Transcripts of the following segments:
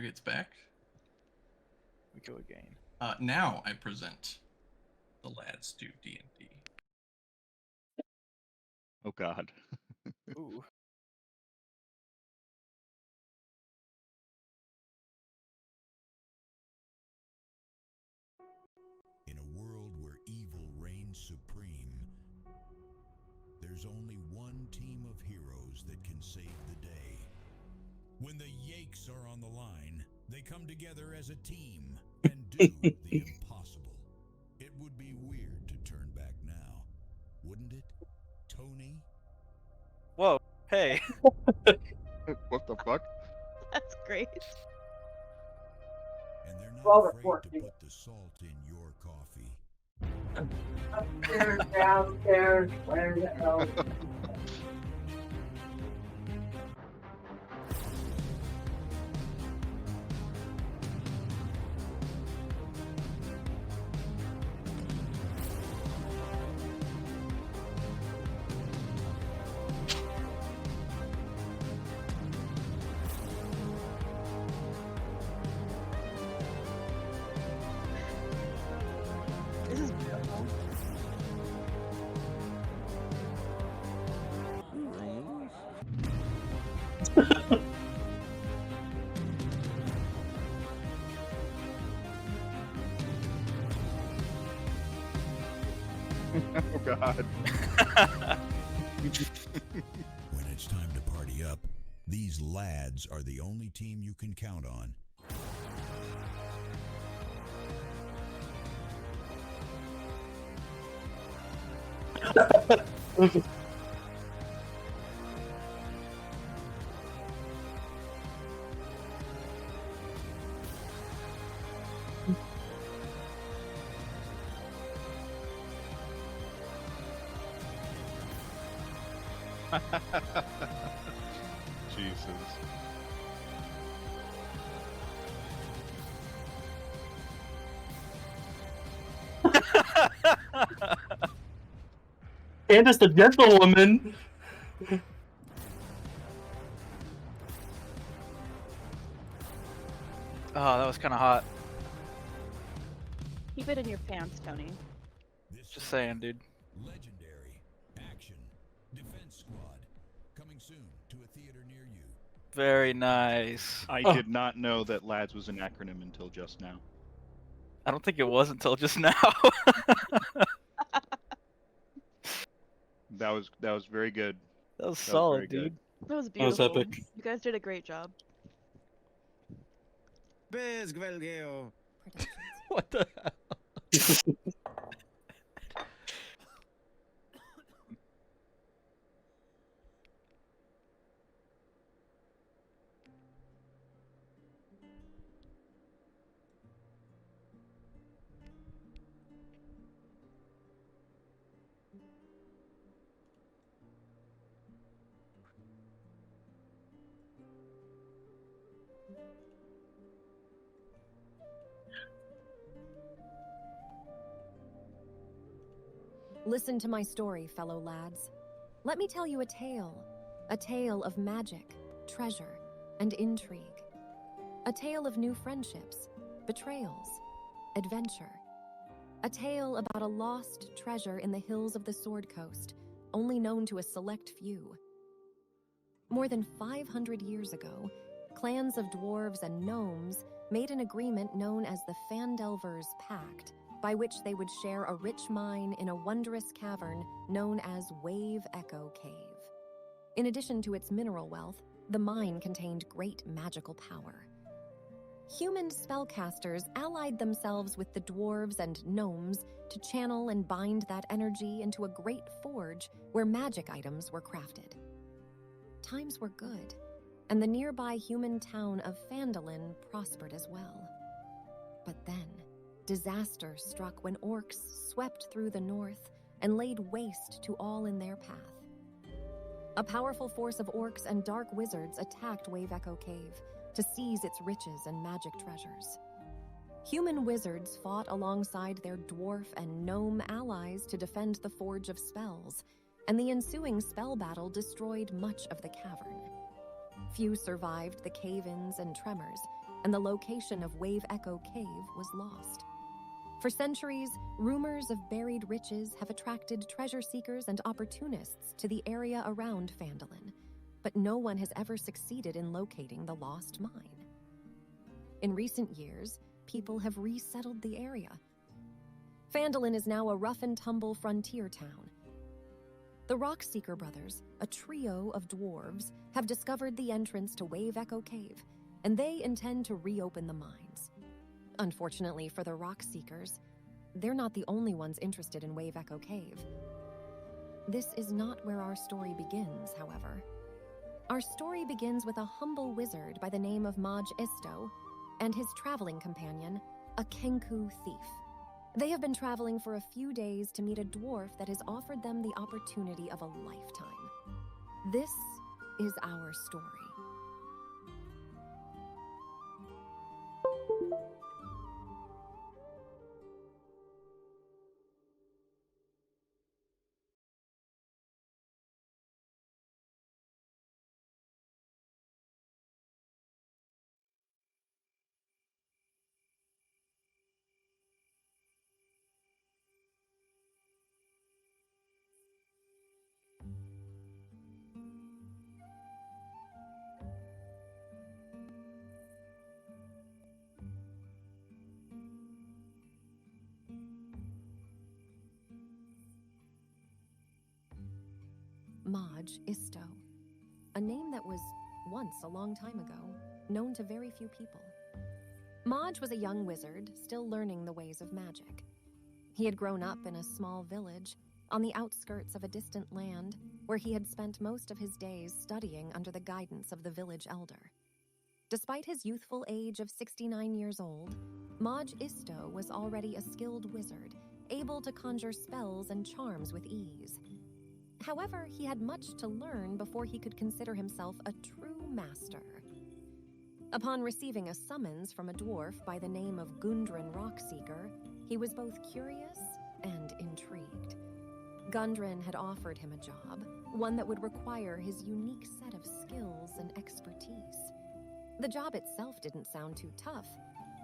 Okay, it's back. We go again. Now I present the lads do D&D. Oh God. Ooh. In a world where evil reigns supreme, there's only one team of heroes that can save the day. When the Yakes are on the line, they come together as a team and do the impossible. It would be weird to turn back now, wouldn't it, Tony? Whoa. Hey. What the fuck? That's great. And they're not Well, afraid to put the salt in your coffee. Upstairs, downstairs, where the hell? This is beautiful. Oh God. When it's time to party up, these lads are the only team you can count on. Jesus. Candace the gentlewoman. Oh, that was kind of hot. Keep it in your pants, Tony. This Just saying, dude. legendary action defense squad coming soon to a theater near you. Very nice. I Oh. did not know that LADS was an acronym until just now. I don't think it was until just now. That was very good. That was That was solid, very dude. good. That was That was beautiful. epic. You guys did a great job. What the hell? Listen to my story, fellow lads. Let me tell you a tale of magic, treasure, and intrigue. A tale of new friendships, betrayals, adventure. A tale about a lost treasure in the hills of the Sword Coast, only known to a select few. More than 500 years ago, clans of dwarves and gnomes made an agreement known as the Fandelver's Pact, by which they would share a rich mine in a wondrous cavern known as Wave Echo Cave. In addition to its mineral wealth, the mine contained great magical power. Human spellcasters allied themselves with the dwarves and gnomes to channel and bind that energy into a great forge where magic items were crafted. Times were good, and the nearby human town of Phandalin prospered as well. But then, disaster struck when orcs swept through the north and laid waste to all in their path. A powerful force of orcs and dark wizards attacked Wave Echo Cave to seize its riches and magic treasures. Human wizards fought alongside their dwarf and gnome allies to defend the Forge of Spells, and the ensuing spell battle destroyed much of the cavern. Few survived the cave-ins and tremors, and the location of Wave Echo Cave was lost. For centuries, rumors of buried riches have attracted treasure seekers and opportunists to the area around Phandalin, but no one has ever succeeded in locating the lost mine. In recent years, people have resettled the area. Phandalin is now a rough-and-tumble frontier town. The Rockseeker brothers, a trio of dwarves, have discovered the entrance to Wave Echo Cave, and they intend to reopen the mines. Unfortunately for the Rockseekers, they're not the only ones interested in Wave Echo Cave. This is not where our story begins, however. Our story begins with a humble wizard by the name of Maj Isto and his traveling companion, a Kenku thief. They have been traveling for a few days to meet a dwarf that has offered them the opportunity of a lifetime. This is our story. Maj Isto, a name that was once a long time ago, known to very few people. Maj was a young wizard, still learning the ways of magic. He had grown up in a small village, on the outskirts of a distant land, where he had spent most of his days studying under the guidance of the village elder. Despite his youthful age of 69 years old, Maj Isto was already a skilled wizard, able to conjure spells and charms with ease. However, he had much to learn before he could consider himself a true master. Upon receiving a summons from a dwarf by the name of Gundren Rockseeker, he was both curious and intrigued. Gundren had offered him a job, one that would require his unique set of skills and expertise. The job itself didn't sound too tough,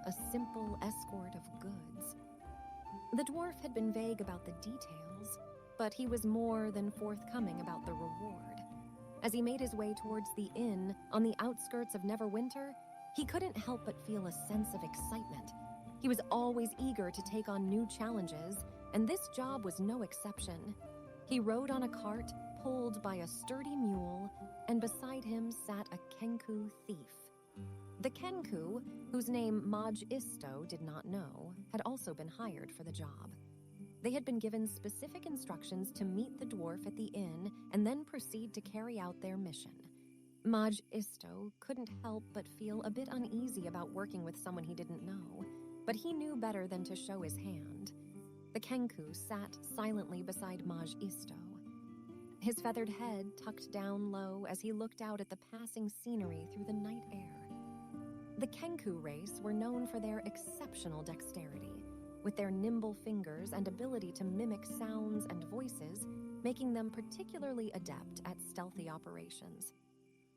a simple escort of goods. The dwarf had been vague about the details, but he was more than forthcoming about the reward. As he made his way towards the inn on the outskirts of Neverwinter, he couldn't help but feel a sense of excitement. He was always eager to take on new challenges, and this job was no exception. He rode on a cart pulled by a sturdy mule, and beside him sat a Kenku thief. The Kenku, whose name Maj Isto did not know, had also been hired for the job. They had been given specific instructions to meet the dwarf at the inn and then proceed to carry out their mission. Maj Isto couldn't help but feel a bit uneasy about working with someone he didn't know, but he knew better than to show his hand. The Kenku sat silently beside Maj Isto, his feathered head tucked down low as he looked out at the passing scenery through the night air. The Kenku race were known for their exceptional dexterity, with their nimble fingers and ability to mimic sounds and voices, making them particularly adept at stealthy operations.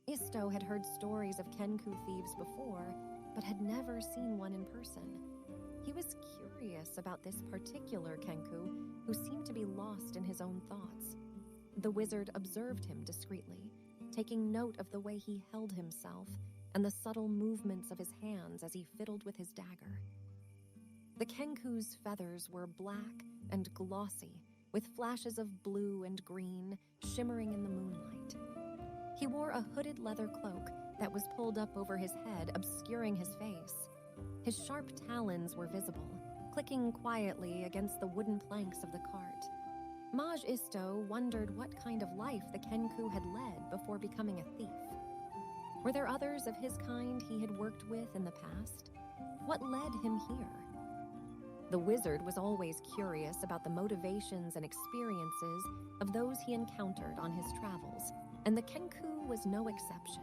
Isto had heard stories of Kenku thieves before, but had never seen one in person. He was curious about this particular Kenku, who seemed to be lost in his own thoughts. The wizard observed him discreetly, taking note of the way he held himself and the subtle movements of his hands as he fiddled with his dagger. The Kenku's feathers were black and glossy, with flashes of blue and green shimmering in the moonlight. He wore a hooded leather cloak that was pulled up over his head, obscuring his face. His sharp talons were visible, clicking quietly against the wooden planks of the cart. Maj Isto wondered what kind of life the Kenku had led before becoming a thief. Were there others of his kind he had worked with in the past? What led him here? The wizard was always curious about the motivations and experiences of those he encountered on his travels, and the Kenku was no exception.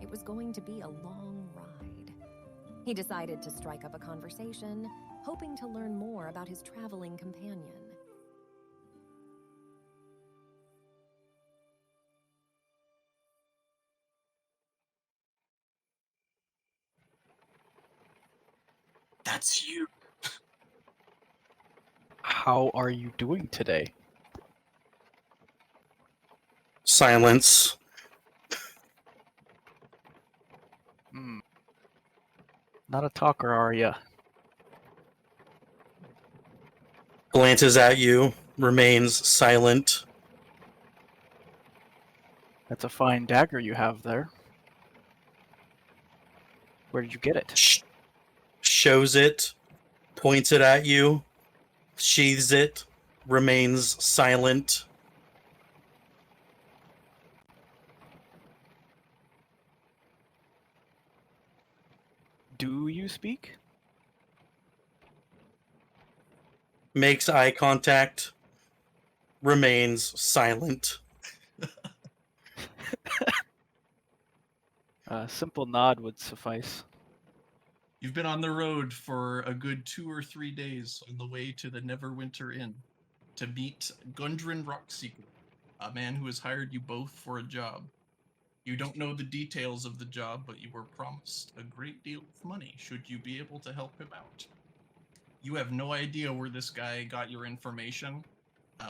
It was going to be a long ride. He decided to strike up a conversation, hoping to learn more about his traveling companion. That's you. How are you doing today? Silence. Hmm. Not a talker, are ya? Glances at you, remains silent. That's a fine dagger you have there. Where did you get it? Shows it, points it at you, sheathes it, remains silent. Do you speak? Makes eye contact, remains silent. A simple nod would suffice. You've been on the road for a good 2 or 3 days on the way to the Neverwinter Inn to meet Gundren Rockseeker, a man who has hired you both for a job. You don't know the details of the job, but you were promised a great deal of money should you be able to help him out. You have no idea where this guy got your information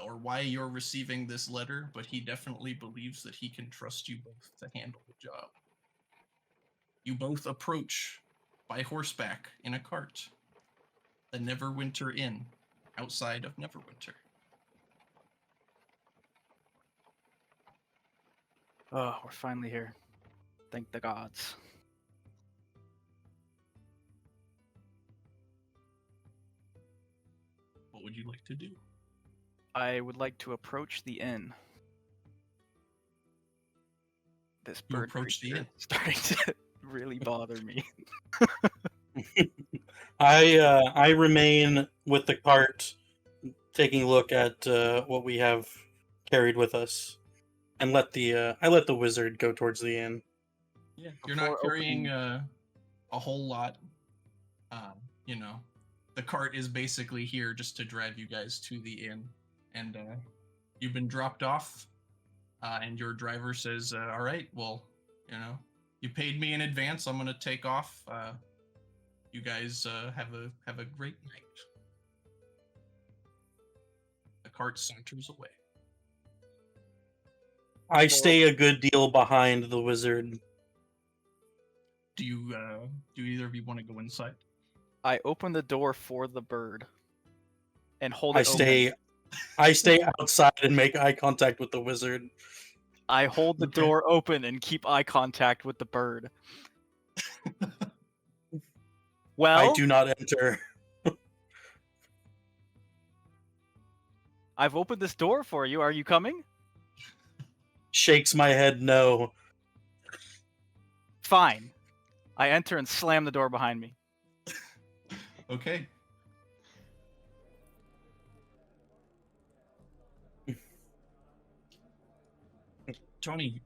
or why you're receiving this letter, but he definitely believes that he can trust you both to handle the job. You both approach by horseback in a cart the Neverwinter Inn outside of Neverwinter. Oh, we're finally here. Thank the gods. What would you like to do? I would like to approach the inn. This You bird approach the creature inn. is starting to really bother me. I remain with the cart, taking a look at what we have carried with us, and I let the wizard go towards the inn. Yeah, you're not Before carrying opening- a whole lot. You know, the cart is basically here just to drive you guys to the inn, and you've been dropped off. And your driver says, "All right, well, you know, you paid me in advance. I'm gonna take off. You guys have a great night." The cart saunters away. I stay a good deal behind the wizard. Do either of you want to go inside? I open the door for the bird and hold I it stay open. I stay outside and make eye contact with the wizard. I hold the Okay. door open and keep eye contact with the bird. Well, I do not enter. I've opened this door for you. Are you coming? Shakes my head no. Fine. I enter and slam the door behind me. Okay. Tony,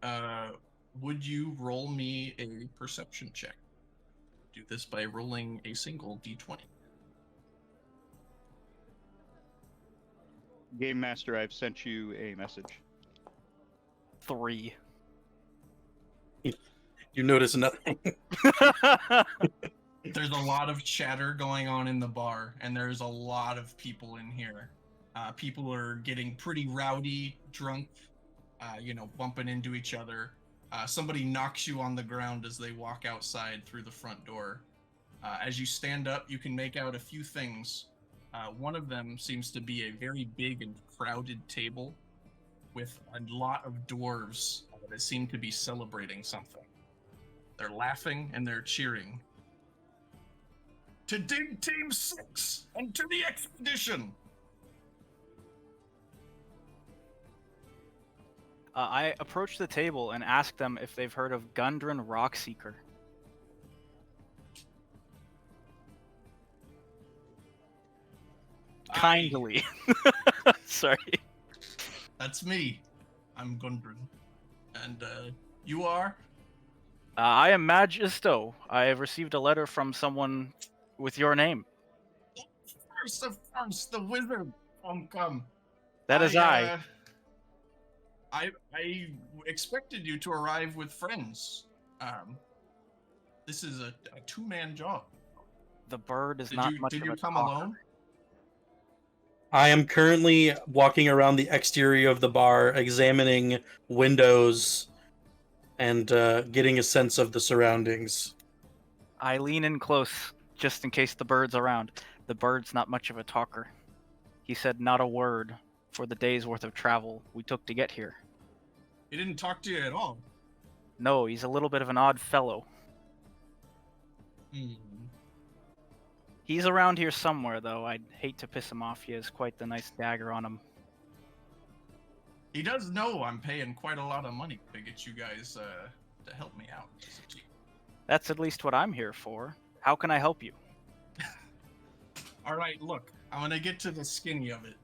would you roll me a perception check? Do this by rolling a single d20. Game Master, I've sent you a message. 3. You notice nothing. There's a lot of chatter going on in the bar, and there's a lot of people in here. People are getting pretty rowdy, drunk, bumping into each other. Somebody knocks you on the ground as they walk outside through the front door. As you stand up, you can make out a few things. One of them seems to be a very big and crowded table with a lot of dwarves that seem to be celebrating something. They're laughing and they're cheering. To dig Team 6 and to the expedition! I approach the table and ask them if they've heard of Gundren Rockseeker. Kindly. Sorry. That's me. I'm Gundren. And you are? I am Magisto. I have received a letter from someone with your name. First of course, the wizard. Come. That is I. I expected you to arrive with friends. This is a two-man job. The bird is Did not you much did of you a come talker. alone? I am currently walking around the exterior of the bar, examining windows and getting a sense of the surroundings. I lean in close, just in case the bird's around. The bird's not much of a talker. He said not a word for the day's worth of travel we took to get here. He didn't talk to you at all. No, he's a little bit of an odd fellow. Hmm. He's around here somewhere, though. I'd hate to piss him off. He has quite the nice dagger on him. He does know I'm paying quite a lot of money to get you guys to help me out. Doesn't he? That's at least what I'm here for. How can I help you? All right, look, I'm gonna get to the skinny of it.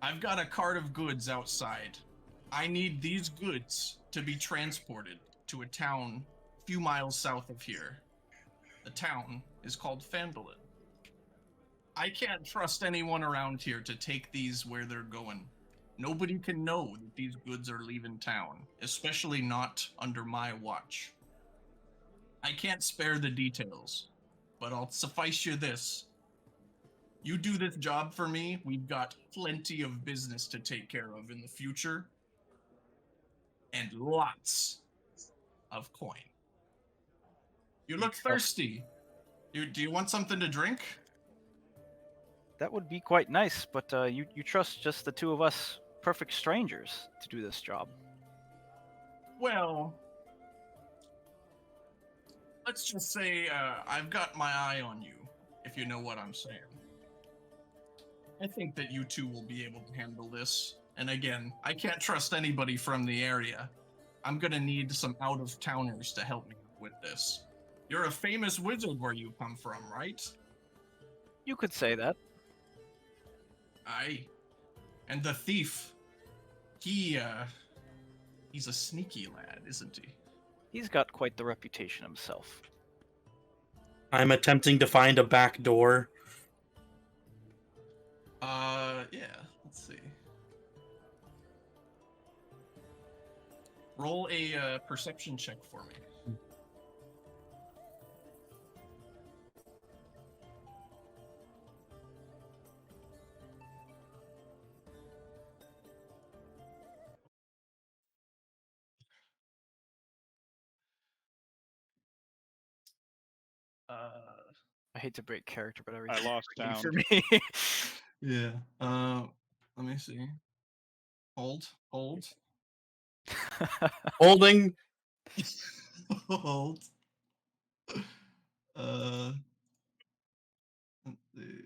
I've got a cart of goods outside. I need these goods to be transported to a town a few miles south of here. The town is called Fandolin. I can't trust anyone around here to take these where they're going. Nobody can know that these goods are leaving town, especially not under my watch. I can't spare the details, but I'll suffice you this. You do this job for me, we've got plenty of business to take care of in the future. And lots of coin. You look thirsty. Do you want something to drink? That would be quite nice, but you trust just the two of us perfect strangers to do this job. Well, let's just say I've got my eye on you, if you know what I'm saying. I think that you two will be able to handle this. And again, I can't trust anybody from the area. I'm gonna need some out-of-towners to help me with this. You're a famous wizard where you come from, right? You could say that. Aye. And the thief, he's a sneaky lad, isn't he? He's got quite the reputation himself. I'm attempting to find a back door. Yeah, let's see. Roll a perception check for me. I hate to break character, but I everything's lost working sound. for me. Yeah. Let me see. Hold. Holding. Hold. Let's see.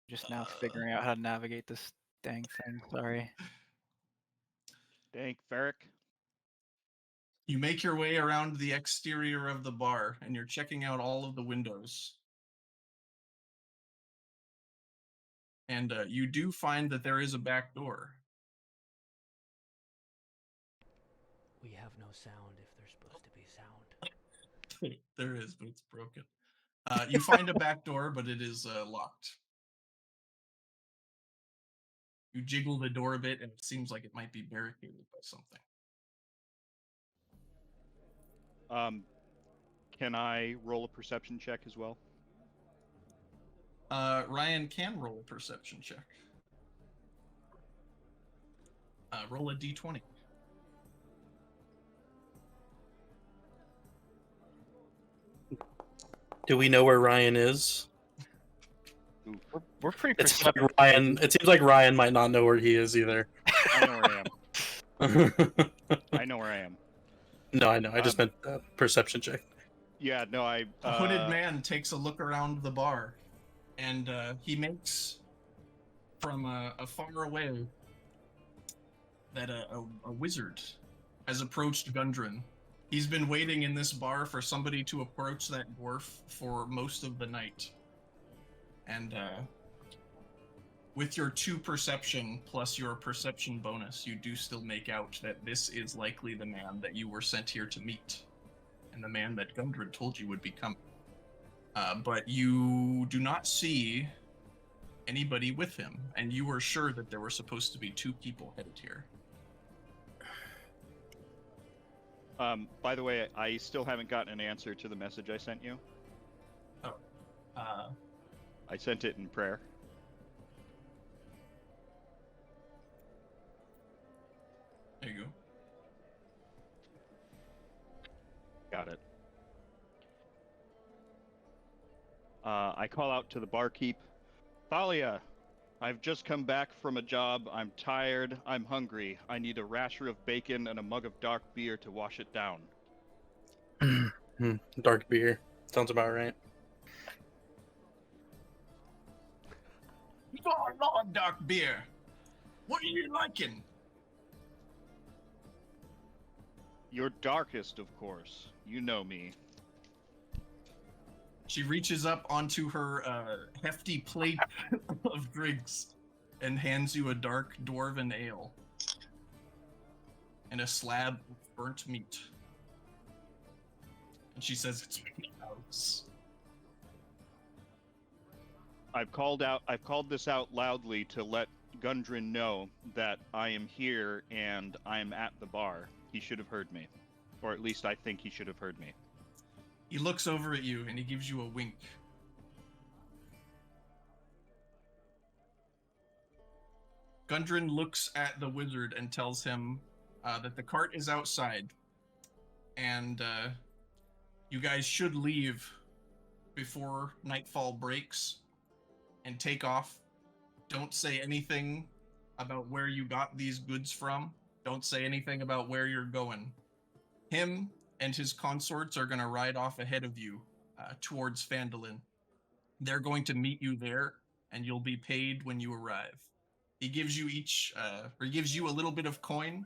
Just now figuring out how to navigate this dang thing. Sorry. Dank Varric. You make your way around the exterior of the bar, and you're checking out all of the windows. And you do find that there is a back door. We have no sound if there's supposed to be sound. There is, but it's broken. You find a back door, but it is locked. You jiggle the door a bit, and it seems like it might be barricaded by something. Can I roll a perception check as well? Ryan can roll a perception check. Roll a d20. Do we know where Ryan is? We're pretty It seems perceptive. like Ryan. It seems like Ryan might not know where he is either. I know where I am. I know where I am. No, I know. I just meant perception check. Yeah, no, I. A hooded man takes a look around the bar, and he makes from far away that a wizard has approached Gundren. He's been waiting in this bar for somebody to approach that dwarf for most of the night. And with your 2 perception plus your perception bonus, you do still make out that this is likely the man that you were sent here to meet, and the man that Gundren told you would be coming. But you do not see anybody with him, and you were sure that there were supposed to be 2 people headed here. By the way, I still haven't gotten an answer to the message I sent you. Uh, I sent it in prayer. there you go. Got it. I call out to the barkeep. Thalia, I've just come back from a job. I'm tired. I'm hungry. I need a rasher of bacon and a mug of dark beer to wash it down. Dark beer. Sounds about right. You got a lot of dark beer. What are you liking? Your darkest, of course. You know me. She reaches up onto her hefty plate of drinks and hands you a dark dwarven ale and a slab of burnt meat. And she says, "It's my house." I've called this out loudly to let Gundren know that I am here and I am at the bar. He should have heard me. Or at least I think he should have heard me. He looks over at you and he gives you a wink. Gundren looks at the wizard and tells him that the cart is outside, and you guys should leave before nightfall breaks and take off. Don't say anything about where you got these goods from. Don't say anything about where you're going. Him and his consorts are going to ride off ahead of you towards Phandalin. They're going to meet you there, and you'll be paid when you arrive. He gives you he gives you a little bit of coin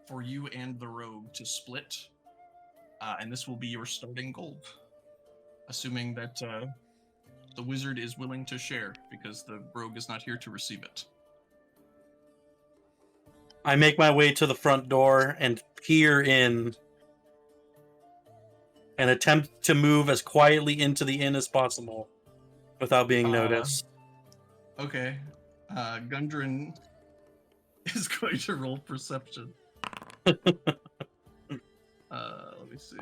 for you and the rogue to split, and this will be your starting gold, assuming that the wizard is willing to share, because the rogue is not here to receive it. I make my way to the front door and peer in and attempt to move as quietly into the inn as possible without being noticed. Okay. Gundren is going to roll perception. Let me see.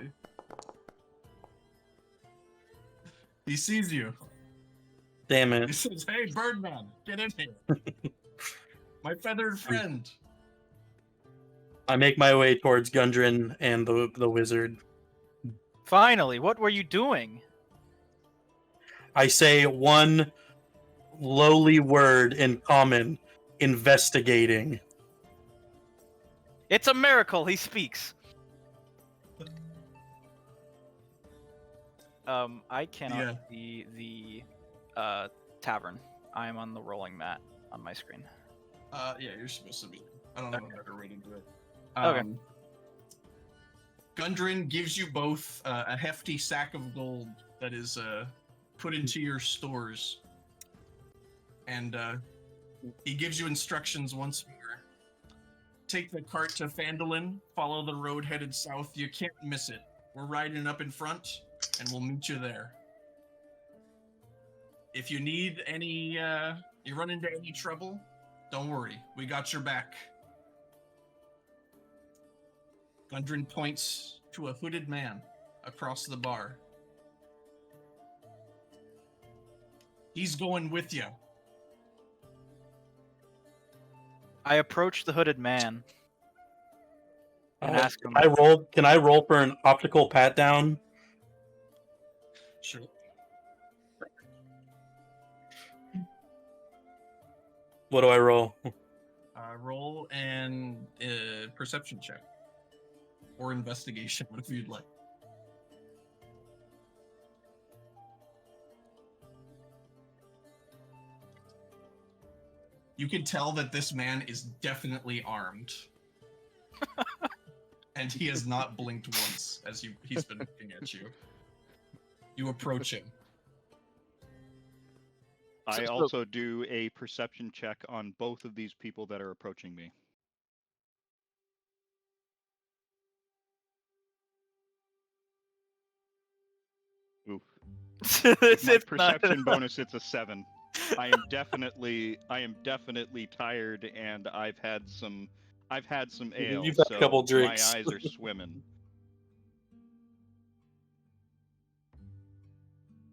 He sees you. Damn He it. says, "Hey, Birdman, get in here. My feathered friend." I make my way towards Gundren and the wizard. Finally, what were you doing? I say one lowly word in common: investigating. It's a miracle he speaks. I cannot see the tavern. I am on the rolling mat on my screen. Yeah, you're supposed to be. I don't know a better way to do it. Okay. Gundren gives you both a hefty sack of gold that is put into your stores, and he gives you instructions once more. Take the cart to Phandalin, follow the road headed south. You can't miss it. We're riding up in front, and we'll meet you there. If you need any, you run into any trouble, don't worry. We got your back. Gundren points to a hooded man across the bar. He's going with you. I approach the hooded man and ask him. Can I roll for an optical pat down? Sure. What do I roll? Roll an perception check. Or investigation, whatever you'd like. You can tell that this man is definitely armed. And he has not blinked once as he's been looking at you. You approach him. I also do a perception check on both of these people that are approaching me. Oof. With my perception bonus, it's a 7. I am definitely tired, and I've had some ale, You've had so a couple drinks. my eyes are swimming.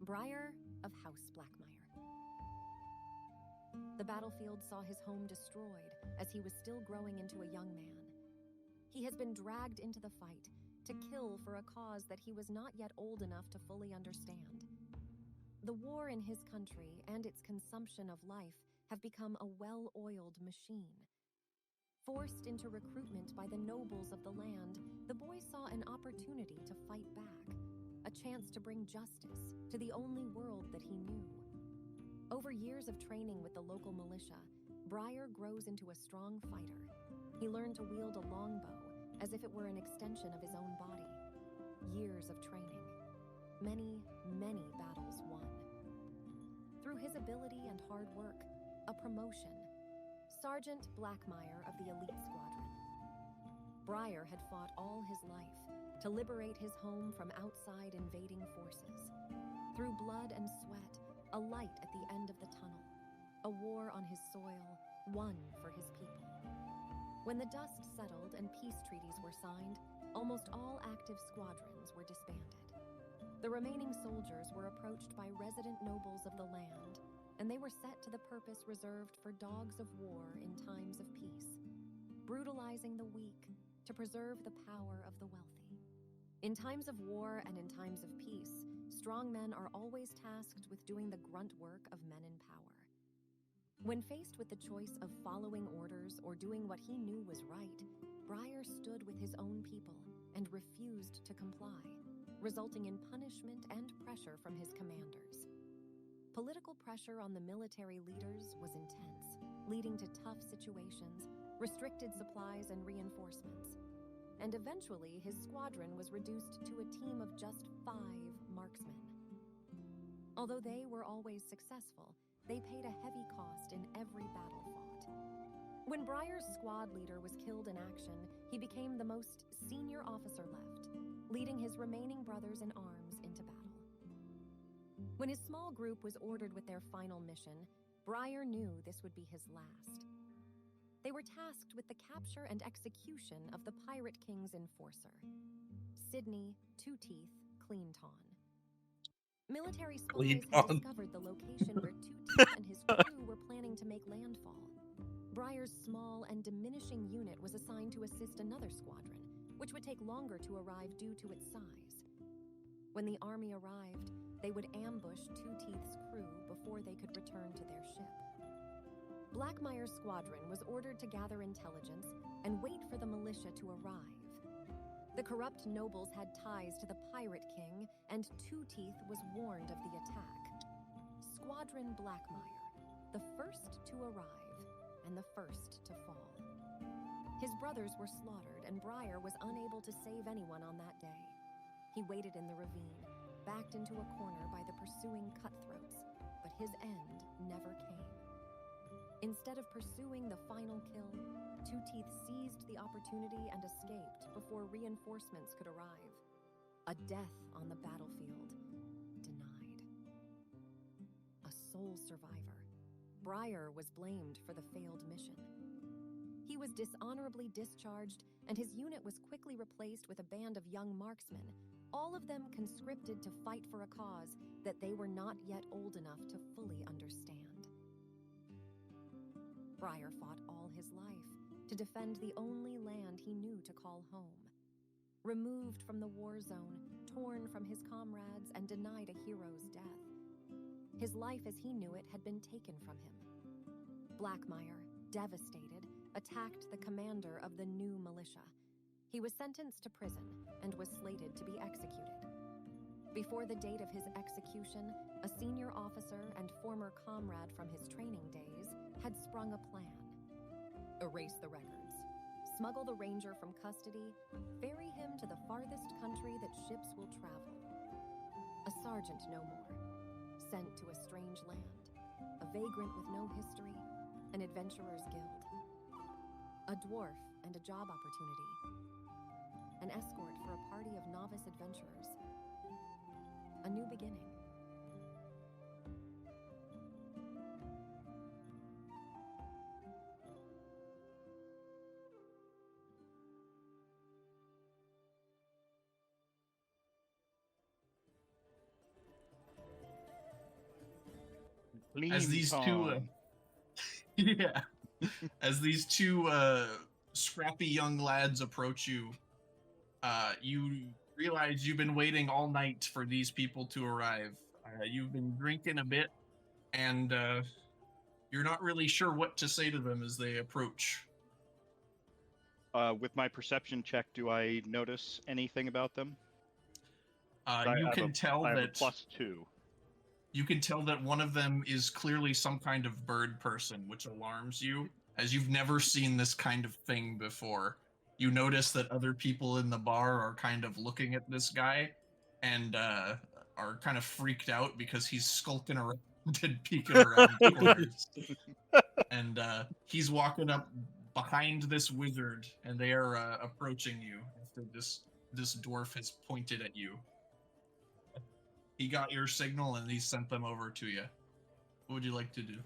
Briar of House Blackmire. The battlefield saw his home destroyed as he was still growing into a young man. He has been dragged into the fight to kill for a cause that he was not yet old enough to fully understand. The war in his country and its consumption of life have become a well-oiled machine. Forced into recruitment by the nobles of the land, the boy saw an opportunity to fight back, a chance to bring justice to the only world that he knew. Over years of training with the local militia, Briar grows into a strong fighter. He learned to wield a longbow as if it were an extension of his own body. Years of training. Many, many battles won. Through his ability and hard work, a promotion. Sergeant Blackmire of the Elite Squadron. Briar had fought all his life to liberate his home from outside invading forces. Through blood and sweat, a light at the end of the tunnel. A war on his soil, won for his people. When the dust settled and peace treaties were signed, almost all active squadrons were disbanded. The remaining soldiers were approached by resident nobles of the land, and they were set to the purpose reserved for dogs of war in times of peace, brutalizing the weak to preserve the power of the wealthy. In times of war and in times of peace, strong men are always tasked with doing the grunt work of men in power. When faced with the choice of following orders or doing what he knew was right, Briar stood with his own people and refused to comply, resulting in punishment and pressure from his commanders. Political pressure on the military leaders was intense, leading to tough situations, restricted supplies and reinforcements. And eventually, his squadron was reduced to a team of just 5 marksmen. Although they were always successful, they paid a heavy cost in every battle fought. When Briar's squad leader was killed in action, he became the most senior officer left, leading his remaining brothers in arms into battle. When his small group was ordered with their final mission, Briar knew this would be his last. They were tasked with the capture and execution of the Pirate King's enforcer, Sidney Two-Teeth Cleanton. Military spies had Cleanton. discovered the location where Two-Teeth and his crew were planning to make landfall. Briar's small and diminishing unit was assigned to assist another squadron, which would take longer to arrive due to its size. When the army arrived, they would ambush Two-Teeth's crew before they could return to their ship. Blackmire's squadron was ordered to gather intelligence and wait for the militia to arrive. The corrupt nobles had ties to the Pirate King, and Two-Teeth was warned of the attack. Squadron Blackmire, the first to arrive and the first to fall. His brothers were slaughtered, and Briar was unable to save anyone on that day. He waited in the ravine, backed into a corner by the pursuing cutthroats, but his end never came. Instead of pursuing the final kill, Two-Teeth seized the opportunity and escaped before reinforcements could arrive. A death on the battlefield, denied. A sole survivor, Briar was blamed for the failed mission. He was dishonorably discharged, and his unit was quickly replaced with a band of young marksmen, all of them conscripted to fight for a cause that they were not yet old enough to fully understand. Briar fought all his life to defend the only land he knew to call home. Removed from the war zone, torn from his comrades, and denied a hero's death. His life as he knew it had been taken from him. Blackmire, devastated, attacked the commander of the new militia. He was sentenced to prison and was slated to be executed. Before the date of his execution, a senior officer and former comrade from his training days had sprung a plan. Erase the records, smuggle the ranger from custody, ferry him to the farthest country that ships will travel. A sergeant no more, sent to a strange land, a vagrant with no history, an adventurer's guild. A dwarf and a job opportunity. An escort for a party of novice adventurers. A new beginning. as these two, Tom. yeah, as these two scrappy young lads approach you, you realize you've been waiting all night for these people to arrive. You've been drinking a bit, and you're not really sure what to say to them as they approach. With my perception check, do I notice anything about them? You can tell I have a that +2. you can tell that one of them is clearly some kind of bird person, which alarms you, as you've never seen this kind of thing before. You notice that other people in the bar are kind of looking at this guy and are kind of freaked out because he's skulking around and peeking around corners. And he's walking up behind this wizard, and they are approaching you after this dwarf has pointed at you. He got your signal and he sent them over to you. What would you like to do?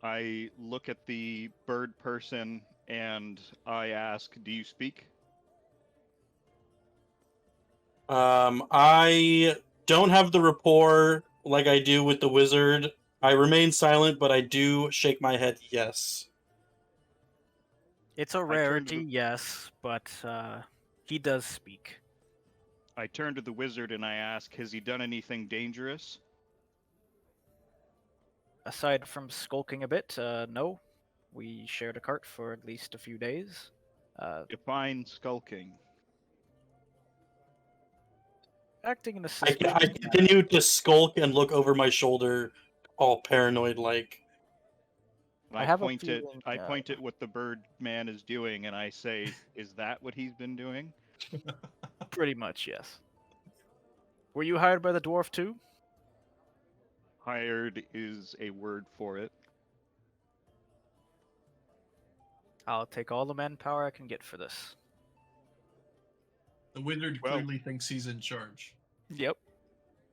I look at the bird person and I ask, "Do you speak?" I don't have the rapport like I do with the wizard. I remain silent, but I do shake my head yes. It's a I turn to rarity, the- yes, but he does speak. I turn to the wizard and I ask, "Has he done anything dangerous?" Aside from skulking a bit, no. We shared a cart for at least a few days. Define skulking. Acting in a I suspicious manner. continue to skulk and look over my shoulder, all paranoid like. I have a point at feeling, I point at what the bird man is doing and I say, "Is that what he's been doing?" Pretty much, yes. Were you hired by the dwarf too? Hired is a word for it. I'll take all the manpower I can get for this. The wizard Well- clearly thinks he's in charge. Yep.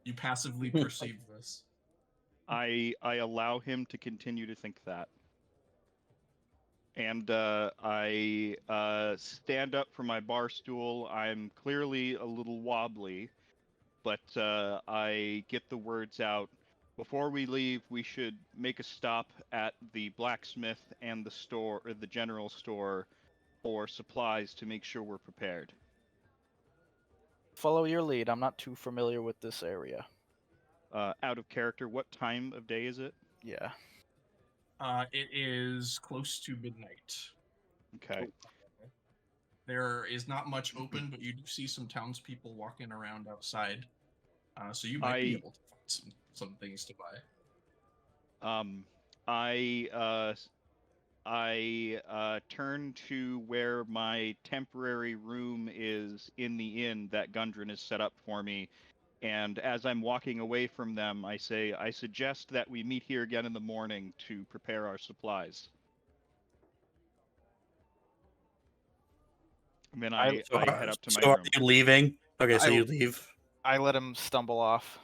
You passively perceive this. I allow him to continue to think that. And I stand up from my bar stool. I'm clearly a little wobbly, but I get the words out. Before we leave, we should make a stop at the blacksmith and the store, or the general store, for supplies to make sure we're prepared. Follow your lead. I'm not too familiar with this area. Out of character, what time of day is it? Yeah. It is close to midnight. Okay. There is not much open, but you do see some townspeople walking around outside. So you might be able to find some things to buy. I turn to where my temporary room is in the inn that Gundren has set up for me, and as I'm walking away from them, I say, "I suggest that we meet here again in the morning to prepare our supplies." And then I head up to my so room. are you leaving? Okay, so you leave. I let him stumble off.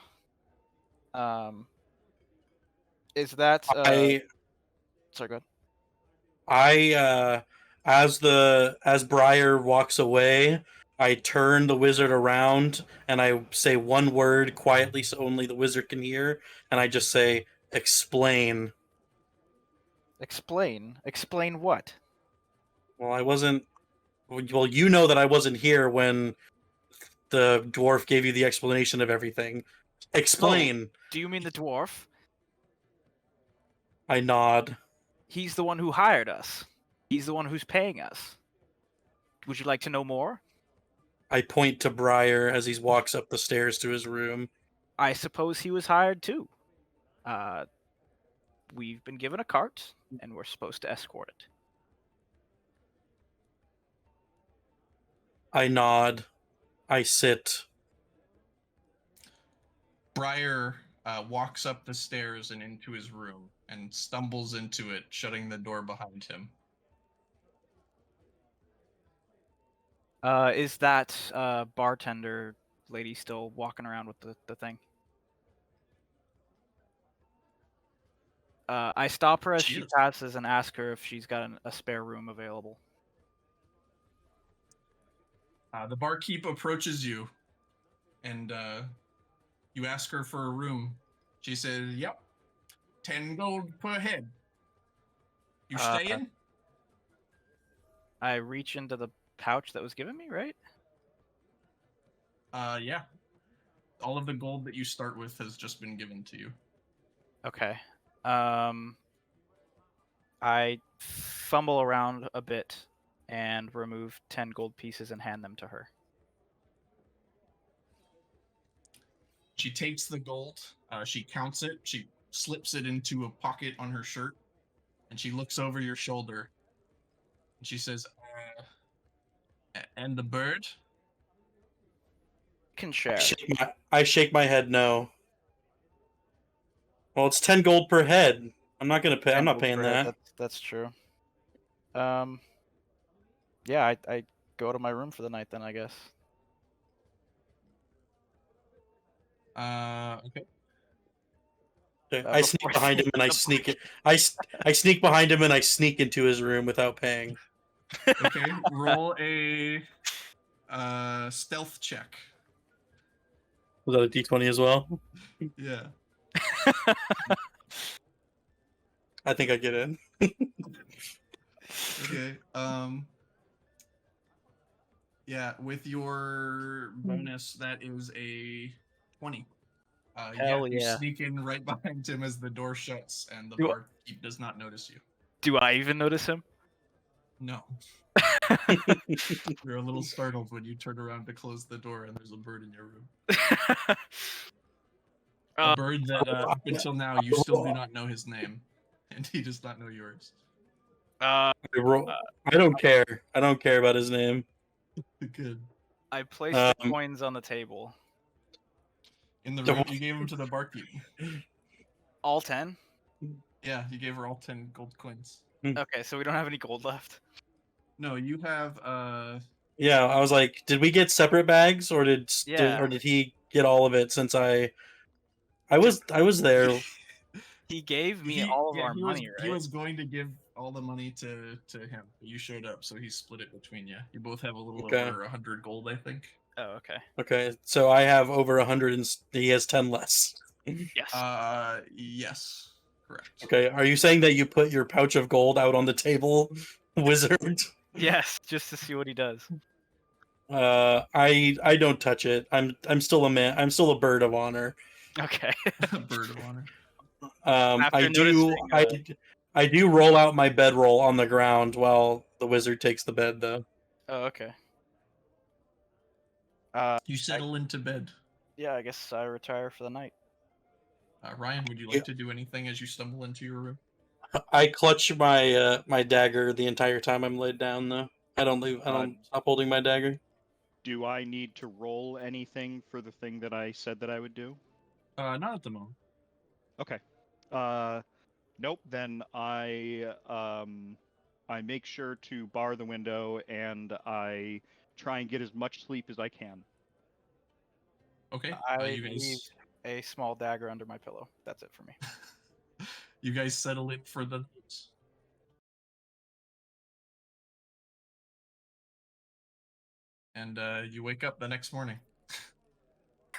Is that sorry, go ahead. As Briar walks away, I turn the wizard around and I say one word quietly so only the wizard can hear, and I just say, "Explain." Explain? Explain what? Well, I wasn't. Well, you know that I wasn't here when the dwarf gave you the explanation of everything. Explain. Do you mean the dwarf? I nod. He's the one who hired us. He's the one who's paying us. Would you like to know more? I point to Briar as he walks up the stairs to his room. I suppose he was hired too. We've been given a cart, and we're supposed to escort it. I nod. I sit. Briar walks up the stairs and into his room and stumbles into it, shutting the door behind him. Is that bartender lady still walking around with the thing? I stop her as she passes and ask her if she's got a spare room available. The barkeep approaches you, and you ask her for a room. She says, "Yep, 10 gold per head. You Uh, staying? I reach into the pouch that was given me, right? Yeah. All of the gold that you start with has just been given to you. Okay. I fumble around a bit and remove 10 gold pieces and hand them to her. She takes the gold, she counts it, she slips it into a pocket on her shirt, and she looks over your shoulder. And she says, and the bird? Can share. I shake my head no. Well, it's 10 gold per head. I'm not gonna pay. I'm 10 not gold paying per head, that. That's true. Yeah, I go to my room for the night then, I guess. Okay. Okay, I sneak Before behind him and I the sneak it. I sneak behind him and I sneak into his room without paying. Okay, roll a stealth check. Was that a D20 as well? Yeah. I think I get in. Okay. Yeah, with your bonus, that is a 20. Hell You yeah. sneak in right behind him as the door shuts, and the Do- barkeep does not notice you. Do I even notice him? No. You're a little startled when you turn around to close the door and there's a bird in your room. A bird that up until now you still do not know his name, and he does not know yours. Uh, I don't care. I don't care about his name. Good. I place the coins on the table. In the room, you gave them to the barkeep. All 10? Yeah, you gave her all 10 gold coins. Okay, so we don't have any gold left. No, you have Yeah, I was like, did we get separate bags, or did he get all of it? Since I was there. He gave me all of our money, right? He was going to give all the money to him. But you showed up, so he split it between you. You both have a little over 100 gold, I think. Oh, okay. Okay, so I have over 100, and he has 10 less. Yes. Yes, correct. Okay, are you saying that you put your pouch of gold out on the table, wizard? Yes, just to see what he does. I don't touch it. I'm still a man. I'm still a bird of honor. Okay. Bird of honor. I do roll out my bedroll on the ground while the wizard takes the bed, though. Oh, okay. You settle into bed. Yeah, I guess I retire for the night. Ryan, would you like to do anything as you stumble into your room? I clutch my my dagger the entire time I'm laid down, though. I don't leave. I don't stop holding my dagger. Do I need to roll anything for the thing that I said that I would do? Not at the moment. Okay. Nope. Then I make sure to bar the window and I try and get as much sleep as I can. Okay. I leave a small dagger under my pillow. That's it for me. You guys settle in for the night. And you wake up the next morning.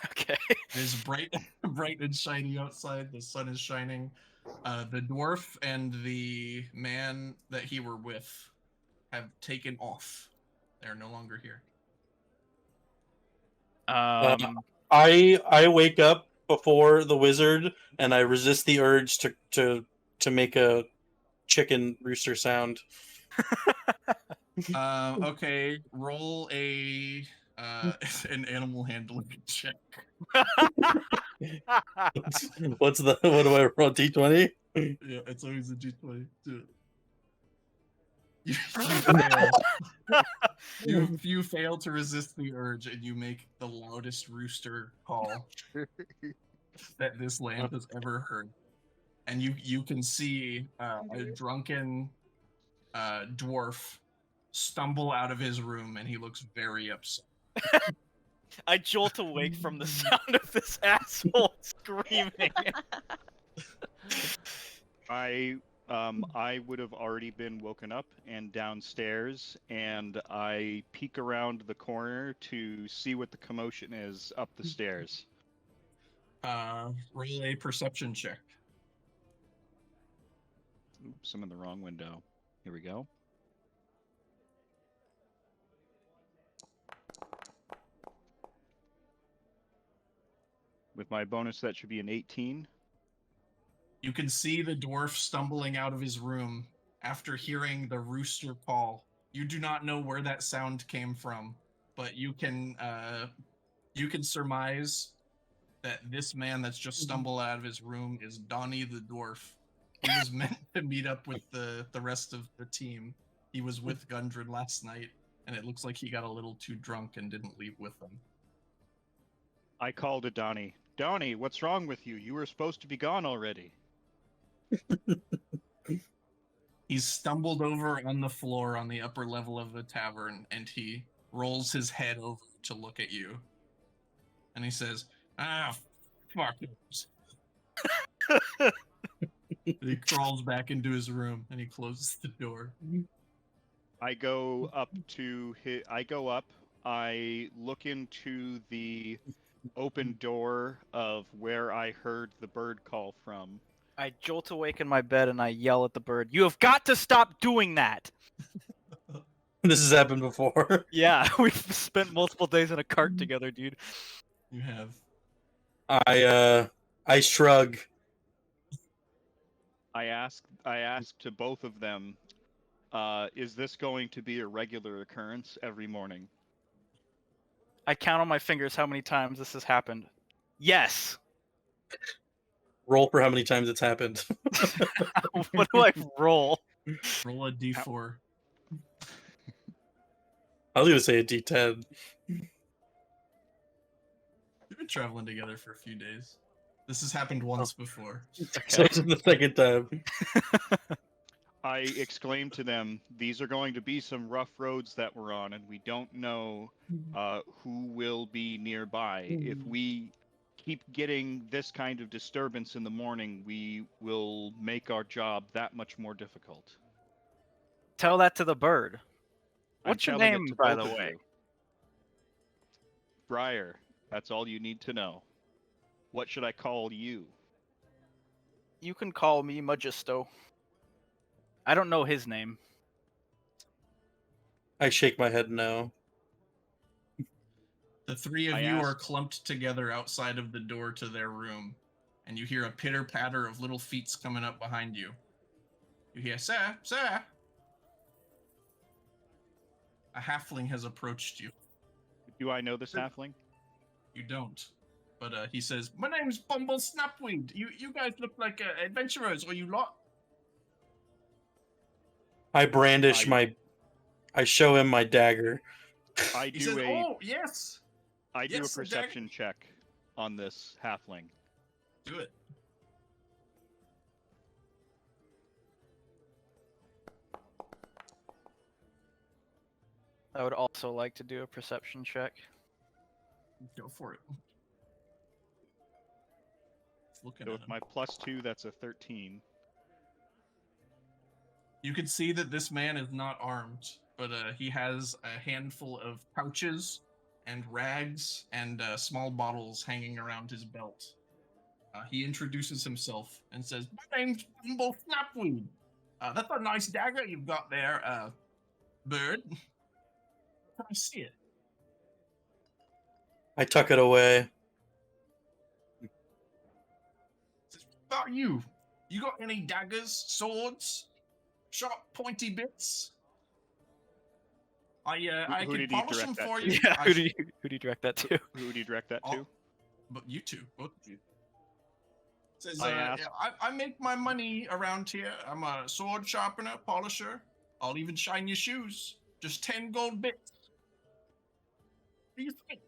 Okay. It is bright and shiny outside. The sun is shining. The dwarf and the man that he were with have taken off. They're no longer here. I wake up before the wizard and I resist the urge to make a chicken rooster sound. Okay, roll a an animal handling check. What do I roll? D20? Yeah, it's always a D20. You fail. you fail to resist the urge, and you make the loudest rooster call that this land has ever heard. And you can see a drunken dwarf stumble out of his room, and he looks very upset. I jolt awake from the sound of this asshole screaming. I would have already been woken up and downstairs, and I peek around the corner to see what the commotion is up the stairs. Roll a perception check. Oops, I'm in the wrong window. Here we go. With my bonus, that should be an 18. You can see the dwarf stumbling out of his room after hearing the rooster call. You do not know where that sound came from, but you can surmise that this man that's just stumbled out of his room is Donnie the dwarf. He was meant to meet up with the rest of the team. He was with Gundren last night, and it looks like he got a little too drunk and didn't leave with them. I called to Donnie. Donnie, what's wrong with you? You were supposed to be gone already. He's stumbled over on the floor on the upper level of the tavern, and he rolls his head over to look at you. And he says, "Ah, fuck it." He crawls back into his room and he closes the door. I go up. I look into the open door of where I heard the bird call from. I jolt awake in my bed and I yell at the bird, "You have got to stop doing that!" This has happened before. Yeah, we've spent multiple days in a cart together, dude. You have. I shrug. I ask to both of them, is this going to be a regular occurrence every morning? I count on my fingers how many times this has happened. Yes! Roll for how many times it's happened. What do I roll? Roll a d4. I was gonna say a D10. You've been traveling together for a few days. This has happened once before. So it's the second time. I exclaim to them, these are going to be some rough roads that we're on, and we don't know who will be nearby. If we keep getting this kind of disturbance in the morning, we will make our job that much more difficult. Tell that to the bird. I'm What's your telling it name, to by both the of way? you. Briar, that's all you need to know. What should I call you? You can call me Majisto. I don't know his name. I shake my head no. The three of I you are ask- clumped together outside of the door to their room, and you hear a pitter-patter of little feet coming up behind you. You hear, "Sir, sir!" A halfling has approached you. Do I know this halfling? You don't. But he says, "My name's Bumble Snapweed. You guys look like adventurers, or you lot?" I brandish I show him my dagger. I He says, do "Oh, yes. a yes, a dagger." perception check on this halfling. Do it." I would also like to do a perception check. Go for it. It's looking So at with him. my +2, that's a 13. You can see that this man is not armed, but he has a handful of pouches and rags and small bottles hanging around his belt. He introduces himself and says, "My name's Bumble Snapweed. That's a nice dagger you've got there, bird. Can I see it?" I tuck it away. Says, "What about you? You got any daggers, swords, sharp, pointy bits? I Who can did he polish direct them that for to? you." Yeah, who do you direct that to? Who do you direct that to? But you two, both of you. Says, I asked- I make my money around here. I'm a sword sharpener, polisher. I'll even shine your shoes. Just 10 gold bits. What do you think?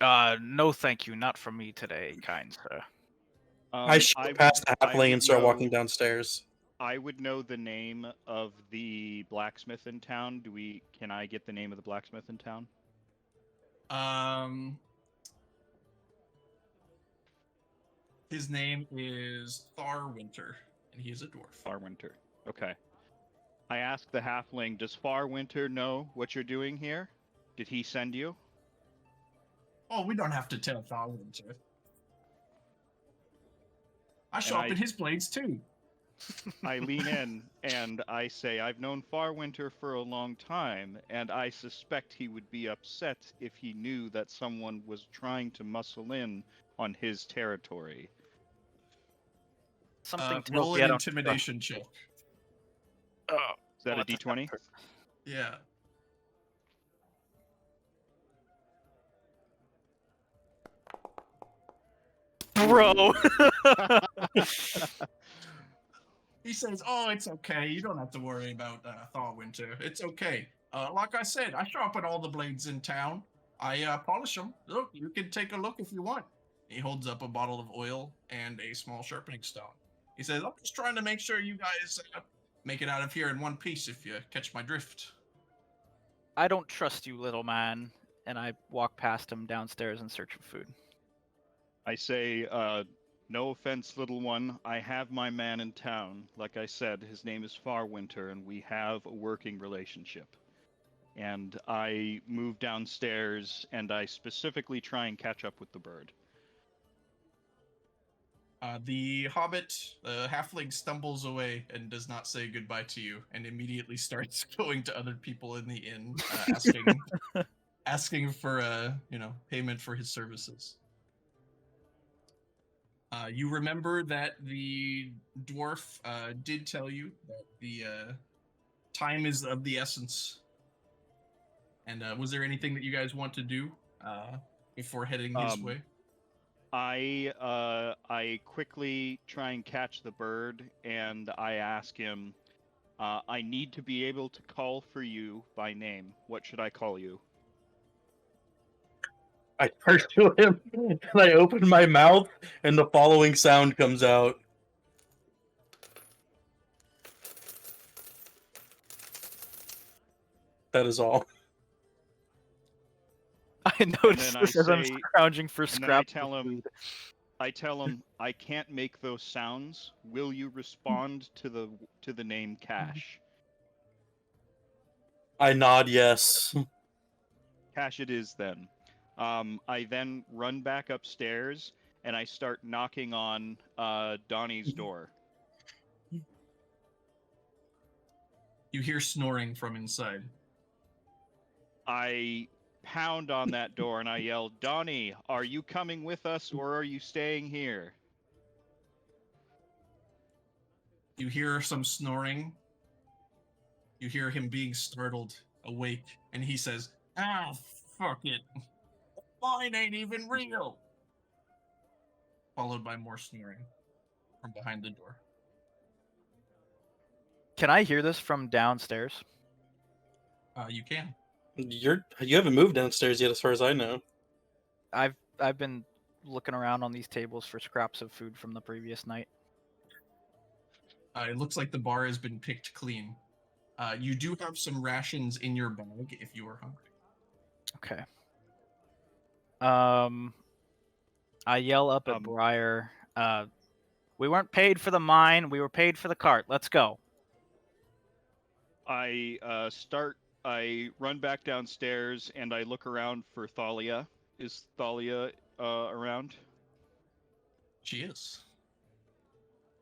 No thank you, not from me today, kind sir. I shoot past the I halfling would and start walking know- downstairs. I would know the name of the blacksmith in town. Can I get the name of the blacksmith in town? His name is Tharwinter, and he is a dwarf. Farwinter. Okay. I asked the halfling, does Farwinter know what you're doing here? Did he send you? Oh, we don't have to tell Tharwinter. I sharpen his blades too. I lean in and I say, I've known Farwinter for a long time, and I suspect he would be upset if he knew that someone was trying to muscle in on his territory. Something tells Roll me an I don't trust. intimidation check. Oh, Is that a what's d20? Yeah. Bro. He says, "Oh, it's okay. You don't have to worry about Thorwinter. It's okay. Like I said, I sharpen all the blades in town. I polish them. Look, you can take a look if you want." He holds up a bottle of oil and a small sharpening stone. He says, "I'm just trying to make sure you guys make it out of here in one piece if you catch my drift." I don't trust you, little man. And I walk past him downstairs in search of food. I say, no offense, little one. I have my man in town. Like I said, his name is Farwinter, and we have a working relationship. And I move downstairs, and I specifically try and catch up with the bird. The hobbit, the halfling, stumbles away and does not say goodbye to you, and immediately starts going to other people in the inn, asking for payment for his services. You remember that the dwarf did tell you that the time is of the essence. And was there anything that you guys want to do before heading his way? I quickly try and catch the bird, and I ask him, I need to be able to call for you by name. What should I call you? I turn to him and I open my mouth, and the following sound comes out. That is all. I notice then I this as I'm say- scrounging for And then scraps I tell of him, food. I can't make those sounds. Will you respond to the name Cash? I nod yes. Cash it is then. I then run back upstairs and I start knocking on Donnie's door. You hear snoring from inside. I pound on that door and I yell, Donnie, are you coming with us or are you staying here? You hear some snoring. You hear him being startled, awake, and he says, "Ah, fuck it. Mine ain't even real." Followed by more snoring from behind the door. Can I hear this from downstairs? You can. You haven't moved downstairs yet, as far as I know. I've been looking around on these tables for scraps of food from the previous night. It looks like the bar has been picked clean. You do have some rations in your bag if you are hungry. Okay. I yell up at Briar. We weren't paid for the mine. We were paid for the cart. Let's go. I run back downstairs and I look around for Thalia. Is Thalia around? She is.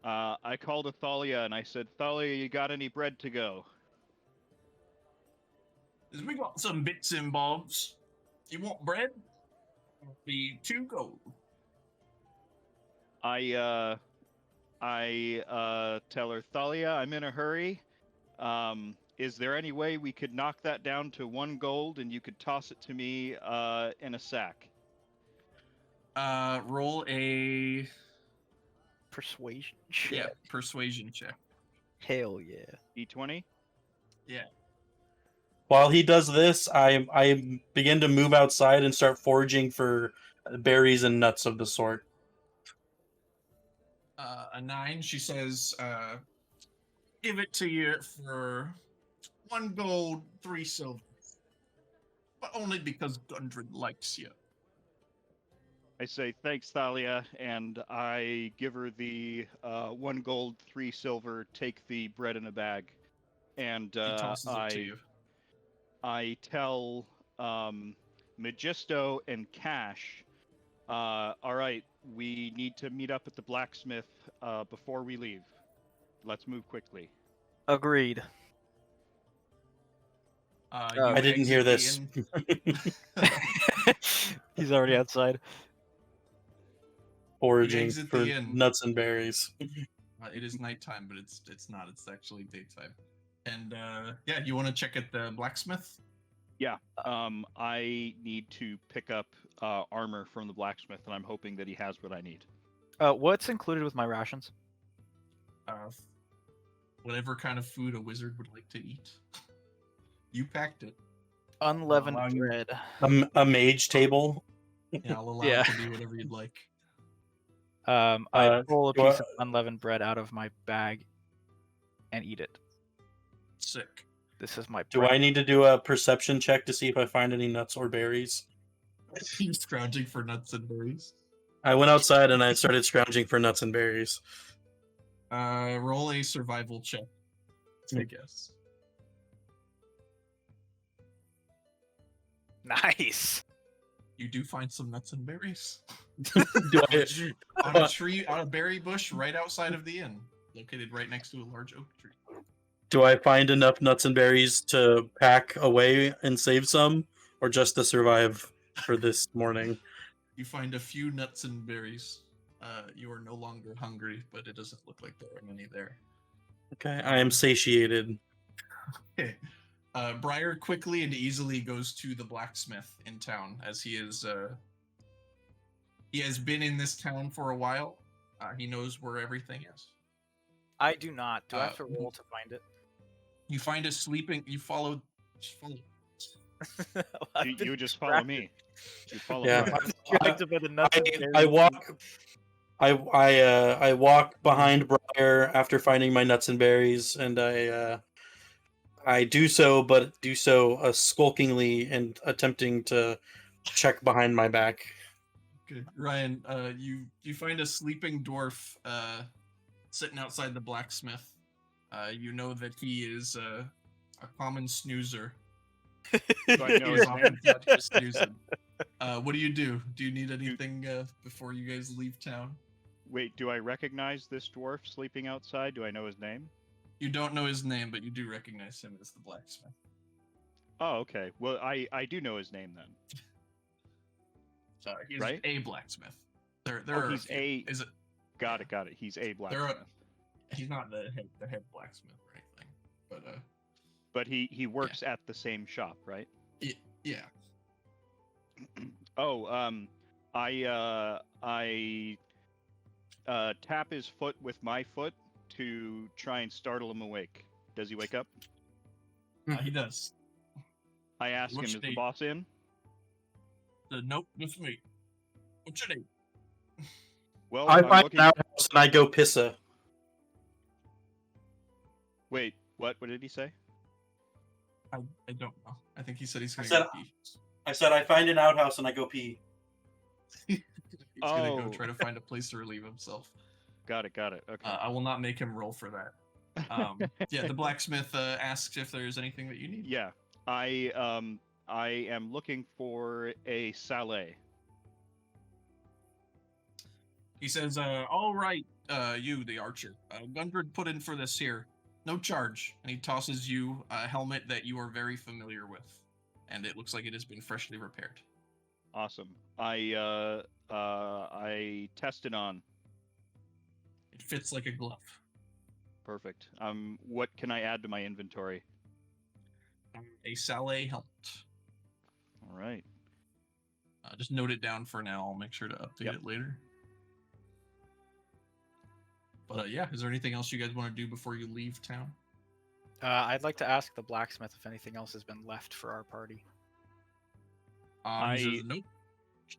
I called to Thalia and I said, Thalia, you got any bread to go? We got some bits and bobs. You want bread? Be 2 gold. I tell her, Thalia, I'm in a hurry. Is there any way we could knock that down to 1 gold and you could toss it to me in a sack? Roll a Persuasion check. Yeah, persuasion check. Hell yeah. D20? Yeah. While he does this, I begin to move outside and start foraging for berries and nuts of the sort. A 9. She says, "Give it to you for 1 gold, 3 silver, but only because Gundren likes you." I say, thanks, Thalia, and I give her the 1 gold, 3 silver, take the bread in a bag. And He tosses it to you. I tell Magisto and Cash, all right, we need to meet up at the blacksmith before we leave. let's move quickly. Agreed. You I didn't hear exit this. the inn. He's already outside. Foraging exit for the inn. nuts and berries. It is nighttime, but it's not. It's actually daytime. And yeah, you want to check at the blacksmith? Yeah. I need to pick up armor from the blacksmith, and I'm hoping that he has what I need. What's included with my rations? Whatever kind of food a wizard would like to eat. You packed it. Unleavened allow you- bread. A mage table. Yeah, I'll allow Yeah. it to be whatever you'd like. I pull a do I- piece of unleavened bread out of my bag and eat it. Sick. This is my Do bread. I need to do a perception check to see if I find any nuts or berries? You're scrounging for nuts and berries. I went outside and I started scrounging for nuts and berries. Roll a survival check. I guess. Nice. You do find some nuts and berries Do I, on a tree, on a berry bush right outside of the inn, located right next to a large oak tree. do I find enough nuts and berries to pack away and save some, or just to survive for this morning? You find a few nuts and berries. You are no longer hungry, but it doesn't look like there are many there. Okay, I am satiated. Okay. Briar quickly and easily goes to the blacksmith in town, as he has been in this town for a while. He knows where everything is. I do not. Do I have to roll to find it? You find a sleeping. You follow. Just follow. You just follow me. You follow Yeah. me. Distracted by the nuts and berries. I walk. I walk behind Briar after finding my nuts and berries, and I do so, but do so skulkingly and attempting to check behind my back. Okay, Ryan. You find a sleeping dwarf sitting outside the blacksmith. You know that he is a common snoozer. Do I know He his is name? often thought to be snoozing. What do you do? Do you need anything before you guys leave town? Wait, do I recognize this dwarf sleeping outside? Do I know his name? You don't know his name, but you do recognize him as the blacksmith. Oh, okay. Well, I do know his name then. He's Right? a blacksmith. There Oh, are he's few. a- Is it? Got it. He's a blacksmith. He's not the head blacksmith or anything, but But he works at the same shop, right? yeah. Oh, I tap his foot with my foot to try and startle him awake. Does he wake up? He does. I ask What's him, your is the name? boss in? Nope, that's me. What's your name? Well, I I'm find looking. an outhouse and I go pissa. Wait, what? What did he say? I don't know. I think he said he's gonna said- go pee. I said I find an outhouse and I go pee. He's gonna go Oh. try to find a place to relieve himself. Got it. Okay. I will not make him roll for that. Yeah, the blacksmith asks if there's anything that you need. Yeah, I am looking for a salé. He says, all right, you, the archer. Gundred put in for this here. No charge. And he tosses you a helmet that you are very familiar with. And it looks like it has been freshly repaired. Awesome. I test it on. It fits like a glove. Perfect. What can I add to my inventory? A Salé helmet. All right. Just note it down for now. I'll make sure to update Yep. it later. But yeah, is there anything else you guys want to do before you leave town? I'd like to ask the blacksmith if anything else has been left for our party. He says, nope.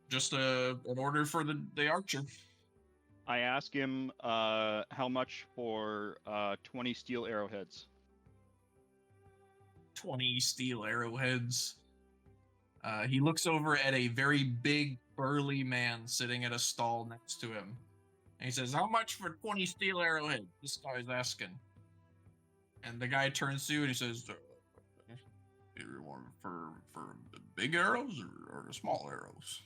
Just an order for the archer. I ask him how much for 20 steel arrowheads. 20 steel arrowheads. He looks over at a very big, burly man sitting at a stall next to him. And he says, how much for 20 steel arrowheads? This guy's asking. And the guy turns to you and he says, you want for big arrows or the small arrows?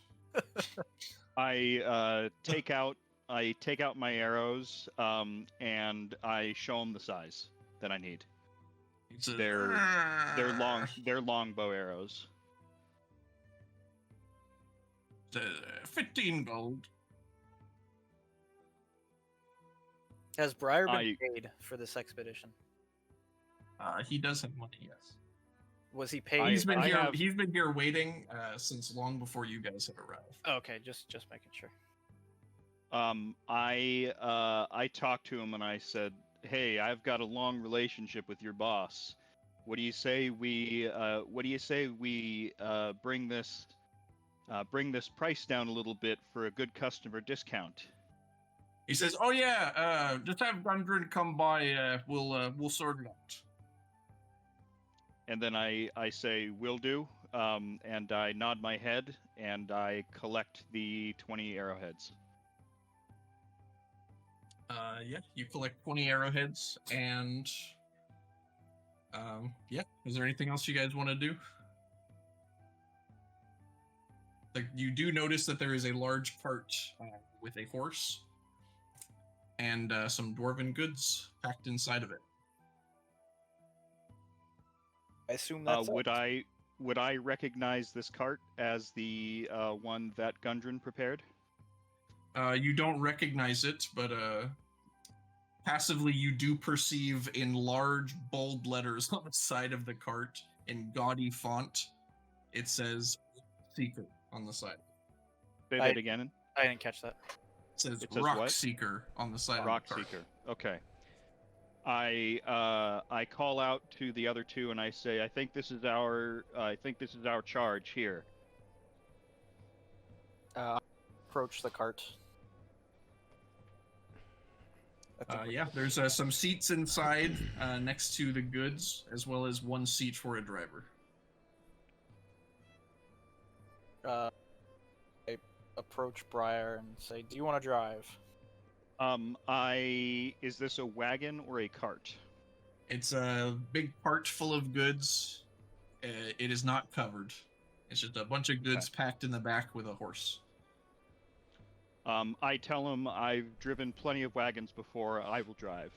I take out I take out my arrows, and I show him the size that I need. He says, They're longbow arrows. 15 gold. Has Briar been I- paid for this expedition? He does have money, yes. Was he paid? He's been I here. have- He's been here waiting since long before you guys have arrived. Okay, just making sure. I talked to him and I said, "Hey, I've got a long relationship with your boss. What do you say we bring this price down a little bit for a good customer discount?" He says, "Oh yeah, just have Gundren come by. We'll sort it out." And then I say, "Will do," and I nod my head and I collect the 20 arrowheads. Yeah, you collect 20 arrowheads, and yeah. Is there anything else you guys want to do? Like, you do notice that there is a large cart with a horse and some dwarven goods packed inside of it. I assume that's Would I recognize this cart as the one that Gundren prepared? You don't recognize it, but passively you do perceive in large, bold letters on the side of the cart in gaudy font, it says Seeker on the side. Say that again. I didn't catch that. It says It says Rock what? Seeker on the side Rock of the cart. Seeker. Okay. I call out to the other two and I say, I think this is our charge here. Approach the cart. Yeah, there's some seats inside next to the goods, as well as one seat for a driver. I approach Briar and say, "Do you want to drive?" Is this a wagon or a cart? It's a big cart full of goods. It is not covered. It's just a bunch of goods packed in the back with a horse. I tell him I've driven plenty of wagons before. I will drive.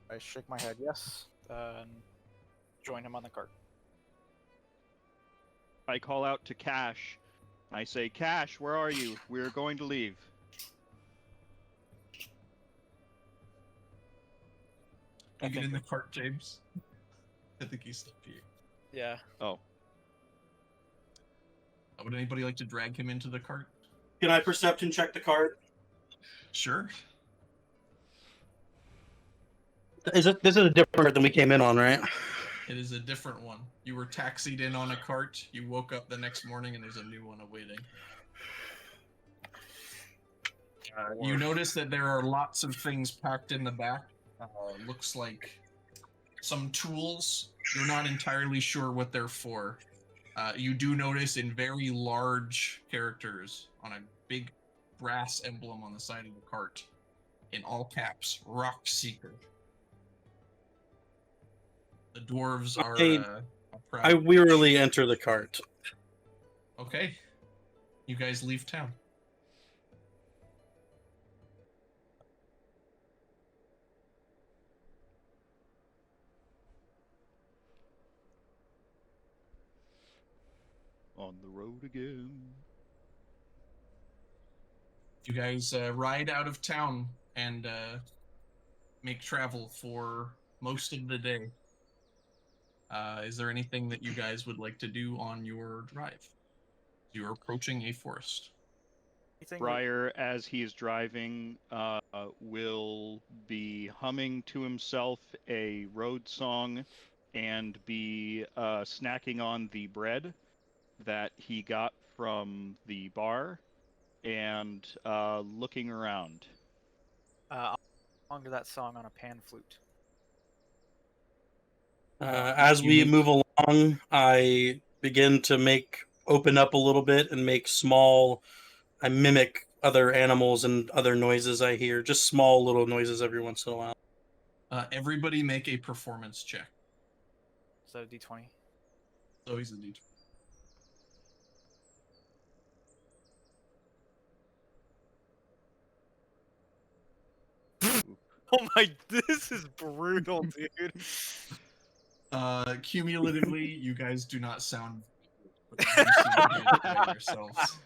I shake my head yes, and join him on the cart. I call out to Cash. I say, "Cash, where are you? We're going to leave." You get in the cart, James. I think he's stuck here. Yeah. Oh. Would anybody like to drag him into the cart? Can I perception check the cart? Sure. This is a different cart than we came in on, right? It is a different one. You were taxied in on a cart. You woke up the next morning and there's a new one awaiting. You notice that there are lots of things packed in the back. Looks like some tools. You're not entirely sure what they're for. You do notice in very large characters on a big brass emblem on the side of the cart, in all caps, Rock Seeker. The dwarves are proud. I wearily enter the cart. Okay. You guys leave town. On the road again. You guys ride out of town and make travel for most of the day. Is there anything that you guys would like to do on your drive? You're approaching a forest. Briar, as he is driving, will be humming to himself a road song and be snacking on the bread that he got from the bar and looking around. I'll along to that song on a pan flute. As we move along, I begin to open up a little bit and make I mimic other animals and other noises I hear, just small little noises every once in a while. Everybody make a performance check. So D20. So he's a D20. Oh my, this is brutal, dude. Cumulatively, you guys do not sound, but you seem to enjoy yourselves.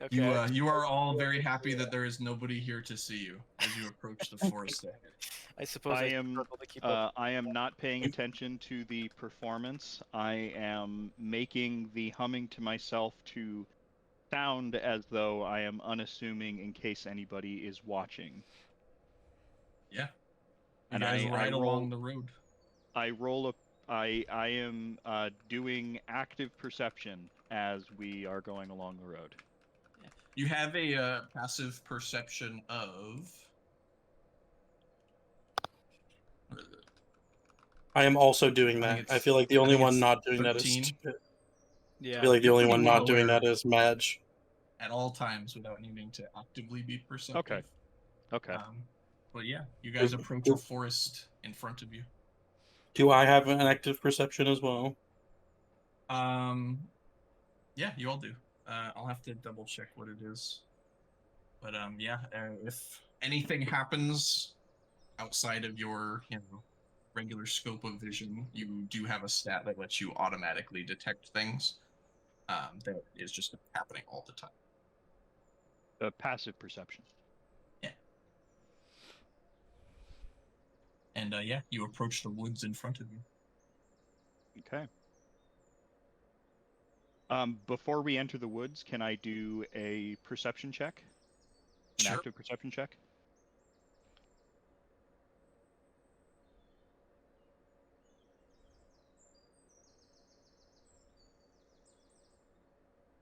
Okay. You are all very happy that there is nobody here to see you as you approach the forest ahead. I suppose I I am struggle to keep up. I am not paying attention to the performance. I am making the humming to myself to sound as though I am unassuming in case anybody is watching. Yeah. You And guys I ride roll along the road. I roll up I am doing active perception as we are going along the road. You have a passive perception of. What is it? I am also doing I think that. it's. I feel like the I only think one it's not doing that is 13. Stupid. I Yeah. feel like the only Pretty one well not doing aware that is Madge. at all times without needing to actively be perceptive. Okay. But yeah, you guys approach a forest in front of you. Do I have an active perception as well? Yeah, you all do. I'll have to double check what it is. But yeah, if anything happens outside of your, regular scope of vision, you do have a stat that lets you automatically detect things. That is just happening all the time. Passive perception. Yeah. And yeah, you approach the woods in front of you. Okay. Before we enter the woods, can I do a perception check? An Sure. active perception check?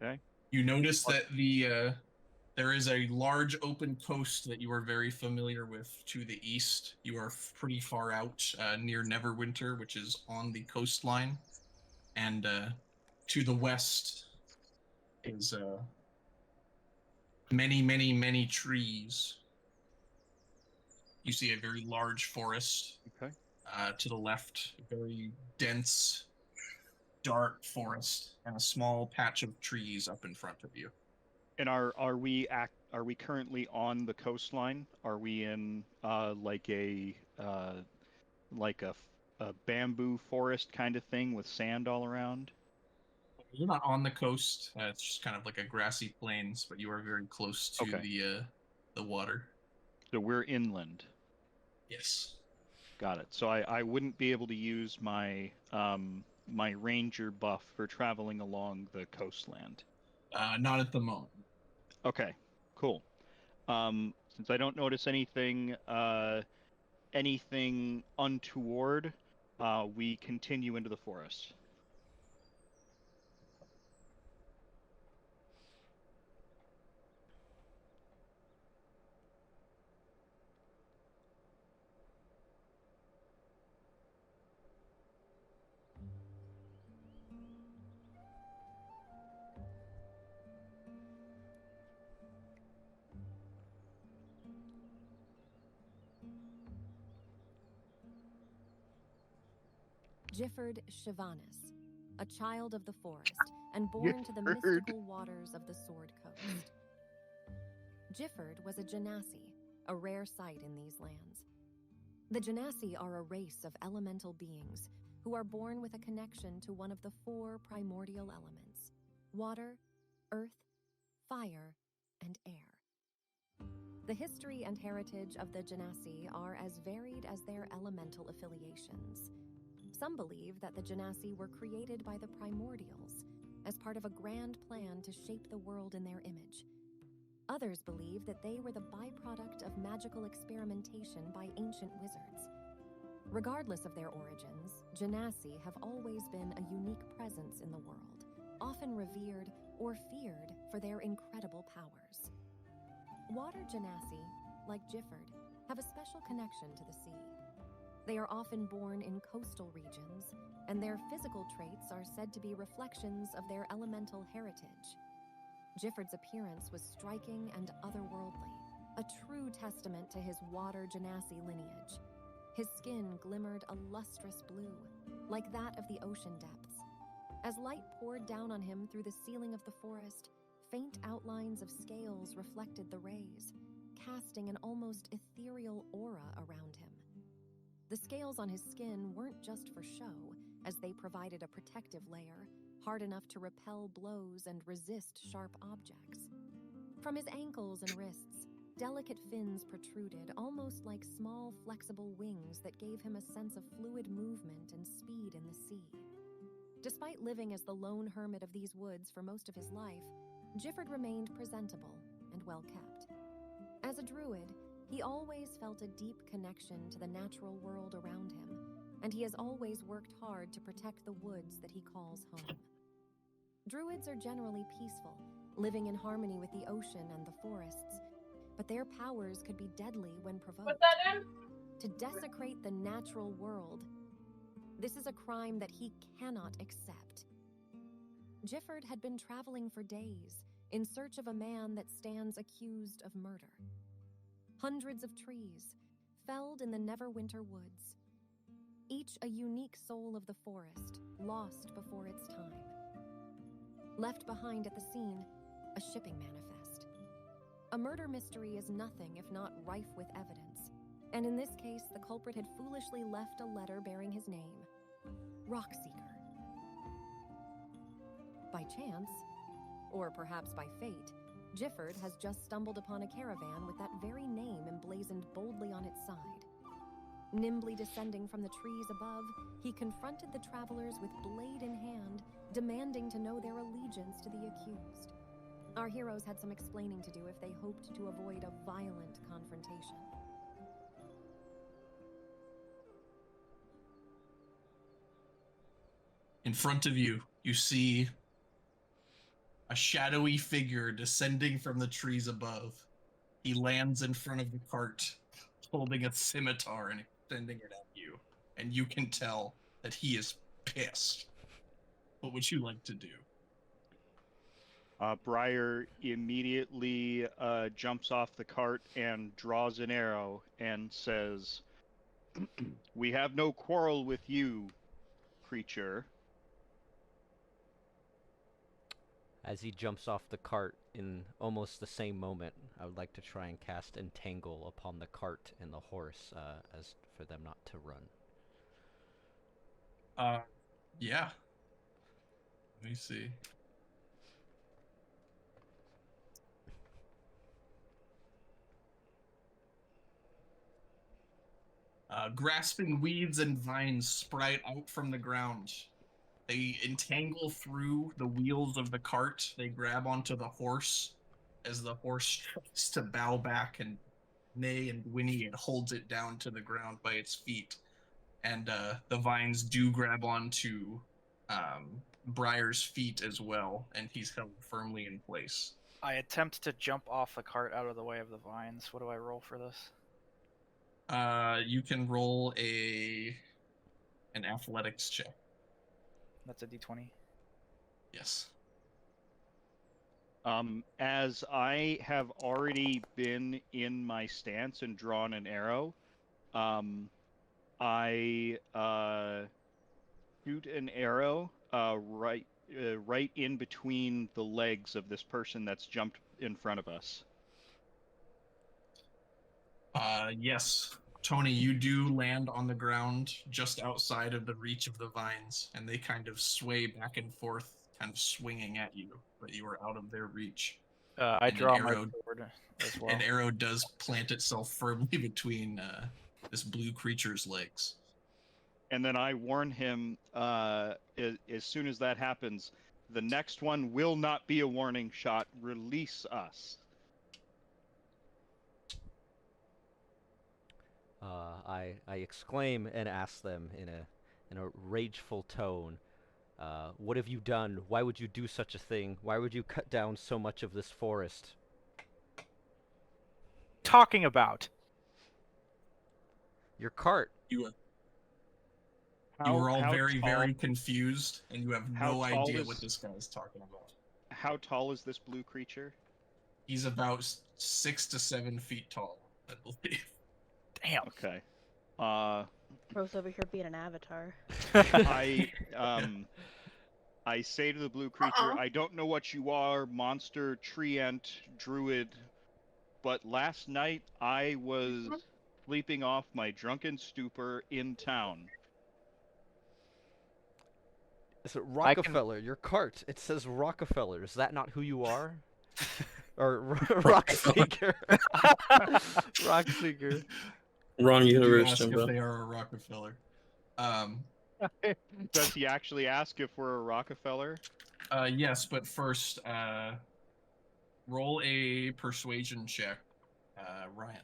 Okay. You notice that there is a large open coast that you are very familiar with to the east. You are pretty far out near Neverwinter, which is on the coastline. And to the west is many, many, many trees. You see a very large forest. Okay. To the left, a very dense, dark forest, and a small patch of trees up in front of you. And are we currently on the coastline? Are we in like a bamboo forest kind of thing with sand all around? You're not on the coast. It's just kind of like a grassy plains, but you are very close to Okay. the water. So we're inland. Yes. Got it. So I wouldn't be able to use my my ranger buff for traveling along the coastland. Not at the moment. Okay, cool. Since I don't notice anything anything untoward, we continue into the forest. Gifford Shivanus, a child of the forest and born to the mystical waters of the Sword Coast. Gifford was a genasi, a rare sight in these lands. The genasi are a race of elemental beings who are born with a connection to one of the 4 primordial elements: water, earth, fire, and air. The history and heritage of the genasi are as varied as their elemental affiliations. Some believe that the genasi were created by the primordials as part of a grand plan to shape the world in their image. Others believe that they were the byproduct of magical experimentation by ancient wizards. Regardless of their origins, genasi have always been a unique presence in the world, often revered or feared for their incredible powers. Water genasi, like Gifford, have a special connection to the sea. They are often born in coastal regions, and their physical traits are said to be reflections of their elemental heritage. Gifford's appearance was striking and otherworldly, a true testament to his water genasi lineage. His skin glimmered a lustrous blue, like that of the ocean depths. As light poured down on him through the ceiling of the forest, faint outlines of scales reflected the rays, casting an almost ethereal aura around him. The scales on his skin weren't just for show, as they provided a protective layer, hard enough to repel blows and resist sharp objects. From his ankles and wrists, delicate fins protruded, almost like small, flexible wings that gave him a sense of fluid movement and speed in the sea. Despite living as the lone hermit of these woods for most of his life, Gifford remained presentable and well-kept. As a druid, he always felt a deep connection to the natural world around him, and he has always worked hard to protect the woods that he calls home. Druids are generally peaceful, living in harmony with the ocean and the forests, but their powers could be deadly when provoked. Put that in? To desecrate the natural world, this is a crime that he cannot accept. Gifford had been traveling for days in search of a man that stands accused of murder. Hundreds of trees, felled in the Neverwinter woods, each a unique soul of the forest, lost before its time. Left behind at the scene, a shipping manifest. A murder mystery is nothing if not rife with evidence, and in this case, the culprit had foolishly left a letter bearing his name, Rockseeker. By chance, or perhaps by fate, Gifford has just stumbled upon a caravan with that very name emblazoned boldly on its side. Nimbly descending from the trees above, he confronted the travelers with blade in hand, demanding to know their allegiance to the accused. Our heroes had some explaining to do if they hoped to avoid a violent confrontation. In front of you, you see a shadowy figure descending from the trees above. He lands in front of the cart, holding a scimitar and extending it at you. And you can tell that he is pissed. What would you like to do? Briar immediately jumps off the cart and draws an arrow and says, "We have no quarrel with you, creature." As he jumps off the cart in almost the same moment, I would like to try and cast Entangle upon the cart and the horse, as for them not to run. Yeah. Let me see. Grasping weeds and vines sprout out from the ground. They entangle through the wheels of the cart. They grab onto the horse as the horse tries to bow back and neigh and whinny and holds it down to the ground by its feet. And the vines do grab onto Briar's feet as well, and he's held firmly in place. I attempt to jump off the cart out of the way of the vines. What do I roll for this? You can roll an athletics check. That's a d20. Yes. As I have already been in my stance and drawn an arrow, I shoot an arrow right in between the legs of this person that's jumped in front of us. Yes. Tony, you do land on the ground just outside of the reach of the vines, and they kind of sway back and forth, kind of swinging at you, but you are out of their reach. I And draw an my arrow- sword as well. An arrow does plant itself firmly between this blue creature's legs. And then I warn him, as soon as that happens, the next one will not be a warning shot. Release us. I exclaim and ask them in a rageful tone, "What have you done? Why would you do such a thing? Why would you cut down so much of this forest?" Talking about. Your cart. You are all very confused, and you have no idea what this guy is talking about. How tall is this blue creature? He's about 6 to 7 feet tall, I believe. Damn. Okay. Bro's over here being an avatar. I say to the blue creature, I don't know what you are, monster, treant, druid, but last night I was sleeping off my drunken stupor in town. Is it Rockefeller? Your cart. It says Rockefeller. Is that not who you are? Or Rockseeker? Rockseeker. Wrong You universe, ask Jimbo. if they are a Rockefeller. Does he actually ask if we're a Rockefeller? Yes, but first, roll a persuasion check, Ryan.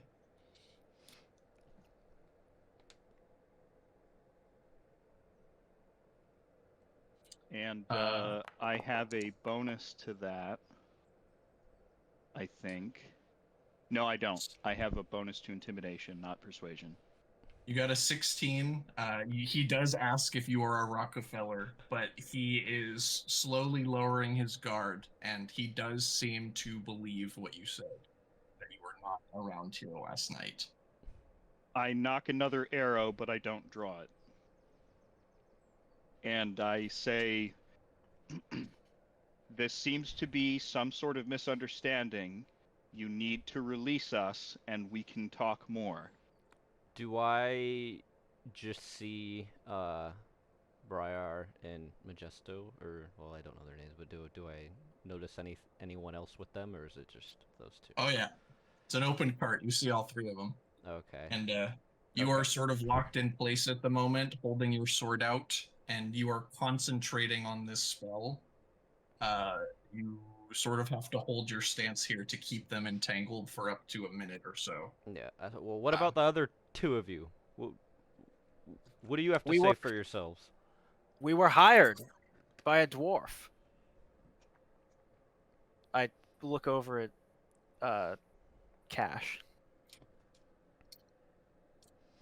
And I have a bonus to that, I think. No, I don't. I have a bonus to intimidation, not persuasion. You got a 16. He does ask if you are a Rockefeller, but he is slowly lowering his guard, and he does seem to believe what you said, that you were not around here last night. I knock another arrow, but I don't draw it. And I say, this seems to be some sort of misunderstanding. You need to release us, and we can talk more. Do I just see Briar and Majesto, or well, I don't know their names, but do I notice anyone else with them, or is it just those two? Oh yeah, it's an open cart. You see all three of them. Okay. And you are sort of locked in place at the moment, holding your sword out, and you are concentrating on this spell. You sort of have to hold your stance here to keep them entangled for up to a minute or so. Yeah. Well, what about the other two of you? What do you have to say for yourselves? We were hired by a dwarf. I look over at Cash.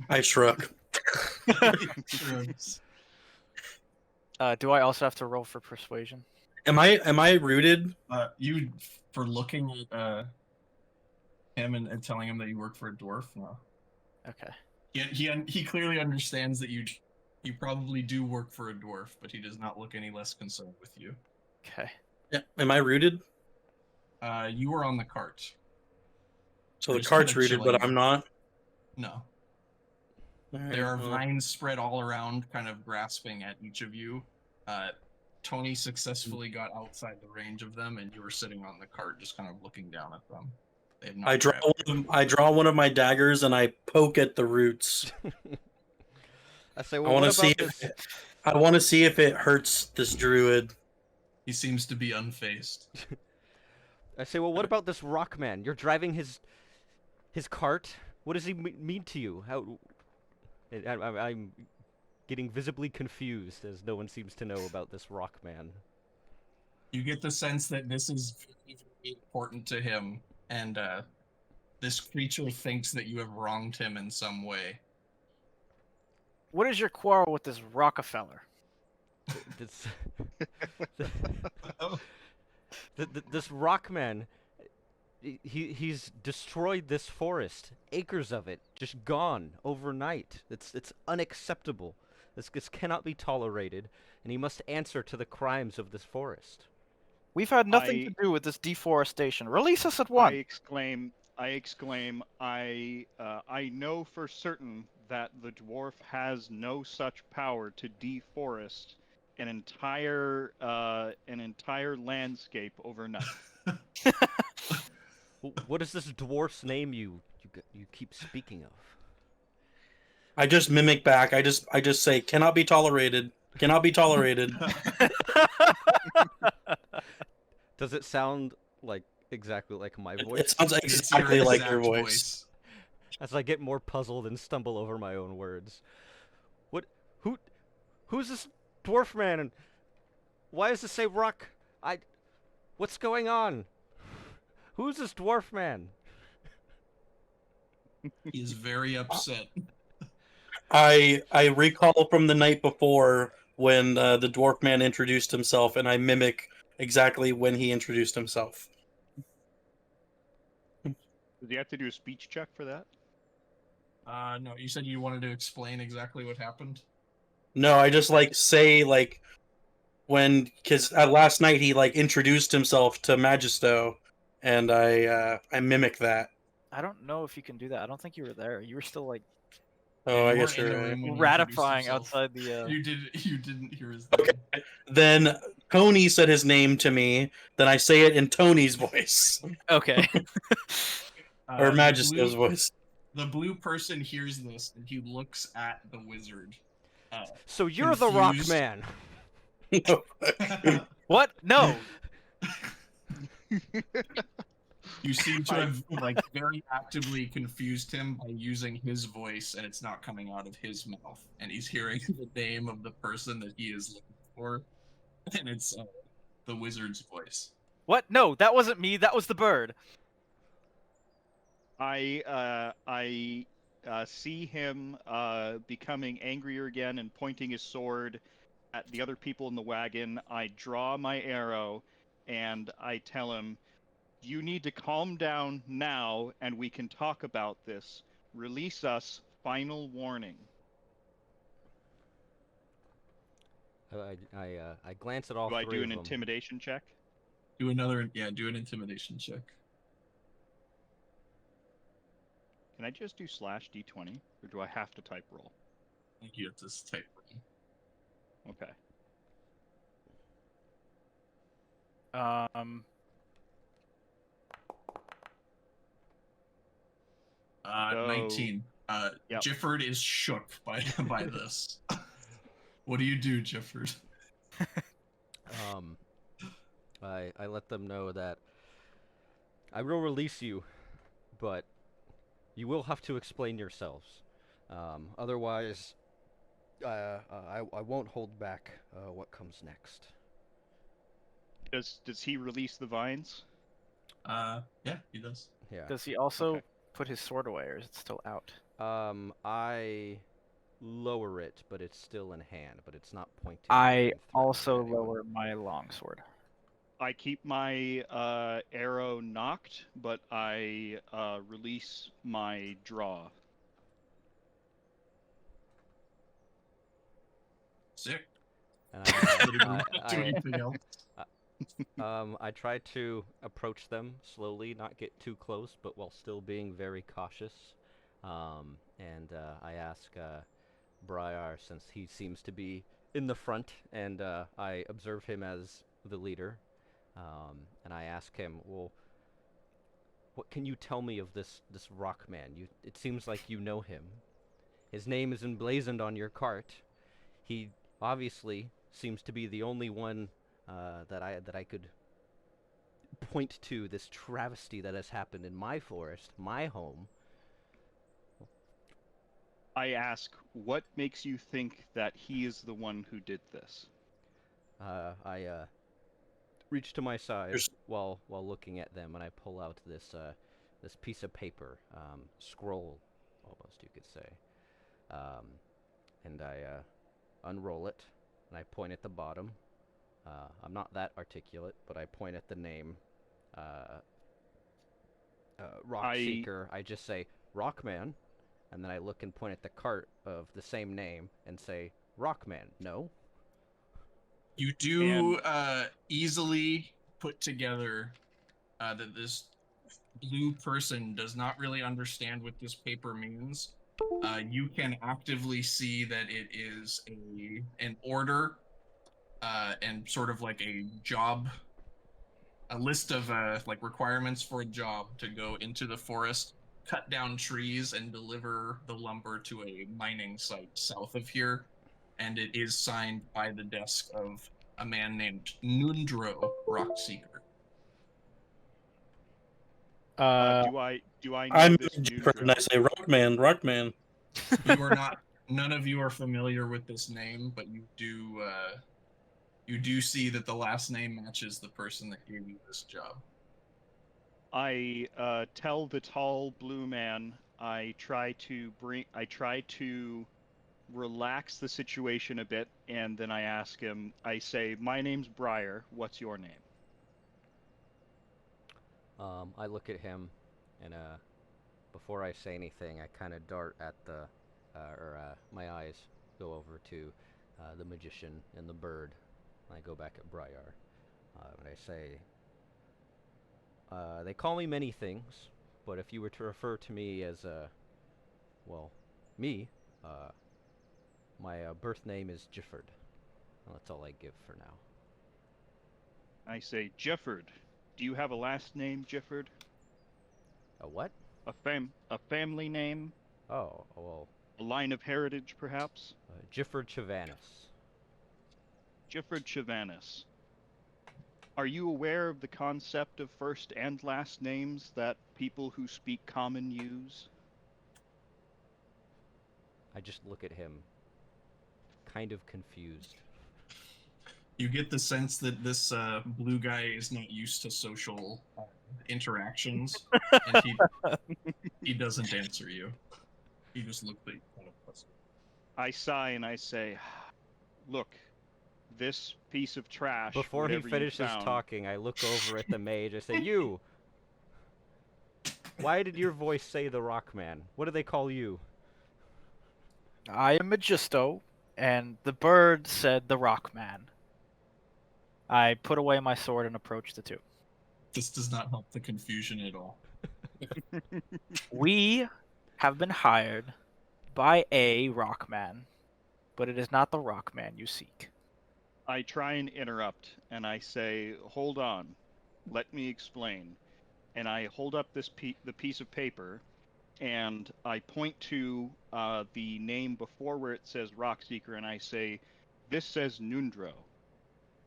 I shrug. Do I also have to roll for persuasion? Am I rooted? You for looking at him and telling him that you work for a dwarf? No. Okay. He clearly understands that you probably do work for a dwarf, but he does not look any less concerned with you. Okay. Yeah. Am I rooted? You are on the cart. So They're the just cart's kinda rooted, but chilling. I'm not. No. Alright, There are well, vines spread all around, kind of grasping at each of you. Tony successfully got outside the range of them, and you were sitting on the cart, just kind of looking down at them. They have not I draw one of my daggers and I poke at the roots. I say, I well, want to what see about this? I want to see if it hurts this druid. He seems to be unfazed. I say, well, what about this rock man? You're driving his cart. What does he mean to you? How? I'm getting visibly confused as no one seems to know about this rock man. You get the sense that this is very, very important to him, and this creature thinks that you have wronged him in some way. What is your quarrel with this Rockefeller? This this rock man, he's destroyed this forest, acres of it, just gone overnight. It's unacceptable. This cannot be tolerated, and he must answer to the crimes of this forest. We've had nothing to do with this deforestation. Release us at once. I exclaim, I know for certain that the dwarf has no such power to deforest an entire landscape overnight. What is this dwarf's name you keep speaking of? I just mimic back. I just say cannot be tolerated. Cannot be tolerated. Does it sound like exactly like my voice? It sounds exactly like your voice. As I get more puzzled and stumble over my own words. Who's this dwarf man, and why does it say rock? What's going on? Who's this dwarf man? He is very upset. I recall from the night before when the dwarf man introduced himself, and I mimic exactly when he introduced himself. Does he have to do a speech check for that? No, you said you wanted to explain exactly what happened? No, I just say when, because last night he introduced himself to Magisto, and I mimic that. I don't know if you can do that. I don't think you were there. You were still like Oh, You I weren't guess in the you're right. room when he introduced ratifying himself. outside the. You didn't hear his Okay. name. Then Tony said his name to me. Then I say it in Tony's voice Okay. or The Magisto's blue, voice. the blue person hears this and he looks at the wizard. So you're the Rock Confused. Man. What? No. You seem to have like very actively confused him by using his voice, and it's not coming out of his mouth. And he's hearing the name of the person that he is looking for, and it's the wizard's voice. What? No, that wasn't me. That was the bird. I see him becoming angrier again and pointing his sword at the other people in the wagon. I draw my arrow, and I tell him, "You need to calm down now, and we can talk about this. Release us. Final warning." I glance at all Do I three do of an them. intimidation check? Do an intimidation check. Can I just do /d20, or do I have to type roll? I think you have to type roll. Okay. So, 19. yep. Gifford is shook by this. What do you do, Gifford? I let them know that I will release you, but you will have to explain yourselves. Otherwise, I won't hold back what comes next. Does he release the vines? Yeah, he does. Yeah. Does he also Okay. put his sword away, or is it still out? I lower it, but it's still in hand, but it's not pointing. I and threatening also anyone. lower my longsword. I keep my arrow knocked, but I release my draw. Sick. And Do anything else? I try to approach them slowly, not get too close, but while still being very cautious. And I ask Briar, since he seems to be in the front, and I observe him as the leader. And I ask him, well, what can you tell me of this rock man? It seems like you know him. His name is emblazoned on your cart. He obviously seems to be the only one that I could point to this travesty that has happened in my forest, my home. I ask, what makes you think that he is the one who did this? I reach to my side while looking at them, and I pull out this piece of paper, scroll, almost you could say, and I unroll it, and I point at the bottom. I'm not that articulate, but I point at the name, Rockseeker. I just say, Rockman, and then I look and point at the cart of the same name and say, Rockman, no? You do easily put together that this blue person does not really understand what this paper means. You can actively see that it is an order and sort of like a job, a list of like requirements for a job to go into the forest, cut down trees, and deliver the lumber to a mining site south of here. And it is signed by the desk of a man named Nundro Rockseeker. Do I know I'm this Gifford, and Nundro? I say, Rockman, Rockman. You are not. None of you are familiar with this name, but you do. You do see that the last name matches the person that gave you this job. I tell the tall blue man I try to relax the situation a bit, and then I ask him, I say, my name's Briar, what's your name? I look at him, and before I say anything, I kind of dart at my eyes go over to the magician and the bird. I go back at Briar, and I say, they call me many things, but if you were to refer to me as well, me, my birth name is Gifford. Well, that's all I give for now. I say, Gifford, do you have a last name, Gifford? A what? A family name? Oh, well, A line of heritage, perhaps? Gifford Chavannes. Gifford Chavannes. Are you aware of the concept of first and last names that people who speak common use? I just look at him, kind of confused. You get the sense that this blue guy is not used to social interactions, and he doesn't answer you. He just looks at you kind of puzzled. I sigh and I say, look, this piece of trash, Before he whatever you finishes found, talking, I look over at the mage. I say, "You! Why did your voice say the Rockman? What do they call you?" I am Magisto, and the bird said the Rockman. I put away my sword and approached the two. This does not help the confusion at all. We have been hired by a Rockman, but it is not the Rockman you seek. I try and interrupt, and I say, hold on, let me explain. And I hold up the piece of paper, and I point to the name before where it says Rockseeker, and I say, this says Nundro.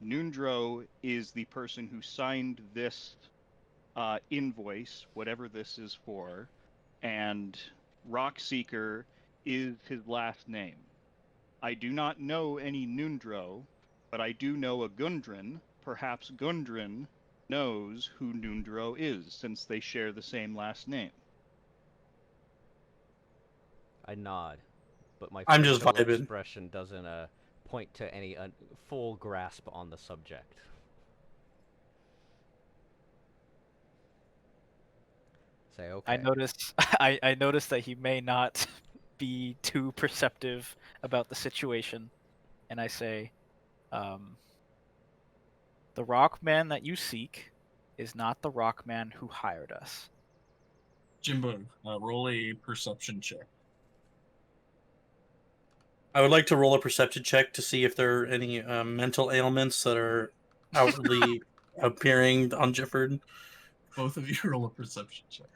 Nundro is the person who signed this invoice, whatever this is for, and Rockseeker is his last name. I do not know any Nundro, but I do know a Gundren. Perhaps Gundren knows who Nundro is, since they share the same last name. I nod, but my I'm just facial vibing. expression doesn't point to any full grasp on the subject. Say, okay. I noticed I noticed that he may not be too perceptive about the situation, and I say, the Rockman that you seek is not the Rockman who hired us. Jimbo, roll a perception check. I would like to roll a perception check to see if there are any mental ailments that are outwardly appearing on Gifford. Both of you roll a perception check.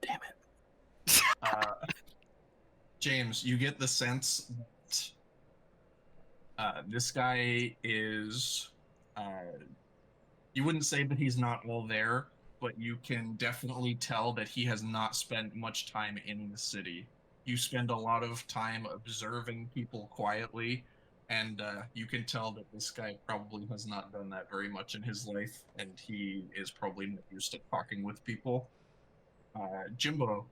Damn it. James, you get the sense that this guy is. You wouldn't say that he's not all there, but you can definitely tell that he has not spent much time in the city. You spend a lot of time observing people quietly, and you can tell that this guy probably has not done that very much in his life, and he is probably not used to talking with people. Jimbo,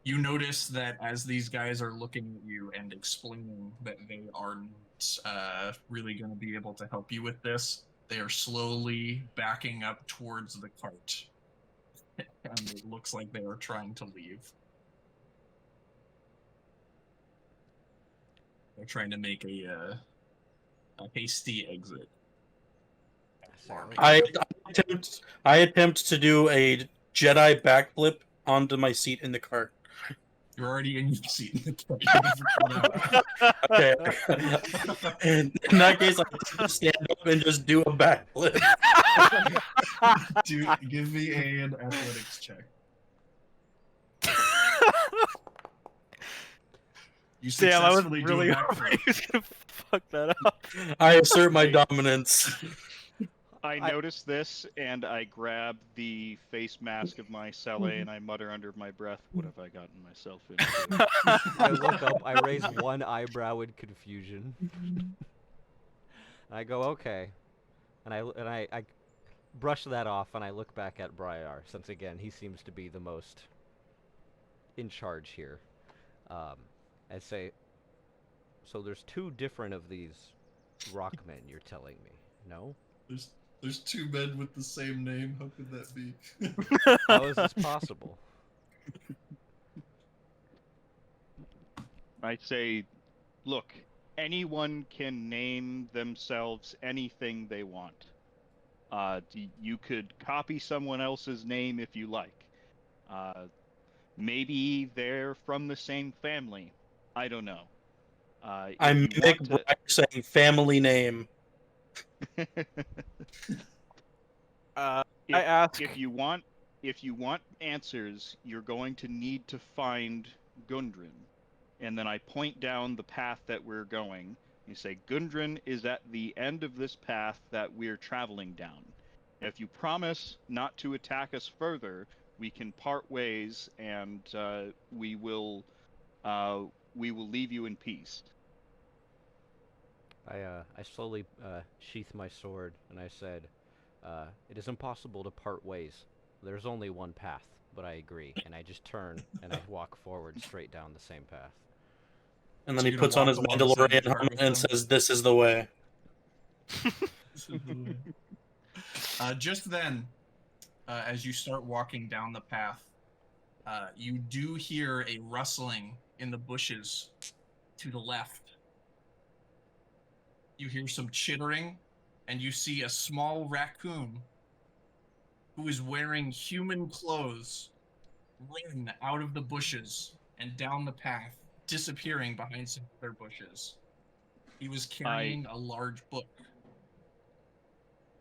you notice that as these guys are looking at you and explaining that they are not really going to be able to help you with this, they are slowly backing up towards the cart. And it looks like they are trying to leave. They're trying to make a hasty exit. Say, I attempt to do a Jedi backflip onto my seat in the cart. You're already in your seat in the cart. Okay. In that case, I stand up and just do a backflip. Give me an athletics check. You Damn, I was successfully do really a hoping backflip. he was gonna fuck that up. I assert my dominance. I notice this, and I grab the face mask of my Sele, and I mutter under my breath, what have I gotten myself into? I look up, I raise one eyebrow in confusion. I go, okay. And I brush that off, and I look back at Briar, since again, he seems to be the most in charge here. I say, so there's two different of these Rockmen, you're telling me, no? There's two men with the same name. How could that be? How is this possible? I say, look, anyone can name themselves anything they want. You could copy someone else's name if you like. Maybe they're from the same family. I don't know. I If you mimic want to, Briar saying family name. I if, ask. if you want answers, you're going to need to find Gundren. And then I point down the path that we're going. You say, Gundren is at the end of this path that we're traveling down. If you promise not to attack us further, we can part ways, and we will leave you in peace. I slowly sheath my sword, and I said, it is impossible to part ways. There's only one path, but I agree. And I just turn, and I walk forward straight down the same path. And then So he you're gonna puts on walk his along the same Mandalorian part helmet with and them? says, "This is the way." This is the way. Just then, as you start walking down the path, you do hear a rustling in the bushes to the left. You hear some chittering, and you see a small raccoon who is wearing human clothes run out of the bushes and down the path, disappearing behind some other bushes. He was carrying a large book.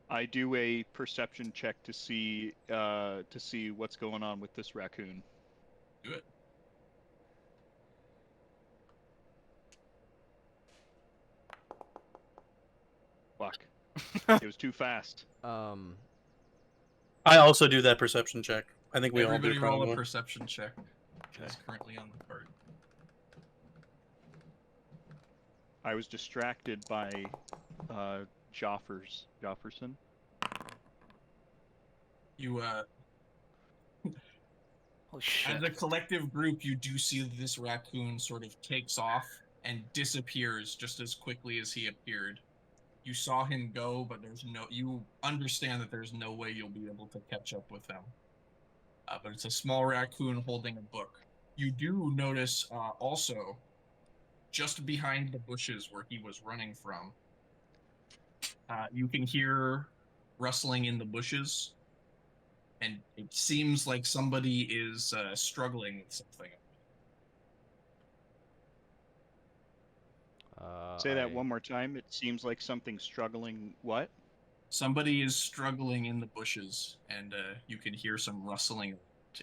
I do a perception check to see what's going on with this raccoon. Do it. Fuck. It was too fast. I also do that perception check. I think we Everybody all do. roll Probably. a perception check. It's currently on the card. I was distracted by Jofferson. You Holy shit. as a collective group, you do see that this raccoon sort of takes off and disappears just as quickly as he appeared. You saw him go, but you understand that there's no way you'll be able to catch up with him. But it's a small raccoon holding a book. You do notice also, just behind the bushes where he was running from, you can hear rustling in the bushes, and it seems like somebody is struggling with something. Say that one more time. It seems like something's struggling. What? Somebody is struggling in the bushes, and you can hear some rustling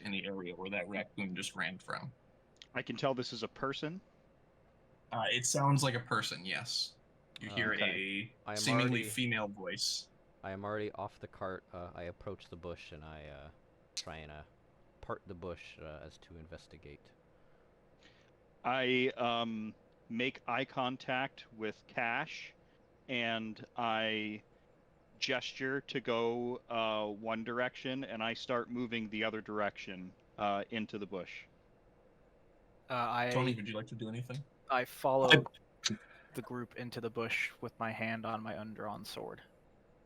in the area where that raccoon just ran from. I can tell this is a person. It sounds like a person, yes. You hear Okay. a seemingly female voice. I am already off the cart. I approach the bush, and I try and part the bush as to investigate. I make eye contact with Cash, and I gesture to go one direction, and I start moving the other direction into the bush. Tony, would you like to do anything? I follow the group into the bush with my hand on my undrawn sword.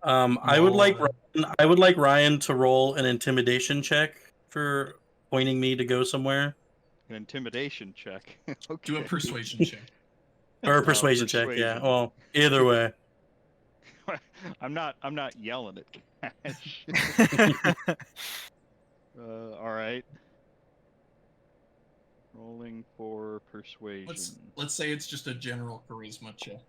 I would like Ryan to roll an intimidation check for pointing me to go somewhere. An intimidation check. Okay. Do a persuasion check. Or a persuasion check, yeah. Well, either way. I'm not yelling at Cash. All right. Rolling for persuasion. Let's say it's just a general charisma check.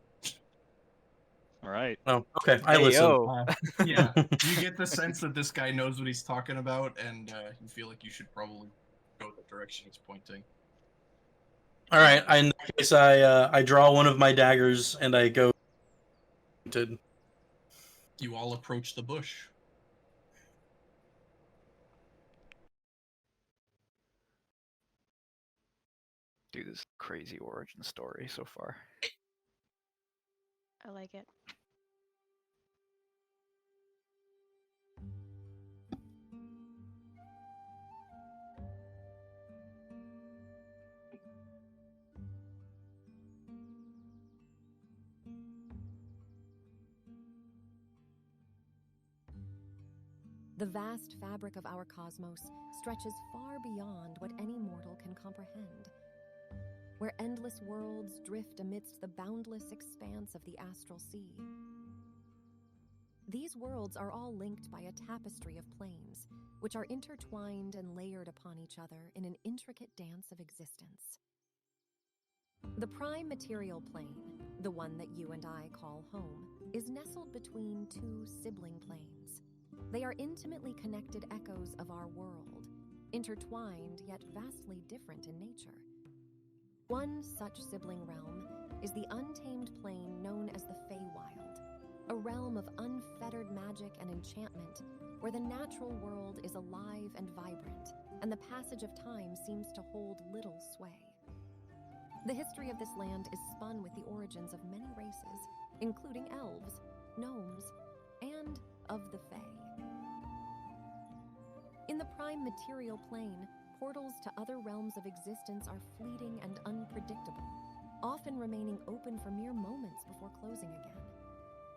All right. Oh, okay. I listen. Yeah, you get the sense that this guy knows what he's talking about, and you feel like you should probably go the direction he's pointing. All right. In that case, I draw one of my daggers and I go. You all approach the bush. Dude, this is a crazy origin story so far. I like it. The vast fabric of our cosmos stretches far beyond what any mortal can comprehend. where endless worlds drift amidst the boundless expanse of the astral sea. These worlds are all linked by a tapestry of planes, which are intertwined and layered upon each other in an intricate dance of existence. The prime material plane, the one that you and I call home, is nestled between two sibling planes. They are intimately connected echoes of our world, intertwined yet vastly different in nature. One such sibling realm is the untamed plane known as the Feywild, a realm of unfettered magic and enchantment where the natural world is alive and vibrant, and the passage of time seems to hold little sway. The history of this land is spun with the origins of many races, including elves, gnomes, and of the Fae. In the prime material plane, portals to other realms of existence are fleeting and unpredictable, often remaining open for mere moments before closing again.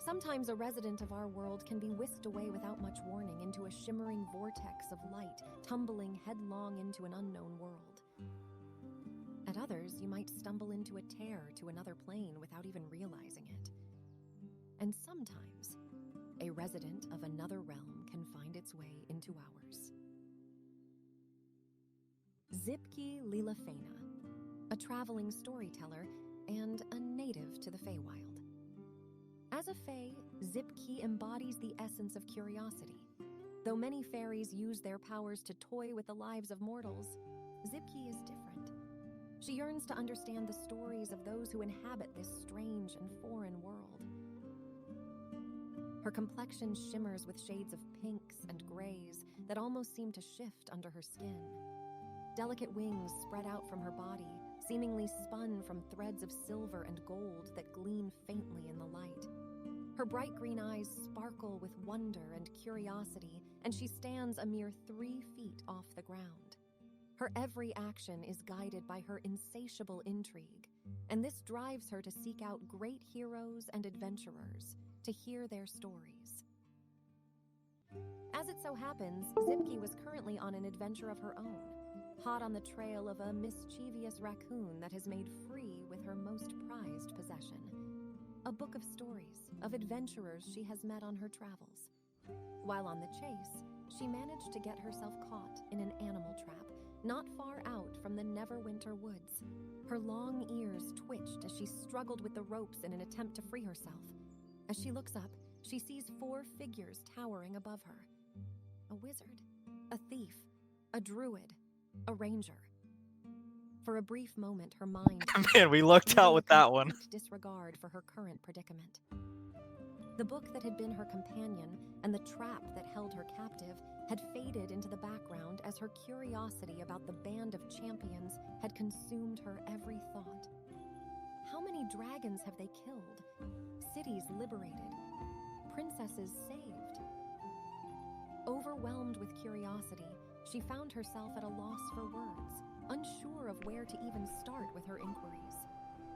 Sometimes a resident of our world can be whisked away without much warning into a shimmering vortex of light, tumbling headlong into an unknown world. At others, you might stumble into a tear to another plane without even realizing it. And sometimes, a resident of another realm can find its way into ours. Zipki Lilafena, a traveling storyteller and a native to the Feywild. As a Fae, Zipki embodies the essence of curiosity. Though many fairies use their powers to toy with the lives of mortals, Zipki is different. She yearns to understand the stories of those who inhabit this strange and foreign world. Her complexion shimmers with shades of pinks and grays that almost seem to shift under her skin. Delicate wings spread out from her body, seemingly spun from threads of silver and gold that gleam faintly in the light. Her bright green eyes sparkle with wonder and curiosity, and she stands a mere 3 feet off the ground. Her every action is guided by her insatiable intrigue, and this drives her to seek out great heroes and adventurers to hear their stories. As it so happens, Zipki was currently on an adventure of her own, hot on the trail of a mischievous raccoon that has made free with her most prized possession, a book of stories of adventurers she has met on her travels. While on the chase, she managed to get herself caught in an animal trap not far out from the Neverwinter woods. Her long ears twitched as she struggled with the ropes in an attempt to free herself. As she looks up, she sees 4 figures towering above her. A wizard, a thief, a druid, a ranger. For a brief moment, her mind Man, we lucked out leaving with a that one. complete disregard for her current predicament. The book that had been her companion and the trap that held her captive had faded into the background as her curiosity about the band of champions had consumed her every thought. How many dragons have they killed? Cities liberated? Princesses saved? Overwhelmed with curiosity, she found herself at a loss for words, unsure of where to even start with her inquiries.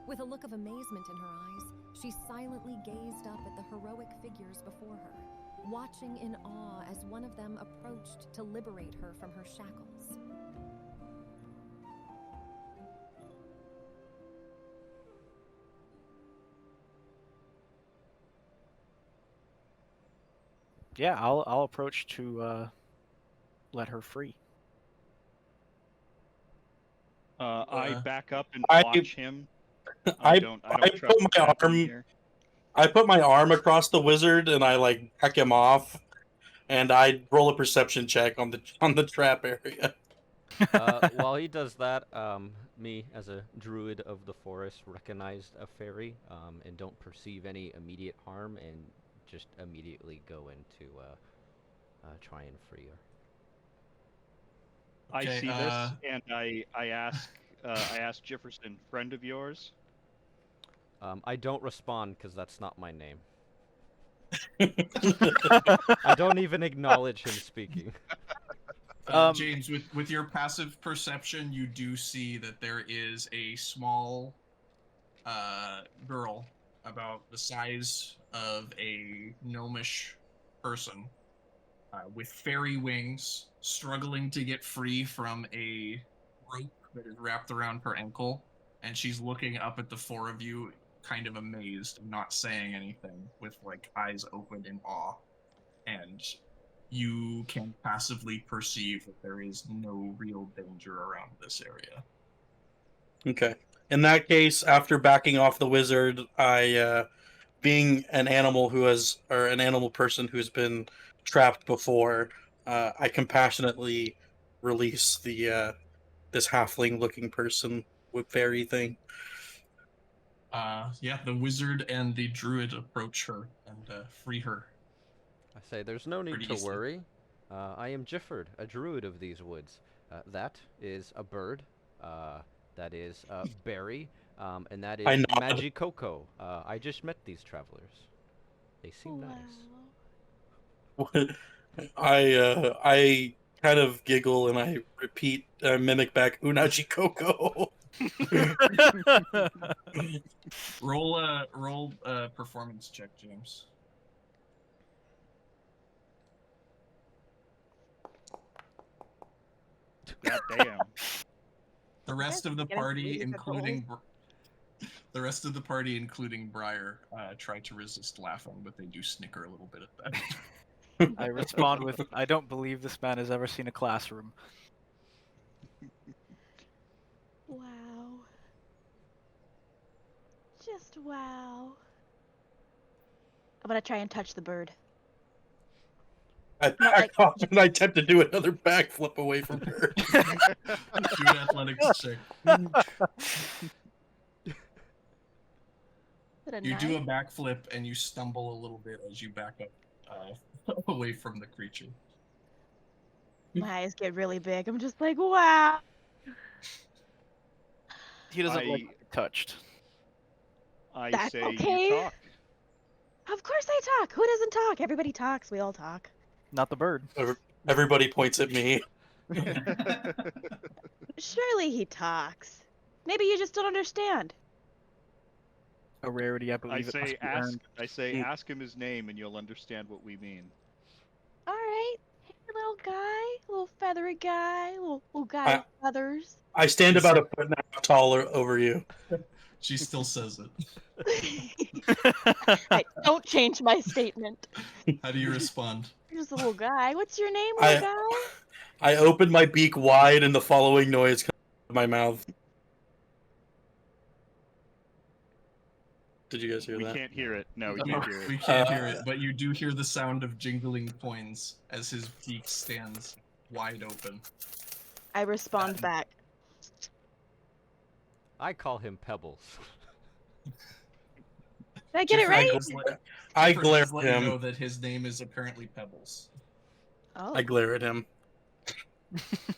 With a look of amazement in her eyes, she silently gazed up at the heroic figures before her, watching in awe as one of them approached to liberate her from her shackles. Yeah, I'll approach to let her free. I back up and I- watch him. I don't put trust my what's happening arm. here. I put my arm across the wizard and I like back him off, and I roll a perception check on the trap area. While he does that, me as a druid of the forest recognized a fairy and don't perceive any immediate harm and just immediately go into try and free her. I Okay, see this and I ask Jefferson, friend of yours? I don't respond because that's not my name. I don't even acknowledge him speaking. James, with your passive perception, you do see that there is a small girl about the size of a gnomish person with fairy wings, struggling to get free from a rope that is wrapped around her ankle and she's looking up at the four of you, kind of amazed, not saying anything, with like eyes open in awe. And you can passively perceive that there is no real danger around this area. Okay. In that case, after backing off the wizard, being an animal or an animal person who's been trapped before, I compassionately release this halfling-looking person with fairy thing. Yeah, the wizard and the druid approach her and free her. I say, there's no need Pretty to easily. worry. I am Gifford, a druid of these woods. That is a bird. That is Berry. And that I is nod. Magikoko. I just met these travelers. They seem nice. I kind of giggle and I repeat, mimic back Unaji Coco. Roll a performance check, James. God damn. The rest of the Getting party, really good including the rest of the party, including Briar, try to resist laughing, but they do snicker a little bit at that. I respond with, I don't believe this man has ever seen a classroom. Wow. Just wow. I'm gonna try and touch the bird. I back off and I attempt to do another backflip away from her. Do an athletics check. You do a backflip and you stumble a little bit as you back up away from the creature. My eyes get really big. I'm just like, wow. He doesn't like to be touched. I That's say okay. you talk. Of course I talk. Who doesn't talk? Everybody talks. We all talk. Not the bird. Everybody points at me. Surely he talks. Maybe you just don't understand. A rarity, I believe. I say ask him his name and you'll understand what we mean. All right. Hey, little guy. Little feathery guy. Little guy with feathers. I stand about a foot and a half taller over you. She still says it. I don't change my statement. How do you respond? Just a little guy. What's your name, little guy? I open my beak wide and the following noise comes out of my mouth. Did you guys hear that? We can't hear it. No, we can't hear it. We can't hear it, but you do hear the sound of jingling coins as his beak stands wide open. I respond back. I call him Pebbles. Did I get it right? I glare at You him. know that his name is apparently Pebbles. Oh. I glare at him.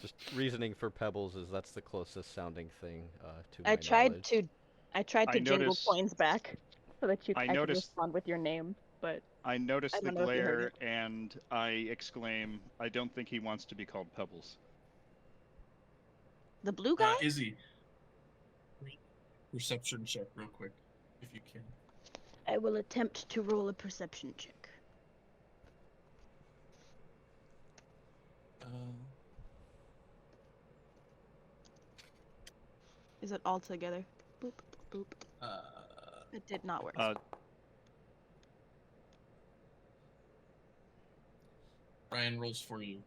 Just reasoning for Pebbles is that's the closest sounding thing to my I tried knowledge. to jingle coins back so that I could noticed- respond with your name, but I noticed I the don't know if you heard glare and I exclaim, I don't think he wants to be called Pebbles. the blue guy? Izzy, perception check real quick, if you can. I will attempt to roll a perception check. Is it all together? Boop, boop. It did not work. Ryan rolls for you.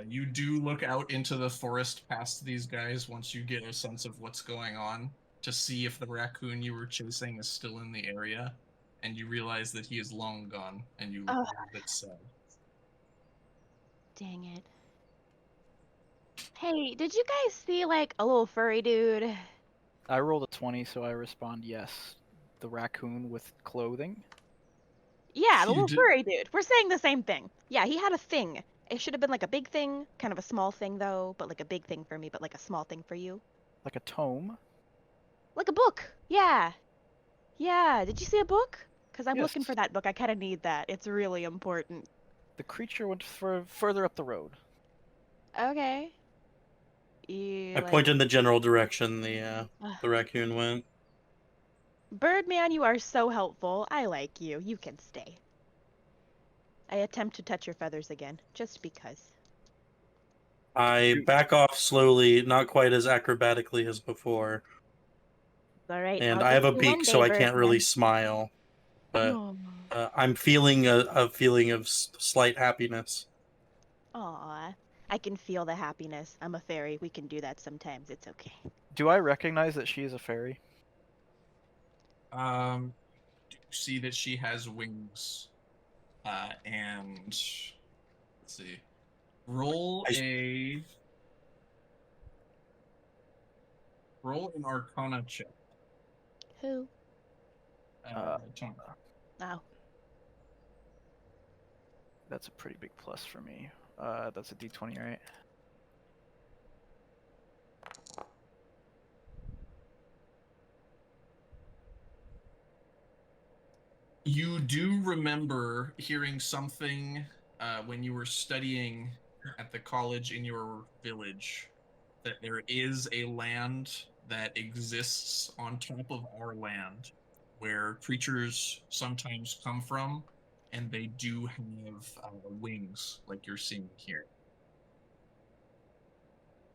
You do look out into the forest past these guys once you get a sense of what's going on to see if the raccoon you were chasing is still in the area, and you realize that he is long gone, and you look a little bit sad. Dang it. Hey, did you guys see, like, a little furry dude? I rolled a 20, so I respond yes. The raccoon with clothing? Yeah, the little furry dude. We're saying the same thing. Yeah, he had a thing. It should have been like a big thing, kind of a small thing though, but like a big thing for me, but like a small thing for you. Like a tome? Like a book. Yeah. Yeah, did you see a book? Because I'm Yes. looking for that book. I kind of need that. It's really important. The creature went further up the road. Okay. You, I point in the general direction the raccoon went. Birdman, you are so helpful. I like you. You can stay. I attempt to touch your feathers again, just because. I back off slowly, not quite as acrobatically as before. All right. and I'll I give have a you beak, one so day I bird can't really then. smile. But Aw. I'm feeling a feeling of slight happiness. Aw. I can feel the happiness. I'm a fairy. We can do that sometimes. It's okay. Do I recognize that she is a fairy? Do you see that she has wings? And let's see. Roll an Arcana check. Who? Tom. Oh. That's a pretty big plus for me. That's a D20, right? You do remember hearing something when you were studying at the college in your village that there is a land that exists on top of our land where creatures sometimes come from, and they do have wings like you're seeing here.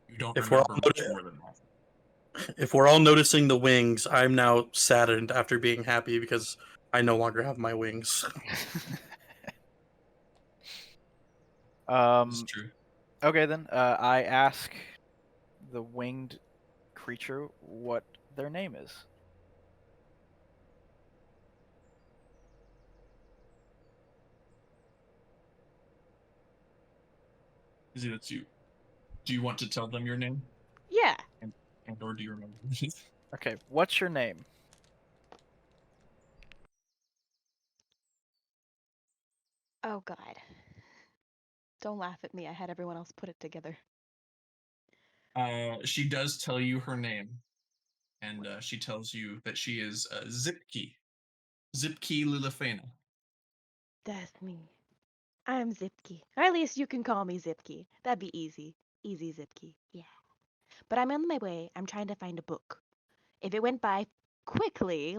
You don't If we're all remember much more than that. If we're all noticing the wings, I'm now saddened after being happy because I no longer have my wings. This is true. Okay then. I ask the winged creature what their name is. Izzy, that's you. Do you want to tell them your name? Yeah. And or do you remember? Okay, what's your name? Oh God. Don't laugh at me. I had everyone else put it together. She does tell you her name, and she tells you that she is Zipki. Zipki Lilifena. That's me. I'm Zipki. Or at least you can call me Zipki. That'd be easy. Easy Zipki. Yeah. But I'm on my way. I'm trying to find a book. If it went by quickly,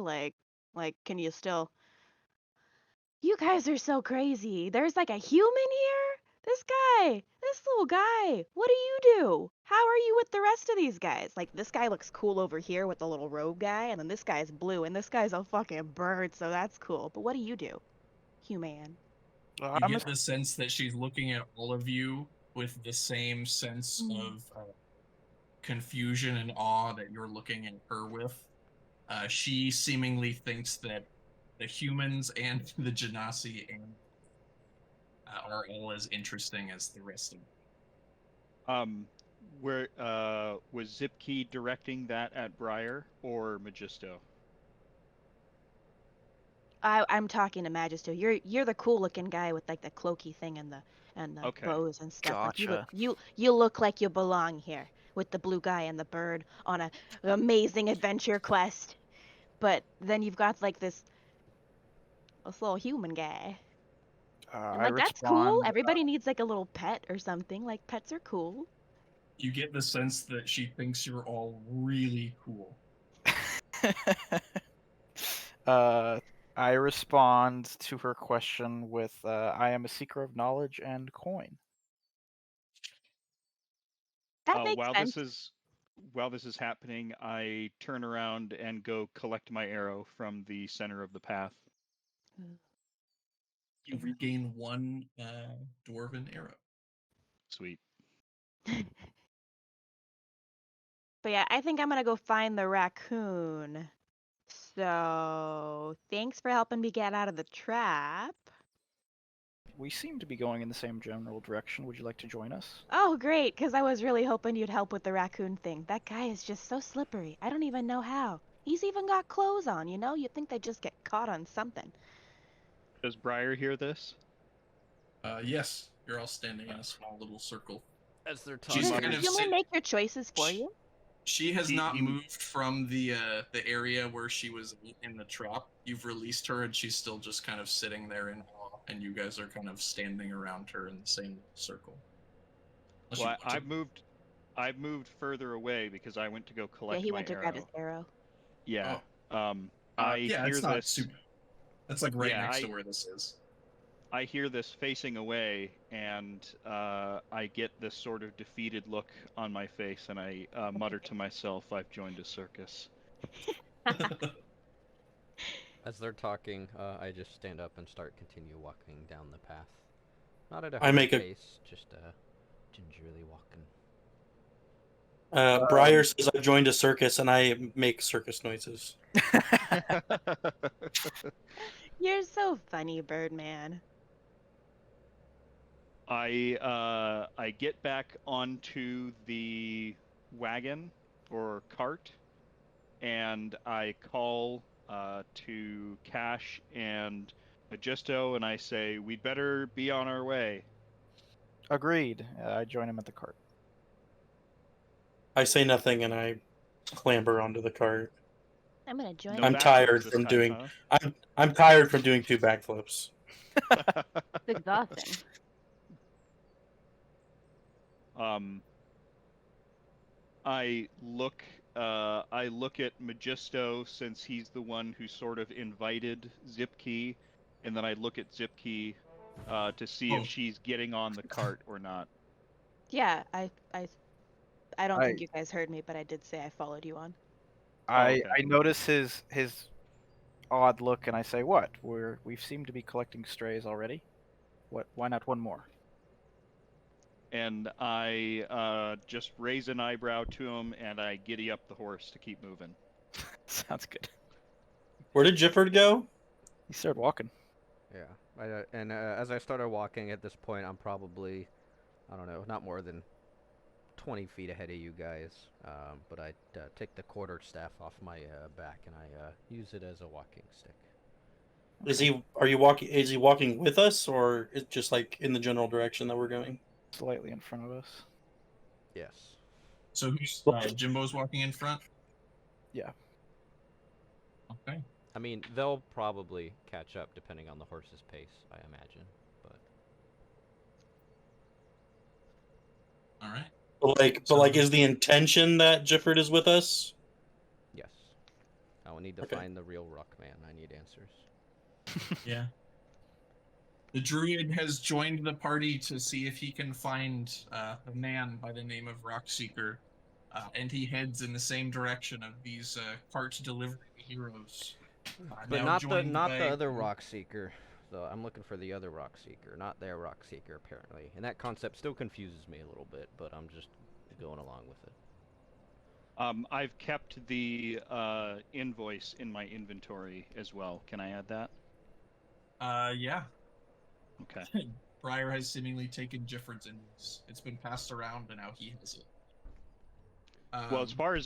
can you still? You guys are so crazy. There's like a human here? This little guy. What do you do? How are you with the rest of these guys? Like, this guy looks cool over here with the little robe guy, and then this guy's blue, and this guy's a fucking bird, so that's cool. But what do you do? Human. You get the sense that she's looking at all of you with the same sense of confusion and awe that you're looking at her with. She seemingly thinks that the humans and the Genasi and are all as interesting as the rest of them. Where was Zipkey directing that at Briar or Magisto? I'm talking to Magisto. You're the cool looking guy with like the cloaky thing and the Okay. bows and stuff. Like Gotcha. you look like you belong here with the blue guy and the bird on a amazing adventure quest. But then you've got like this little human guy. And I like that's cool. respond. Everybody needs like a little pet or something. Like pets are cool. You get the sense that she thinks you're all really cool. I respond to her question with, "I am a seeker of knowledge and coin." That makes sense. While this is happening, I turn around and go collect my arrow from the center of the path. You regain one dwarven arrow. Sweet. But yeah, I think I'm gonna go find the raccoon. So thanks for helping me get out of the trap. We seem to be going in the same general direction. Would you like to join us? Oh, great, because I was really hoping you'd help with the raccoon thing. That guy is just so slippery. I don't even know how. He's even got clothes on, you know? You'd think they'd just get caught on something. Does Briar hear this? Yes, you're all standing in a small little circle. As they're She's talking. kind of Human make your choices for you. She has He- not he- moved from the area where she was in the trap. You've released her, and she's still just kind of sitting there in awe, and you guys are kind of standing around her in the same circle. Unless you Well, want to- I've moved further away because I went to go collect Yeah, he my went to arrow. grab his arrow. Yeah. Oh. I yeah, hear it's not this. super. That's like right Yeah, next to where this is. I hear this facing away, and I get this sort of defeated look on my face, and I mutter to myself, "I've joined a circus." As they're talking, I just stand up and continue walking down the path. Not at a I hurried make a pace, just gingerly walking. Briar says I've joined a circus and I make circus noises. You're so funny, Birdman. I get back onto the wagon or cart, and I call to Cash and Magisto, and I say, "We'd better be on our way." Agreed. I join him at the cart. I say nothing and I clamber onto the cart. I'm gonna join. No I'm backflips tired this from time, doing. I'm tired from doing 2 backflips. huh? It's exhausting. I look at Magisto, since he's the one who sort of invited Zipkey, and then I look at Zipkey to see if Oh. she's getting on the cart or not. Yeah, I don't I- think you guys heard me, but I did say I followed you on. okay. I notice his odd look, and I say, "What? We seem to be collecting strays already. What? Why not one more?" And I just raise an eyebrow to him, and I giddy up the horse to keep moving. Sounds good. Where did Gifford go? He started walking. Yeah, and as I started walking at this point, I'm probably, I don't know, not more than 20 feet ahead of you guys. But I take the quarterstaff off my back and I use it as a walking stick. Is he? Are you walking? Is he walking with us, or it's just like in the general direction that we're going? Slightly in front of us. Yes. So who's Jimbo's walking in front? Yeah. Okay. I mean, they'll probably catch up depending on the horse's pace, I imagine. But All right. But like, is the intention that Gifford is with us? yes, I will need to Okay. find the real Rockman. I need answers. Yeah. The druid has joined the party to see if he can find a man by the name of Rockseeker, and he heads in the same direction of these cart delivering heroes. But now not the joined by- other rock seeker. So I'm looking for the other rock seeker, not their rock seeker apparently. And that concept still confuses me a little bit, but I'm just going along with it. I've kept the invoice in my inventory as well. Can I add that? Yeah. Okay. Briar has seemingly taken Gifford's invoice. It's been passed around, and now he has it. Well, as far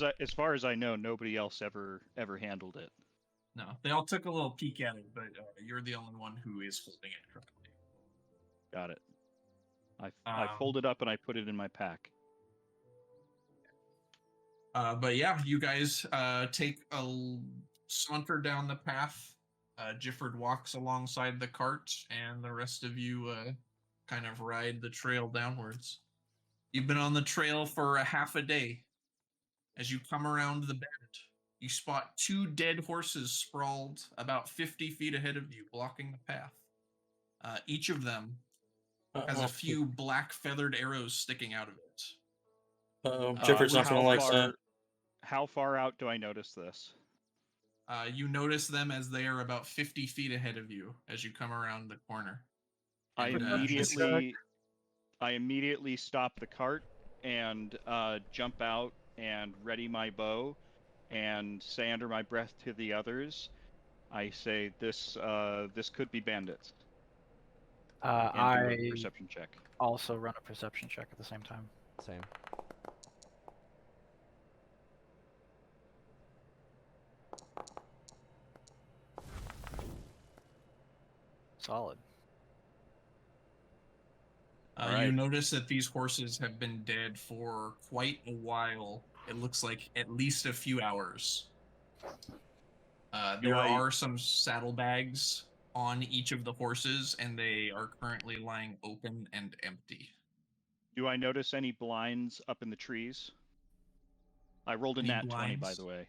as I know, nobody else ever handled it. No, they all took a little peek at it, but you're the only one who is holding it currently. Got it. I fold it up and I put it in my pack. But yeah, you guys take a saunter down the path. Gifford walks alongside the cart, and the rest of you kind of ride the trail downwards. You've been on the trail for a half a day. As you come around the bend, you spot 2 dead horses sprawled about 50 feet ahead of you, blocking the path. Each of them has a few black feathered arrows sticking out of it. Gifford's not going to like that. How far out do I notice this? You notice them as they are about 50 feet ahead of you as you come around the corner. I And, immediately stop the cart and jump out and ready my bow and say under my breath to the others, I say, this could be bandits. And do I a perception check. also run a perception check at the same time. Same. Solid. You notice that these horses have been dead for quite a while. It looks like at least a few hours. There are some saddlebags on each of the horses, and they are currently lying open and empty. Do I notice any blinds up in the trees? I rolled a Any nat 20, by blinds? the way.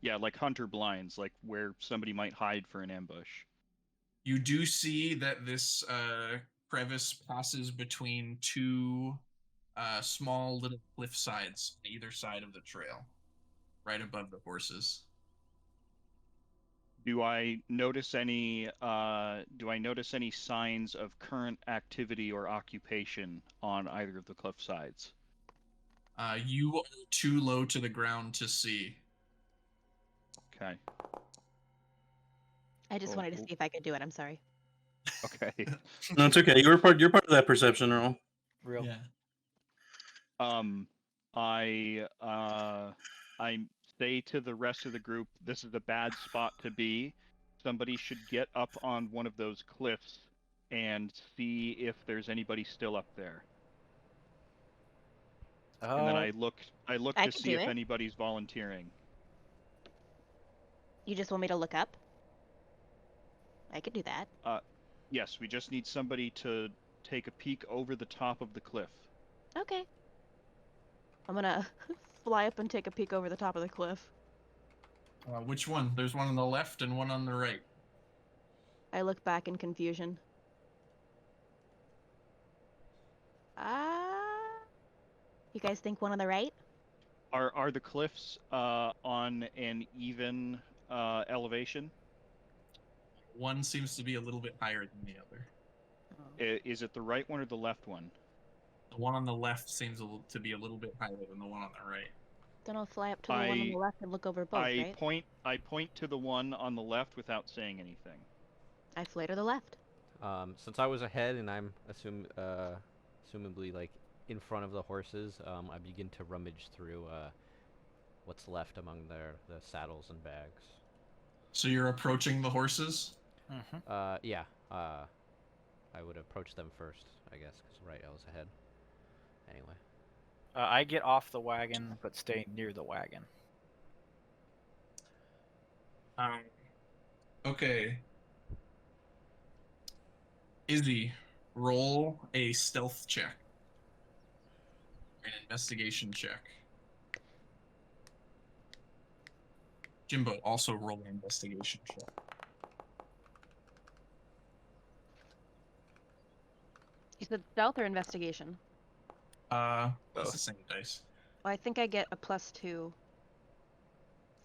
Yeah, like hunter blinds, like where somebody might hide for an ambush. You do see that this crevice passes between 2 small little cliff sides on either side of the trail, right above the horses. Do I notice any signs of current activity or occupation on either of the cliff sides? You are too low to the ground to see. Okay. I just Oh, wanted to oh. see if I could do it. I'm sorry. Okay. No, it's okay. You're part of that perception roll. Real. Yeah. I say to the rest of the group, this is a bad spot to be. Somebody should get up on one of those cliffs and see if there's anybody still up there. And then I look I to could see do if it. anybody's volunteering. You just want me to look up? I could do that. Yes, we just need somebody to take a peek over the top of the cliff. Okay. I'm gonna fly up and take a peek over the top of the cliff. Which one? There's one on the left and one on the right. I look back in confusion. You guys think one on the right? Are the cliffs on an even elevation? One seems to be a little bit higher than the other. Is it the right one or the left one? The one on the left seems to be a little bit higher than the one on the right. Then I'll fly up to the one on the left and look over both, right? I point to the one on the left without saying anything. I fly to the left. Since I was ahead and I'm assumably like in front of the horses, I begin to rummage through what's left among the saddles and bags. So you're approaching the horses? Mm-hmm. Yeah. I would approach them first, I guess, because I was ahead. Anyway. I get off the wagon, but stay near the wagon. Okay. Izzy, roll a stealth check. An investigation check. Jimbo, also roll an investigation check. You said stealth or investigation? It's the same dice. Well, I think I get a +2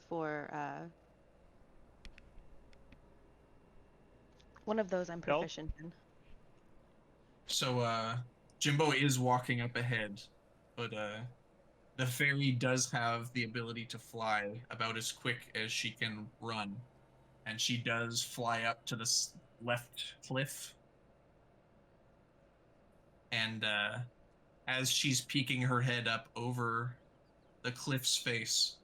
for one of those I'm proficient in. So, Jimbo is walking up ahead, but the fairy does have the ability to fly about as quick as she can run, and she does fly up to the left cliff. And as she's peeking her head up over the cliff's face,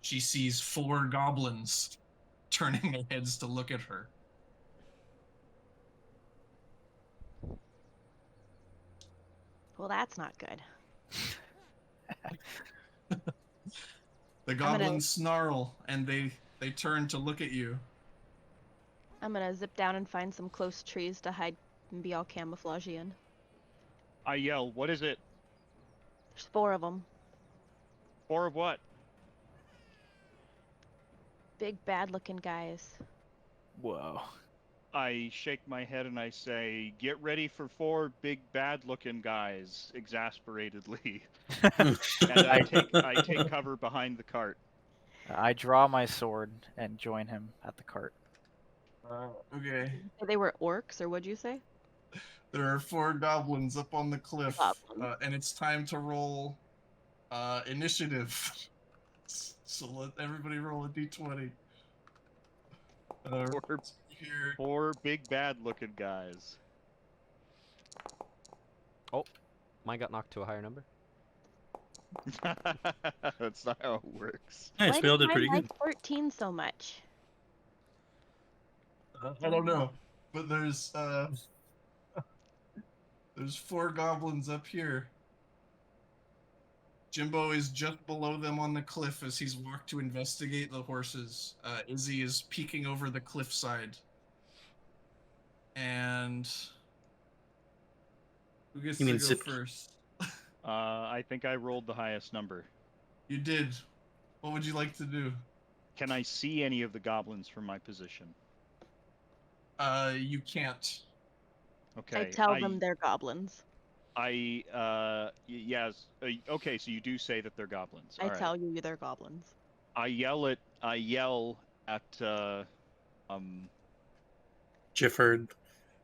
she sees 4 goblins turning their heads to look at her. Well, that's not good. The goblins snarl, and they turn to look at you. I'm gonna zip down and find some close trees to hide and be all camouflage in. I yell, "What is it?" There's 4 of them. 4 of what? Big, bad-looking guys. Whoa. I shake my head and I say, "Get ready for 4 big bad-looking guys," exasperatedly. And I take cover behind the cart. I draw my sword and join him at the cart. Okay. They were orcs, or what'd you say? There are 4 goblins up on the cliff, and it's time to roll initiative. So let everybody roll a d20. Here. 4 big bad-looking guys. Oh, mine got knocked to a higher number. That's not how it works. Nice, we all did pretty Why good. 14 so much? I don't know, but there's 4 goblins up here. Jimbo is just below them on the cliff as he's walked to investigate the horses. Izzy is peeking over the cliffside. And who gets to go first? I think I rolled the highest number. You did. What would you like to do? Can I see any of the goblins from my position? You can't. Okay. I tell them they're goblins. Yes. Okay, so you do say that they're goblins. I tell you they're goblins. I yell Gifford.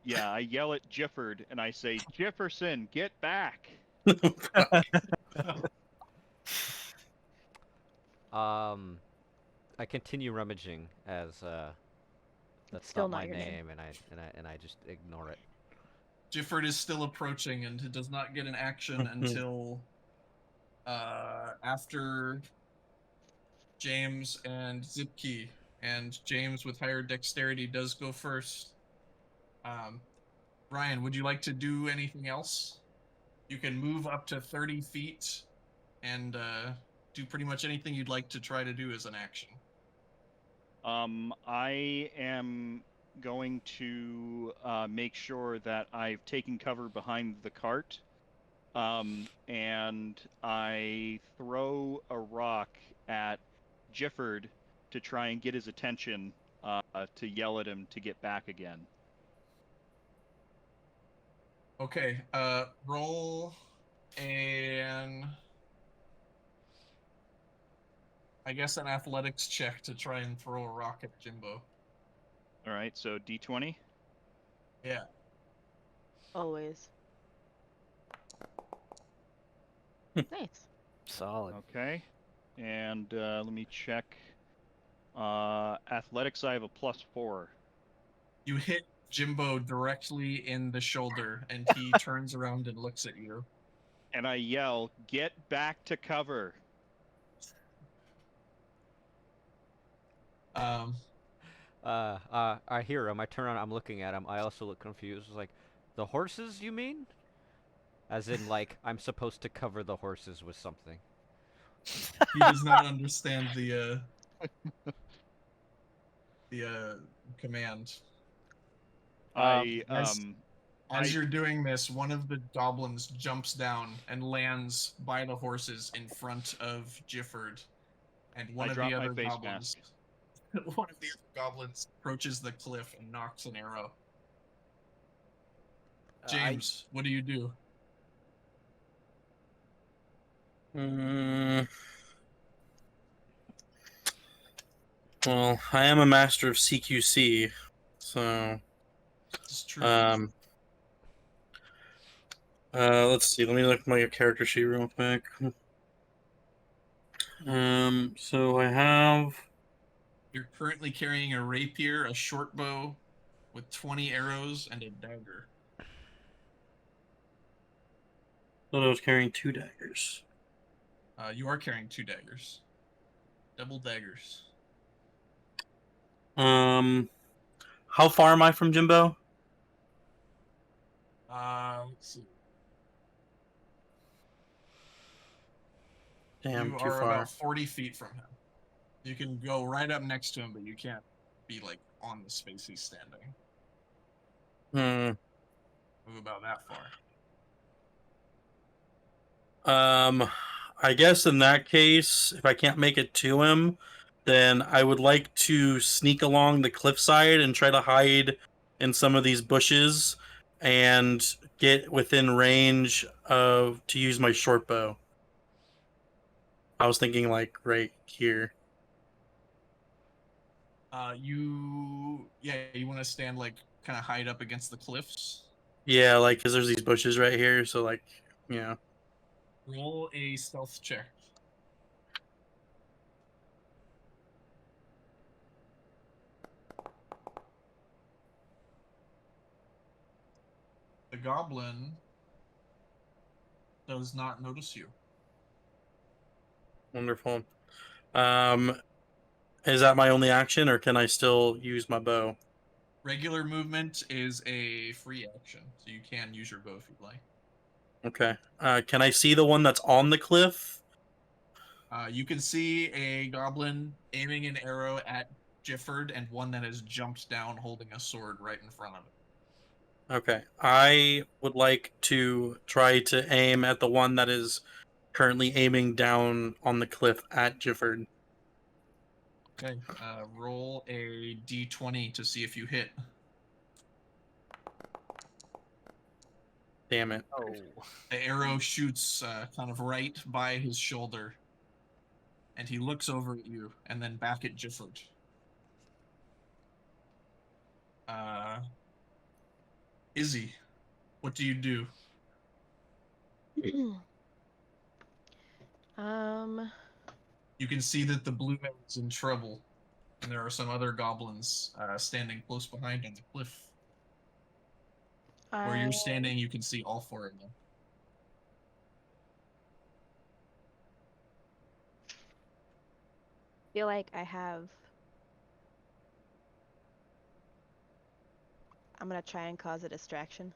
yeah, I yell at Gifford and I say, Jefferson, get back. I continue rummaging as that's Still not not my your name. name, and I just ignore it. Gifford is still approaching and does not get an action until after James and Zipke. And James, with higher dexterity, does go first. Ryan, would you like to do anything else? You can move up to 30 feet and do pretty much anything you'd like to try to do as an action. I am going to make sure that I've taken cover behind the cart, and I throw a rock at Gifford to try and get his attention, to yell at him to get back again. Okay, roll an, I guess, an athletics check to try and throw a rock at Jimbo. All right, so D20. Yeah. Always. Nice. Solid. Okay, and let me check. Athletics, I have a +4. You hit Jimbo directly in the shoulder, and he turns around and looks at you. And I yell, "Get back to cover!" I hear him. I turn on. I'm looking at him. I also look confused. Like, the horses, you mean? As in, like, I'm supposed to cover the horses with something. He does not understand the command. As you're doing this, one of the goblins jumps down and lands by the horses in front of Gifford, and one I of drop the my other face goblins, one of the other goblins approaches the cliff and knocks an arrow. James, what do you do? Well, I am a master of CQC, so It's true. let's see. Let me look at my character sheet real quick. So I have. You're currently carrying a rapier, a short bow with 20 arrows, and a dagger. Thought I was carrying 2 daggers. You are carrying 2 daggers. Double daggers. How far am I from Jimbo? Let's see. Damn, You too are far. about 40 feet from him. You can go right up next to him, but you can't be like on the space he's standing. Move about that far. I guess in that case, if I can't make it to him, then I would like to sneak along the cliffside and try to hide in some of these bushes and get within range of to use my short bow. I was thinking like right here. You want to stand like kind of hide up against the cliffs. Yeah, like because there's these bushes right here, so like, you know. Roll a stealth check. The goblin does not notice you. Wonderful. Is that my only action, or can I still use my bow? Regular movement is a free action, so you can use your bow if you'd like. Okay. Can I see the one that's on the cliff? You can see a goblin aiming an arrow at Gifford and one that has jumped down holding a sword right in front of it. Okay. I would like to try to aim at the one that is currently aiming down on the cliff at Gifford. Okay. Roll a d20 to see if you hit. Damn it. Oh. The arrow shoots kind of right by his shoulder, and he looks over at you and then back at Gifford. Izzy, what do you do? um, You can see that the blue man is in trouble, and there are some other goblins standing close behind on the cliff. Where I you're standing, you can see all four of them. feel like I have. I'm gonna try and cause a distraction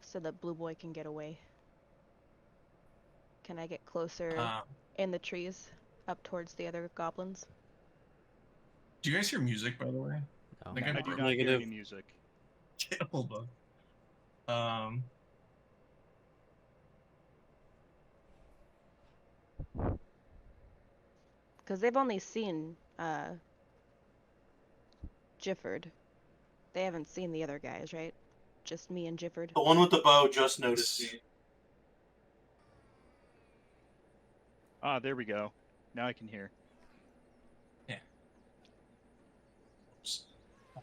so that Blue Boy can get away. Can I get closer in the trees up towards the other goblins? Do you guys hear music, by the way? No. I think I I do broke not hear Negative. any music. it. Hold on. Because they've only seen Gifford. They haven't seen the other guys, right? Just me and Gifford. The one with the bow just noticed me. Ah, there we go. Now I can hear.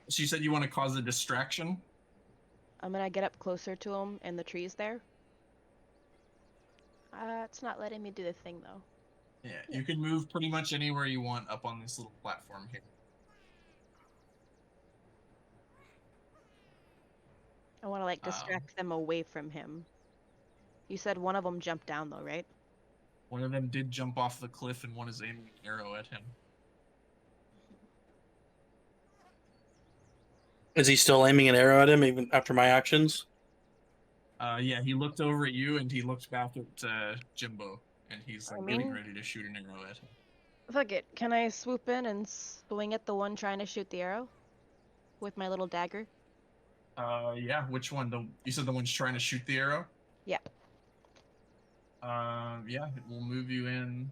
So you said you want to cause a distraction? I'm gonna get up closer to him in the trees there. It's not letting me do the thing though. Yeah, you can move pretty much anywhere you want up on this little platform here. I want to like distract them away from him. You said one of them jumped down though, right? One of them did jump off the cliff, and one is aiming an arrow at him. Is he still aiming an arrow at him even after my actions? Yeah, he looked over at you, and he looked back at Jimbo, and he's like getting ready to shoot an arrow at him. Fuck it. Can I swoop in and swing at the one trying to shoot the arrow with my little dagger? Yeah. Which one? You said the one's trying to shoot the arrow? Yeah. Yeah. It will move you in.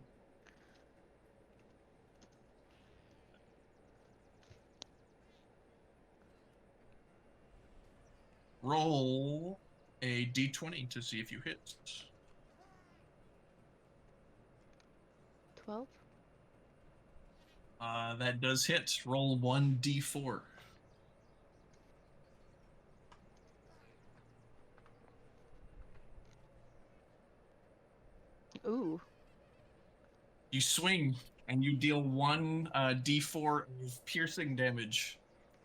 Roll a d20 to see if you hit. 12. That does hit. Roll 1d4. Ooh. You swing, and you deal 1 d4 of piercing damage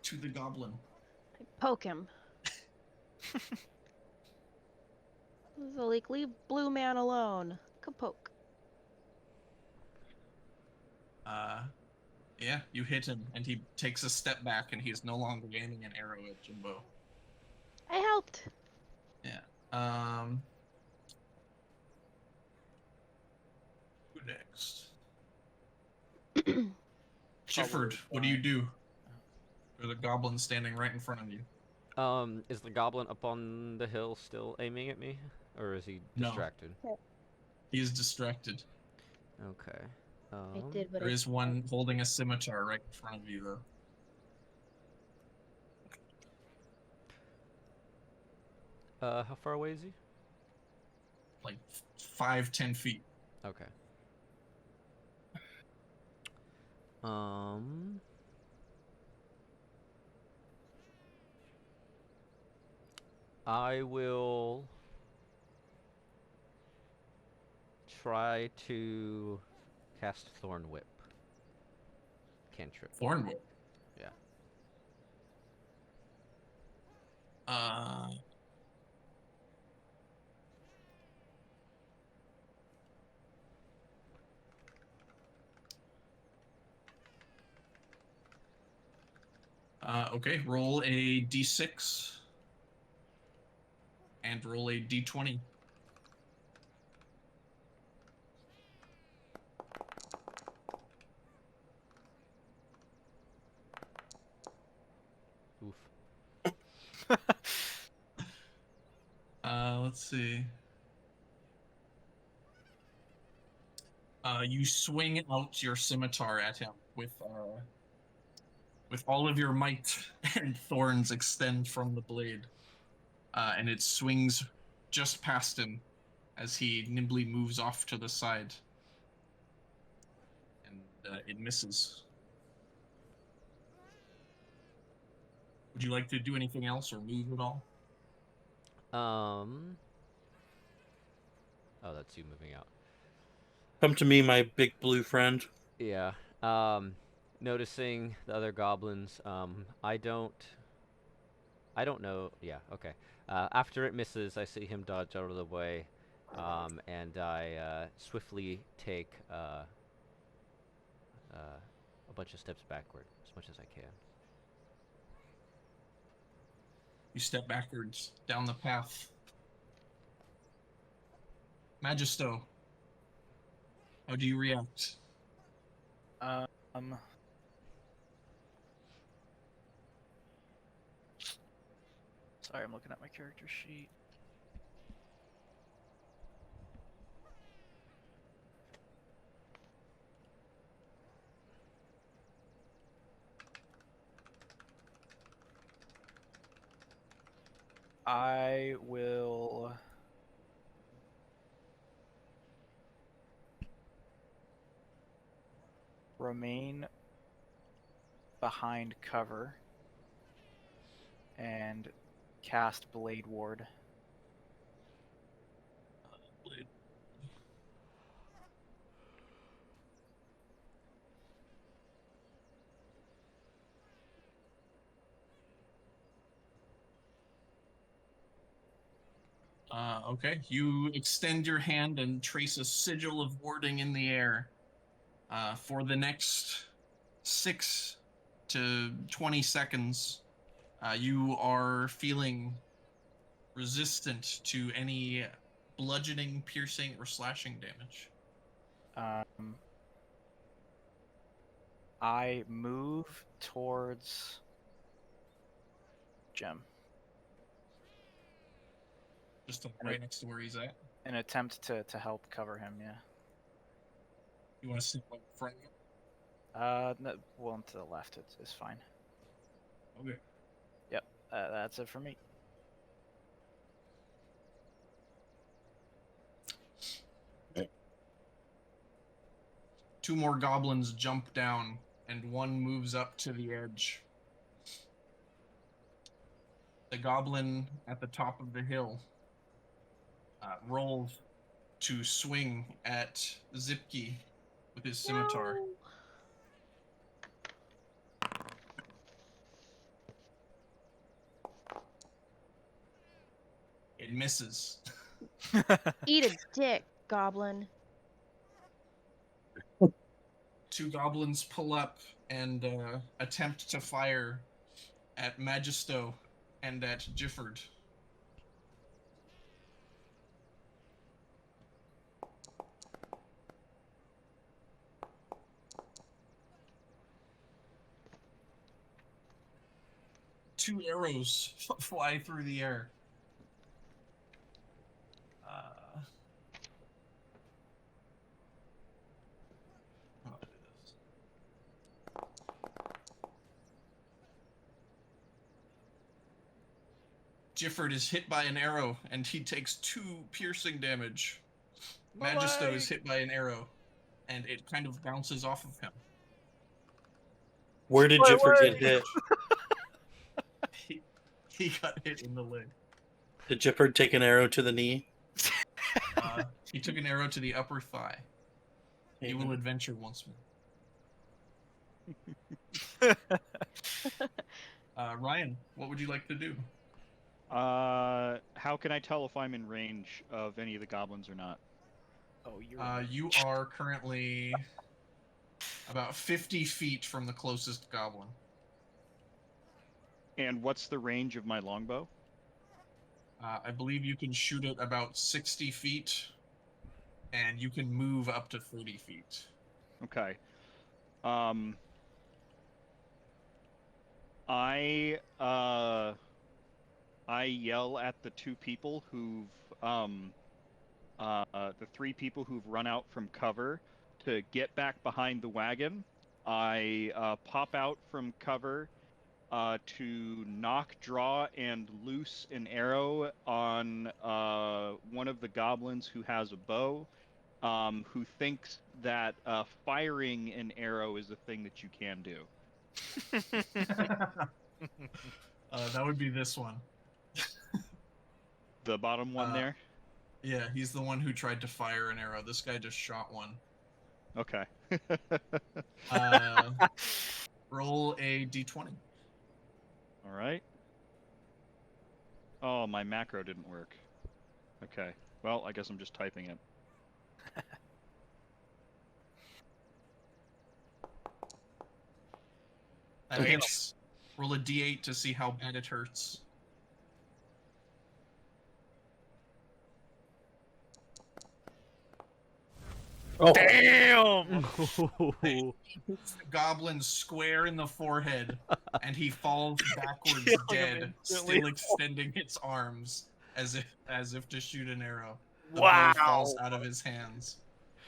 to the goblin. I poke him. Zalik, leave Blue Man alone. Kapoke. Yeah, you hit him, and he takes a step back, and he's no longer aiming an arrow at Jimbo. I helped. Yeah. Who next? Gifford, what do you do? There's a goblin standing right in front of you. Is the goblin up on the hill still aiming at me, or is he distracted? No. He's distracted. Okay. I did what There is one holding a scimitar right in front of you, though. How far away is he? Like 5-10 feet. Okay. I will try to cast Thorn Whip. Cantrip. Thorn Whip? Yeah. Okay, roll a d6 and roll a d20. Oof. Let's see. You swing out your scimitar at him with all of your might, and thorns extend from the blade. And it swings just past him as he nimbly moves off to the side. And it misses. Would you like to do anything else or move at all? Oh, that's you moving out. Come to me, my big blue friend. Yeah. Noticing the other goblins. I don't know. Yeah. Okay. After it misses, I see him dodge out of the way, and I swiftly take a bunch of steps backward as much as I can. You step backwards down the path. Magisto, how do you react? Sorry, I'm looking at my character sheet. I will remain behind cover and cast Blade Ward. Blade. Okay, you extend your hand and trace a sigil of warding in the air. For the next 6 to 20 seconds, you are feeling resistant to any bludgeoning, piercing, or slashing damage. I move towards Gem. Just right next to where he's at. An attempt to help cover him, yeah. You want to sit like in front of him? No, one to the left it's fine. Okay. Yep, that's it for me. Two more goblins jump down, and one moves up to the edge. The goblin at the top of the hill rolls to swing at Zipki with his scimitar. No. It misses. Eat a dick, goblin. Two goblins pull up and attempt to fire at Magisto and at Gifford. Two arrows fly through the air. I'll do this. Gifford is hit by an arrow, and he takes 2 piercing damage. Magisto is hit by an arrow, and it kind of bounces off of him. Where did Gifford get hit? He got hit in the leg. Did Gifford take an arrow to the knee? He took an arrow to the upper thigh. He will adventure once more. Ryan, what would you like to do? How can I tell if I'm in range of any of the goblins or not? Oh, You are currently about 50 feet from the closest goblin. And what's the range of my longbow? I believe you can shoot it about 60 feet, and you can move up to 30 feet. Okay. I yell at the 2 people who've the 3 people who've run out from cover to get back behind the wagon. I pop out from cover to knock, draw, and loose an arrow on one of the goblins who has a bow, who thinks that firing an arrow is a thing that you can do. That would be this one. The bottom one there? Yeah, he's the one who tried to fire an arrow. This guy just shot one. Okay. Roll a d20. All right. Oh, my macro didn't work. Okay. Well, I guess I'm just typing it. That hits. Roll a d8 to see how bad it hurts. Oh, Damn! The goblin square in the forehead, and he falls backwards Killing him dead, instantly. still extending its arms as if to shoot an arrow. The Wow. bow falls out of his hands.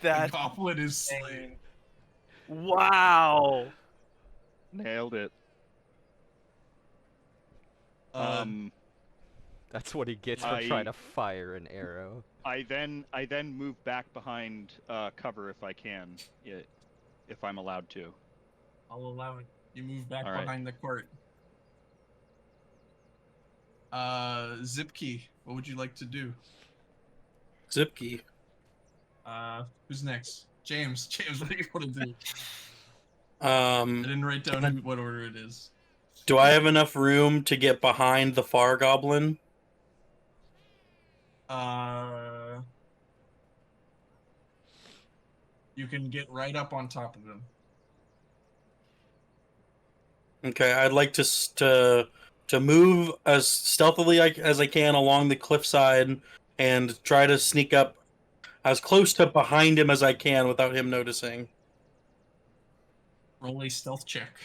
That's the goblin is slain. wow. Nailed it. That's what he gets for trying to fire an arrow. I then move back behind cover if I can, if I'm allowed to. I'll allow it. You move back All right. behind the court. Zipkey, what would you like to do? Zipkey. Who's next? James. James, what do you want to do? I I didn't write down what order it is. Do I have enough room to get behind the far goblin? You can get right up on top of him. Okay, I'd like to move as stealthily as I can along the cliffside and try to sneak up as close to behind him as I can without him noticing. Roll a stealth check.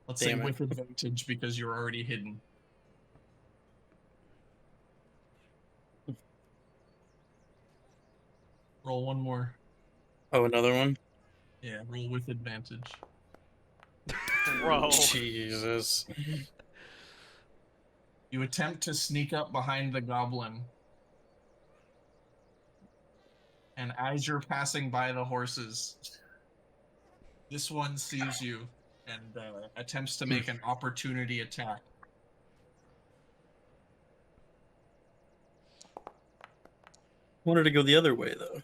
Let's say Damn it. with advantage because you're already hidden. Roll one more. Oh, another one? Yeah, roll with advantage. Bro. Jesus. You attempt to sneak up behind the goblin. And as you're passing by the horses, this one sees you and attempts to make an opportunity attack. Wanted to go the other way though.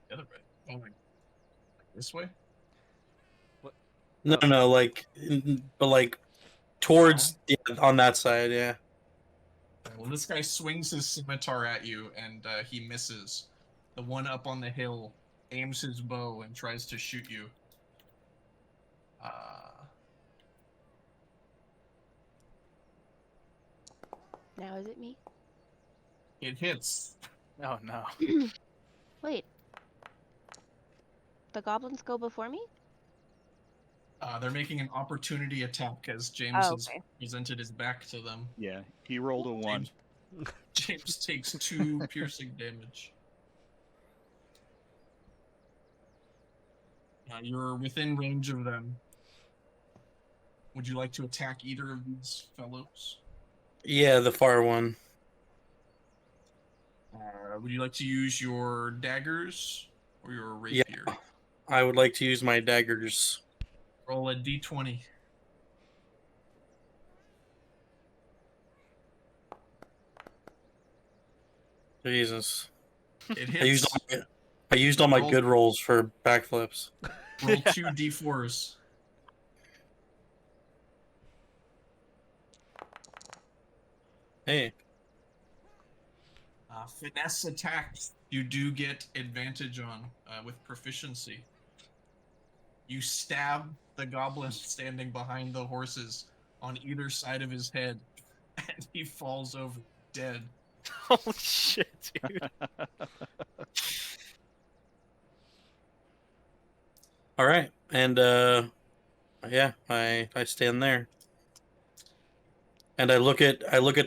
The other way. Oh, like this way? No, but like towards on that side, yeah. Well, this guy swings his scimitar at you, and he misses. The one up on the hill aims his bow and tries to shoot you. Now is it me? It hits. Oh no. Wait. The goblins go before me? They're making an opportunity attack as James Oh, has okay. presented his back to them. Yeah, he rolled a 1. James takes 2 piercing damage. You're within range of them. Would you like to attack either of these fellows? Yeah, the far one. Would you like to use your daggers or your rapier? Yeah. I would like to use my daggers. Roll a d20. Jesus. It hits. I used all my Roll- good rolls for backflips. Roll 2 d4s. Hey. Finesse attacks you do get advantage on with proficiency. You stab the goblin standing behind the horses on either side of his head, and he falls over dead. Holy shit, dude. All right. And yeah, I stand there. And I look at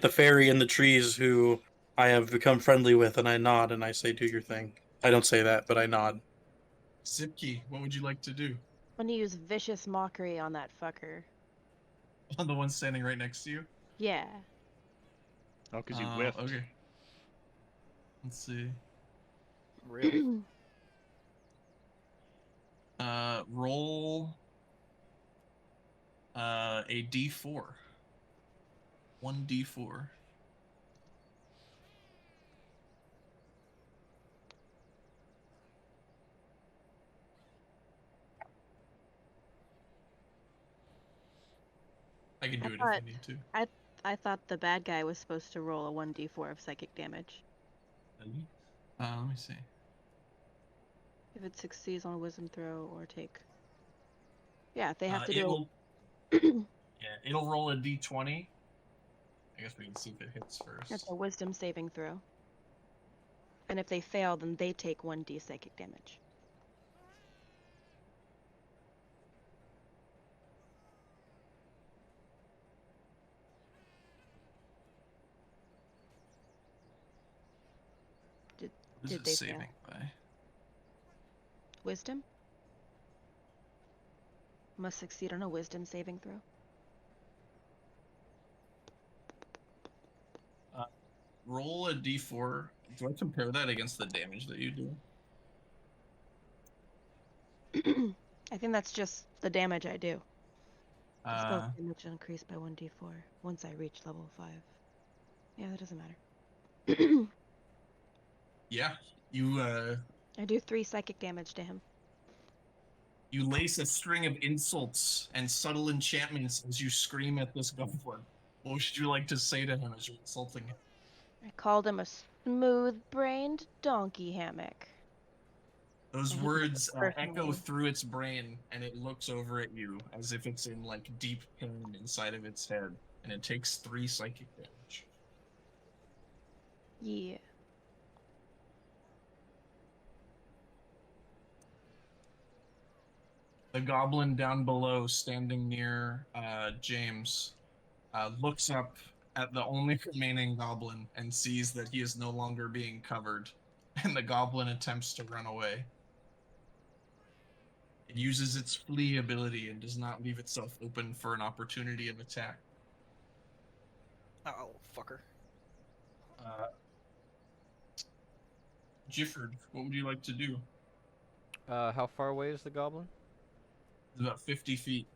the fairy in the trees who I have become friendly with, and I nod and I say, "Do your thing." I don't say that, but I nod. Zipkey, what would you like to do? I'm gonna use vicious mockery on that fucker. On the one standing right next to you? Yeah. Oh, because you whiffed. Okay. Let's see. Really? Roll a d4. 1d4. I can do it if I need to. I thought the bad guy was supposed to roll a 1d4 of psychic damage. Let me see. If it succeeds on a wisdom throw or take. Yeah, if they have to do. It'll, yeah, it'll roll a d20. I guess we can see if it hits first. That's a wisdom saving throw. And if they fail, then they take 1d psychic damage. What is Did it they saving fail? by? Wisdom? Must succeed on a wisdom saving throw. Roll a d4. Do I compare that against the damage that you do? I think that's just the damage I do. The spell Uh, damage increased by 1d4 once I reach level 5. Yeah, that doesn't matter. yeah, you I do 3 psychic damage to him. you lace a string of insults and subtle enchantments as you scream at this goblin. What would you like to say to him as you're insulting him? I called him a smooth-brained donkey hammock. Those And he words took it echo personally. through its brain, and it looks over at you as if it's in like deep pain inside of its head, and it takes 3 psychic damage. Yeah. The goblin down below, standing near James, looks up at the only remaining goblin and sees that he is no longer being covered, and the goblin attempts to run away. It uses its flee ability and does not leave itself open for an opportunity of attack. Oh, fucker. Gifford, what would you like to do? How far away is the goblin? It's about 50 feet.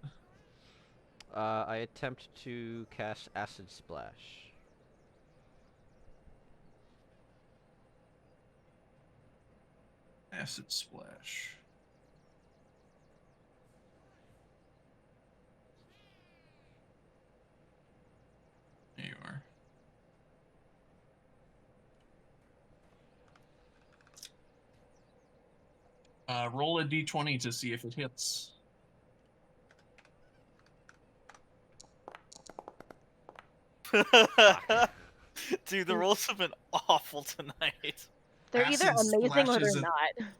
I attempt to cast Acid Splash. Acid Splash. There you are. Roll a d20 to see if it hits. Dude, the rolls have been awful tonight. They're either Acid amazing or splashes they're at- not.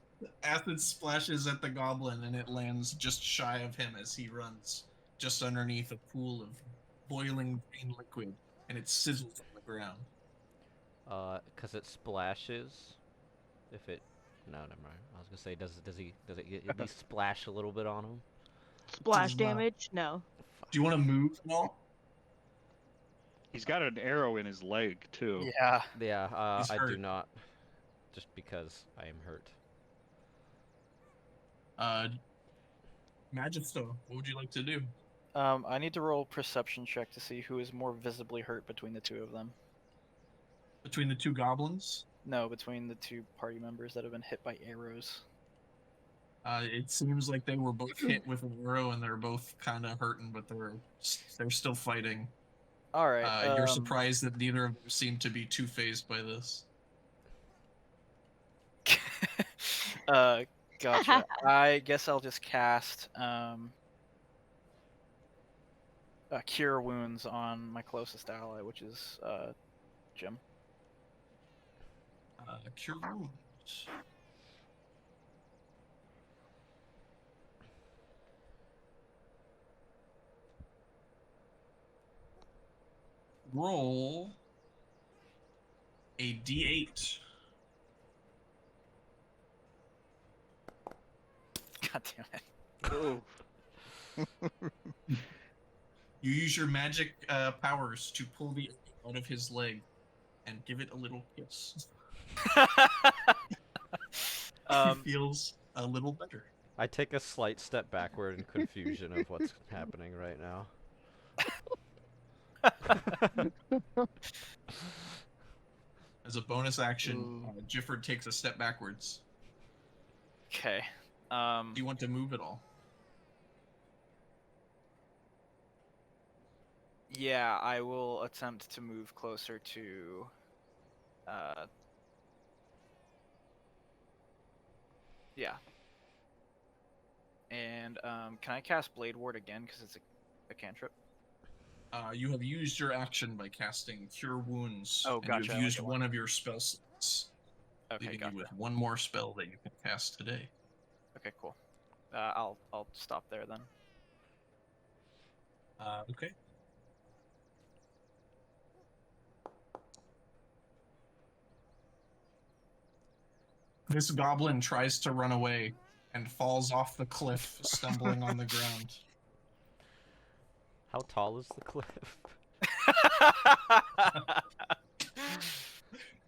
Acid splashes at the goblin and it lands just shy of him as he runs, just underneath a pool of boiling green liquid, and it sizzles on the ground. 'Cause it splashes. If it, no, never mind. I was gonna say, does it at least splash a little bit on him? Splash Does not. damage? No. Do you want to move at all? He's got an arrow in his leg too. Yeah. Yeah, He's I do hurt. not, just because I am hurt. Magisto, what would you like to do? I need to roll a perception check to see who is more visibly hurt between the two of them. Between the two goblins? No, between the two party members that have been hit by arrows. It seems like they were both hit with an arrow and they're both kind of hurting, but they're still fighting. All right. You're surprised that neither of them seem to be too phased by this. Gotcha. I guess I'll just cast Cure Wounds on my closest ally, which is Jim. Cure Wounds. Roll a d8. God damn it. Oh. You use your magic powers to pull the arrow out of his leg and give it a little kiss. He feels a little better. I take a slight step backward in confusion of what's happening right now. As a bonus action, Gifford takes a step backwards. Okay. Do you want to move at all? Yeah, I will attempt to move closer to. Yeah. And can I cast Blade Ward again because it's a cantrip? You have used your action by casting Cure Wounds, Oh, and gotcha, you I have only used get one of your spell slots, Okay, leaving gotcha. you with one more spell that you can cast today. Okay, cool. I'll stop there then. Okay. This goblin tries to run away and falls off the cliff, stumbling on the ground. How tall is the cliff?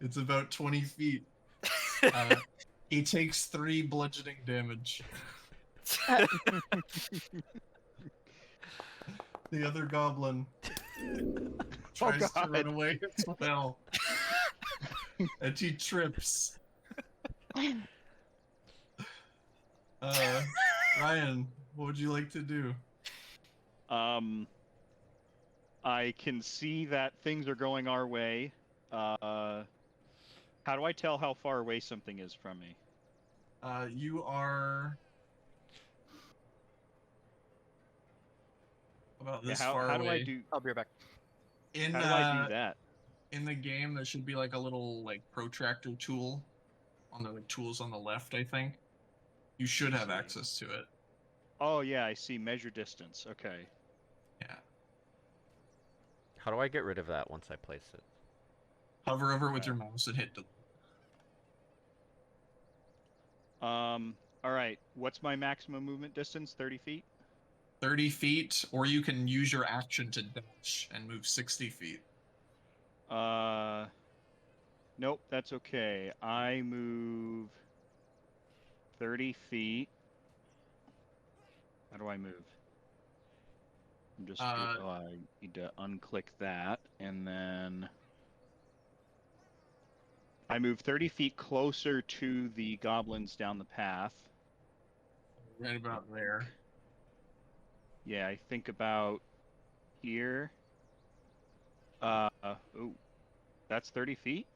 It's about 20 feet. He takes 3 bludgeoning damage. The other goblin tries to run away as well. And he trips. Ryan, what would you like to do? I can see that things are going our way. How do I tell how far away something is from me? You are about this far how away. do I do? I'll be right back. How do I do that? In the game, there should be like a little protractor tool on the tools on the left, I think. You should have access to it. Oh yeah, I see. Measure distance. Okay. Yeah. How do I get rid of that once I place it? Hover over with your mouse and hit delete. All right. What's my maximum movement distance? 30 feet? 30 feet, or you can use your action to dash and move 60 feet. Nope, that's okay. I move 30 feet. How do I move? I'm just, I need to unclick that, and then I move 30 feet closer to the goblins down the path. Right about there. Yeah, I think about here. Ooh, that's 30 feet?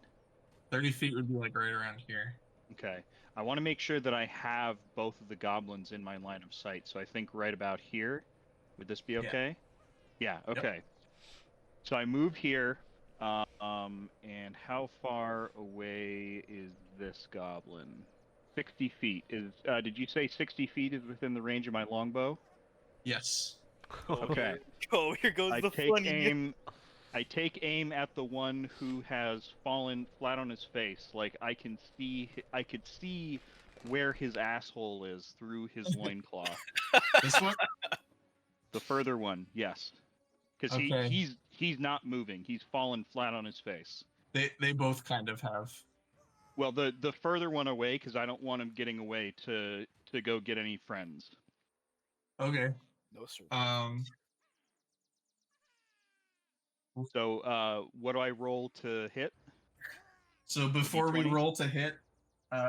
30 feet would be like right around here. Okay. I want to make sure that I have both of the goblins in my line of sight, so I think right about here. Would this be okay? Yeah, okay. Yep. So I move here, and how far away is this goblin? 60 feet. Did you say 60 feet is within the range of my longbow? Yes. Okay. Oh, here goes the funny. I take aim at the one who has fallen flat on his face. Like I could see where his asshole is through his loincloth. This one? The further one, yes. Because he's not moving. He's fallen flat on his face. They both kind of have. Well, the further one away, because I don't want him getting away to go get any friends. Okay. No sir. So, what do I roll to hit? So before we roll to hit,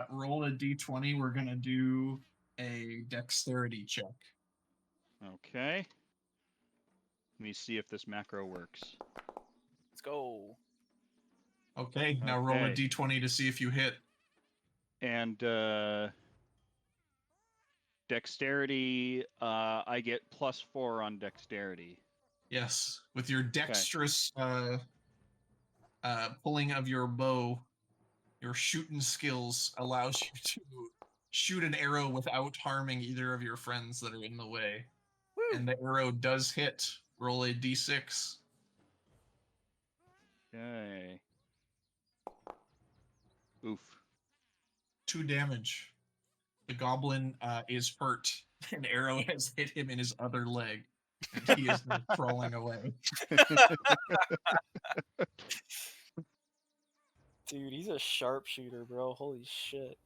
roll a d20. We're gonna do a dexterity check. Okay. Let me see if this macro works. Let's go. Okay, now roll a d20 to see if you hit. And dexterity, I get +4 on dexterity. Yes, with your dexterous pulling of your bow, your shooting skills allows you to shoot an arrow without harming either of your friends that are in the way. Woo. And the arrow does hit. Roll a d6. Okay. Oof. 2 damage. The goblin is hurt. An arrow has hit him in his other leg, and he is now crawling away. Dude, he's a sharpshooter, bro. Holy shit.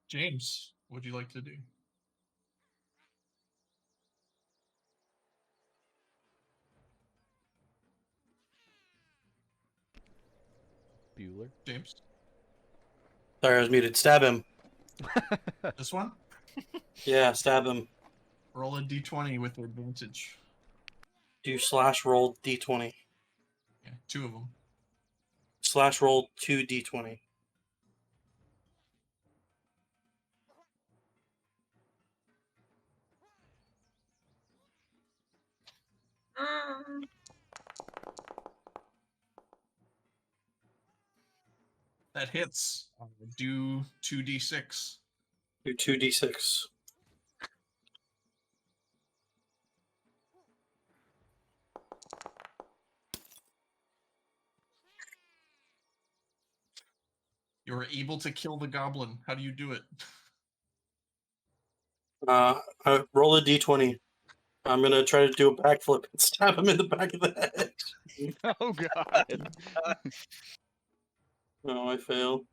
James, what would you like to do? Bueller. James, Sorry, I was muted. Stab him. this one. Yeah, stab him. Roll a d20 with advantage. Do slash roll d20. Yeah, 2 of them. Slash roll 2 d20. That hits. Do 2d6. Do 2d6. You're able to kill the goblin. How do you do it? Roll a d20. I'm gonna try to do a backflip and stab him in the back of the head. Oh God. Oh, I fail.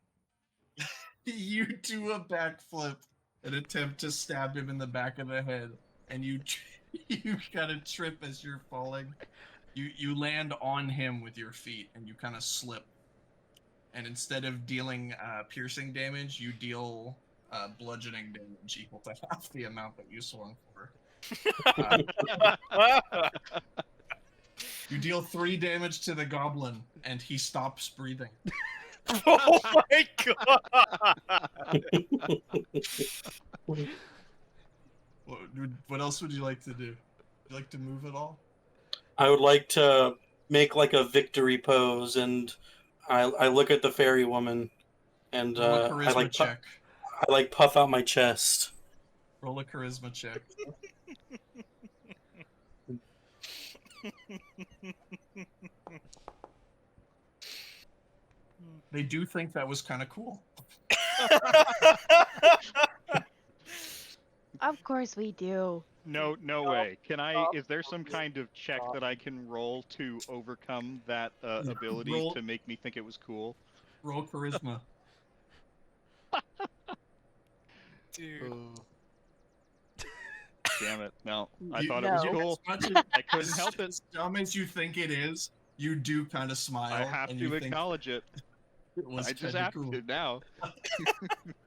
You do a backflip and attempt to stab him in the back of the head, and you kind of trip as you're falling. You land on him with your feet, and you kind of slip. And instead of dealing piercing damage, you deal bludgeoning damage equal to half the amount that you swung for. You deal 3 damage to the goblin, and he stops breathing. Oh my god! What else would you like to do? Would you like to move at all? I would like to make like a victory pose, and I look at the fairy woman, and Roll a I charisma check. I like puff out my chest. Roll a charisma check. They do think that was kind of cool. Of course we do. No way. Can I? Is there some kind of check that I can roll to overcome that ability Roll- to make me think it was cool? Roll charisma. Dude. Damn it! No, I You- thought it was No. cool. As much I couldn't help it. as dumb as you think it is, you do kind of smile. I have and to you think acknowledge it. it was I just kinda have cool. to now.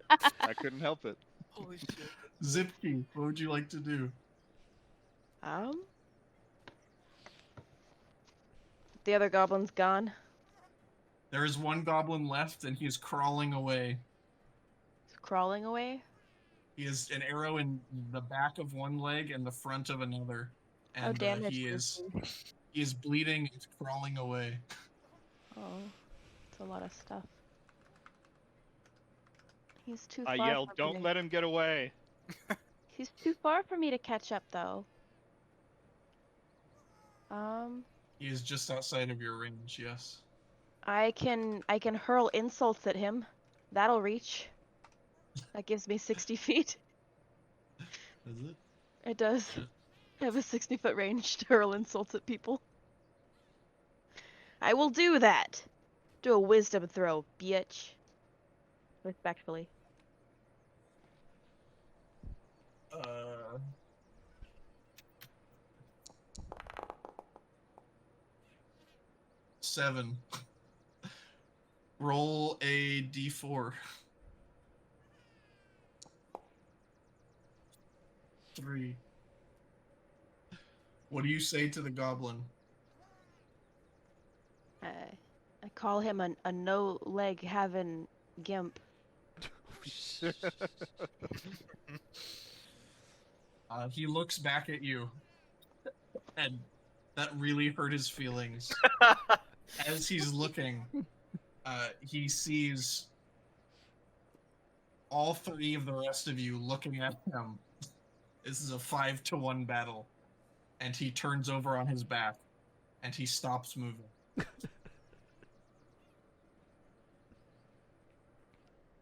I couldn't help it. Holy shit. Zipki, what would you like to do? The other goblin's gone. There is one goblin left, and he is crawling away. He's crawling away. He has an arrow in the back of one leg and the front of another, How and damaged he is is bleeding and crawling away. Oh, it's a lot of stuff. He's too I far. yelled, for me "Don't to- let him get away!" He's too far for me to catch up, though. He is just outside of your range. Yes. I can hurl insults at him. That'll reach. That gives me 60 feet. Is it? It does. I have a 60-foot range to hurl insults at people. I will do that. Do a wisdom throw, bitch. Respectfully. Uh. Seven. Roll a d4. 3. What do you say to the goblin? I call him a no-leg having gimp. He looks back at you, and that really hurt his feelings. As he's looking, he sees all 3 of the rest of you looking at him. This is a 5-to-1 battle, and he turns over on his back, and he stops moving.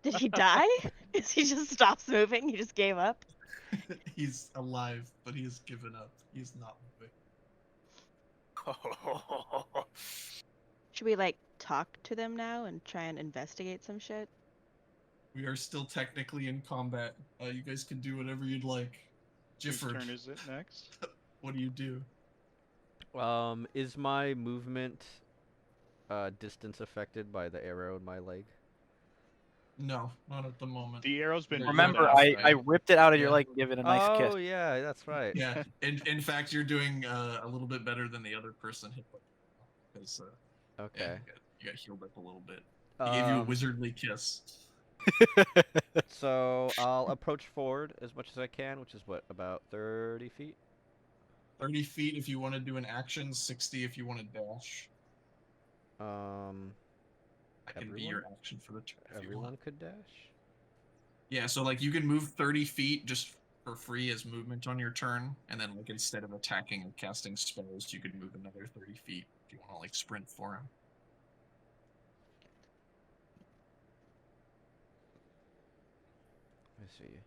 Did he die? Is he just stops moving? He just gave up? He's alive, but he has given up. He's not moving. Should we, like, talk to them now and try and investigate some shit? We are still technically in combat. You guys can do whatever you'd like. Whose Gifford, turn is it next? what do you do? Is my movement distance affected by the arrow in my leg? No, not at the moment. The arrow's been Yeah, pulled Remember, out. I ripped it out of your Yeah. leg and gave it a nice kiss. Oh yeah, that's right. Yeah, in fact, you're doing a little bit better than the other person hit because yeah, Okay. you got healed up a little bit. He gave you a wizardly kiss. So I'll approach forward as much as I can, which is what, about 30 feet? 30 feet if you want to do an action, 60 if you want to dash. That can be your action for the turn. Everyone could dash? Yeah, so like you can move 30 feet just for free as movement on your turn, and then like instead of attacking and casting spells, you could move another 30 feet if you want to like sprint for him. Let me see.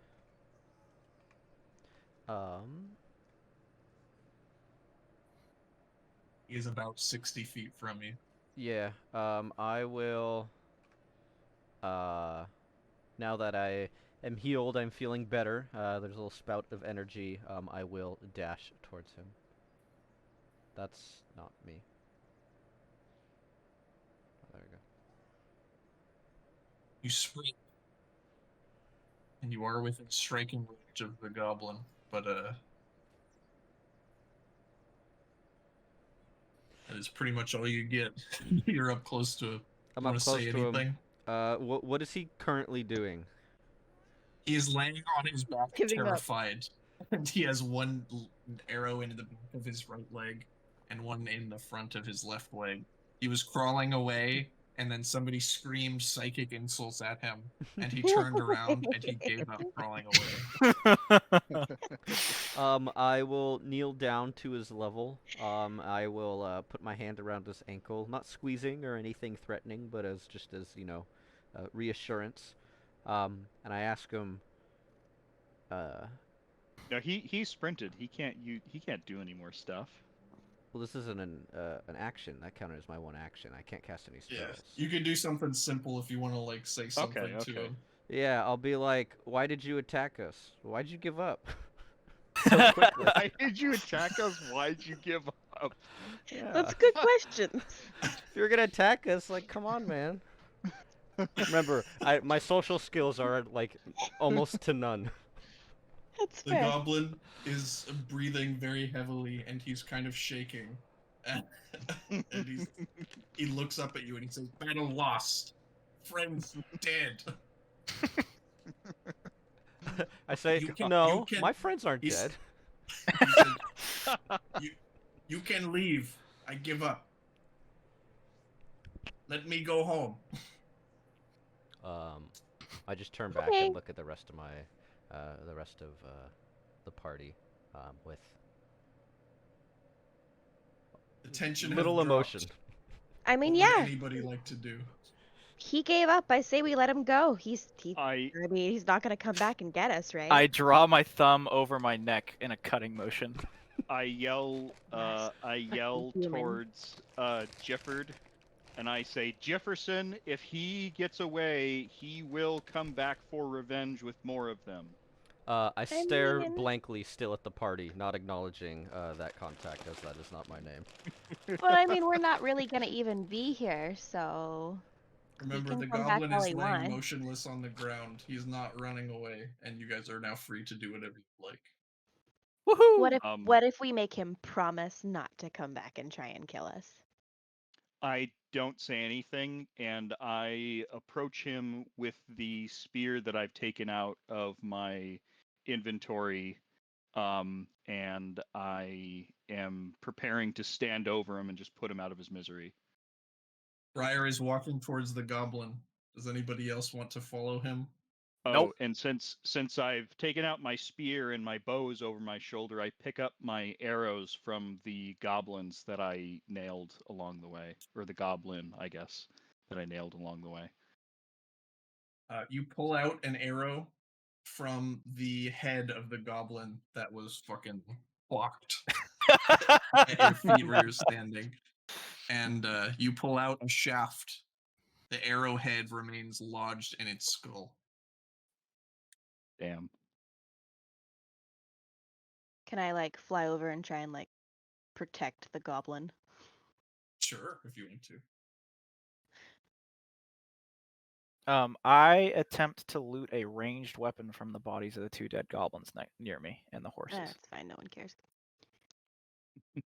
He is about 60 feet from you. Yeah, I will, now that I am healed, I'm feeling better, there's a little spout of energy, I will dash towards him. That's not me. Oh, there we go. You sprint, and you are within striking range of the goblin, but that is pretty much all you get. You're up close to him. I'm Want up to close say to anything? him. What is he currently doing? He is laying on his back, Giving up. terrified, and he has one arrow into the back of his right leg and one in the front of his left leg. He was crawling away, and then somebody screamed psychic insults at him, and he turned around and he gave up crawling away. I will kneel down to his level. I will put my hand around his ankle, not squeezing or anything threatening, but as just as reassurance. And I ask him. No, he sprinted. He can't do any more stuff. Well, this isn't an action. That counted as my one action. I can't cast any spells. Yeah, you can do something simple if you want to like say something to him. Yeah, I'll be like, "Why did you attack us? Why'd you give up?" So quickly. Why did you attack us? Why'd you give up? Yeah. That's a good question. If you're gonna attack us, like, come on, man. Remember, my social skills are like almost to none. That's The fair. goblin is breathing very heavily and he's kind of shaking. And he looks up at you and he says, "Battle lost. Friends dead." I say, You can- no, you can- my friends aren't he's- dead. He said, you can leave. I give up. Let me go home. I just turn back Okay. and look at the rest of my, the party, with The tension has little dropped. emotion. I mean, What yeah, would anybody like to do? he gave up. I say we let him go. I I mean, he's not gonna come back and get us, right? I draw my thumb over my neck in a cutting motion. I yell human. towards Gifford, and I say, Jefferson, if he gets away, he will come back for revenge with more of them. I stare mean- blankly still at the party, not acknowledging that contact, as that is not my name. But I mean, we're not really gonna even be here, so. Remember, can the come back goblin all is he laying wants. motionless on the ground. He's not running away, and you guys are now free to do whatever you like. Woohoo! What if we make him promise not to come back and try and kill us? I don't say anything, and I approach him with the spear that I've taken out of my inventory, and I am preparing to stand over him and just put him out of his misery. Briar is walking towards the goblin. Does anybody else want to follow him? Oh, Nope. and since I've taken out my spear and my bows over my shoulder, I pick up my arrows from the goblins that I nailed along the way, or the goblin, I guess, that I nailed along the way. You pull out an arrow from the head of the goblin that was fucking blocked at your feet where you're standing, and you pull out a shaft. The arrowhead remains lodged in its skull. Damn. Can I like fly over and try and like protect the goblin? Sure, if you want to. I attempt to loot a ranged weapon from the bodies of the 2 dead goblins near me and the horses. That's fine. No one cares.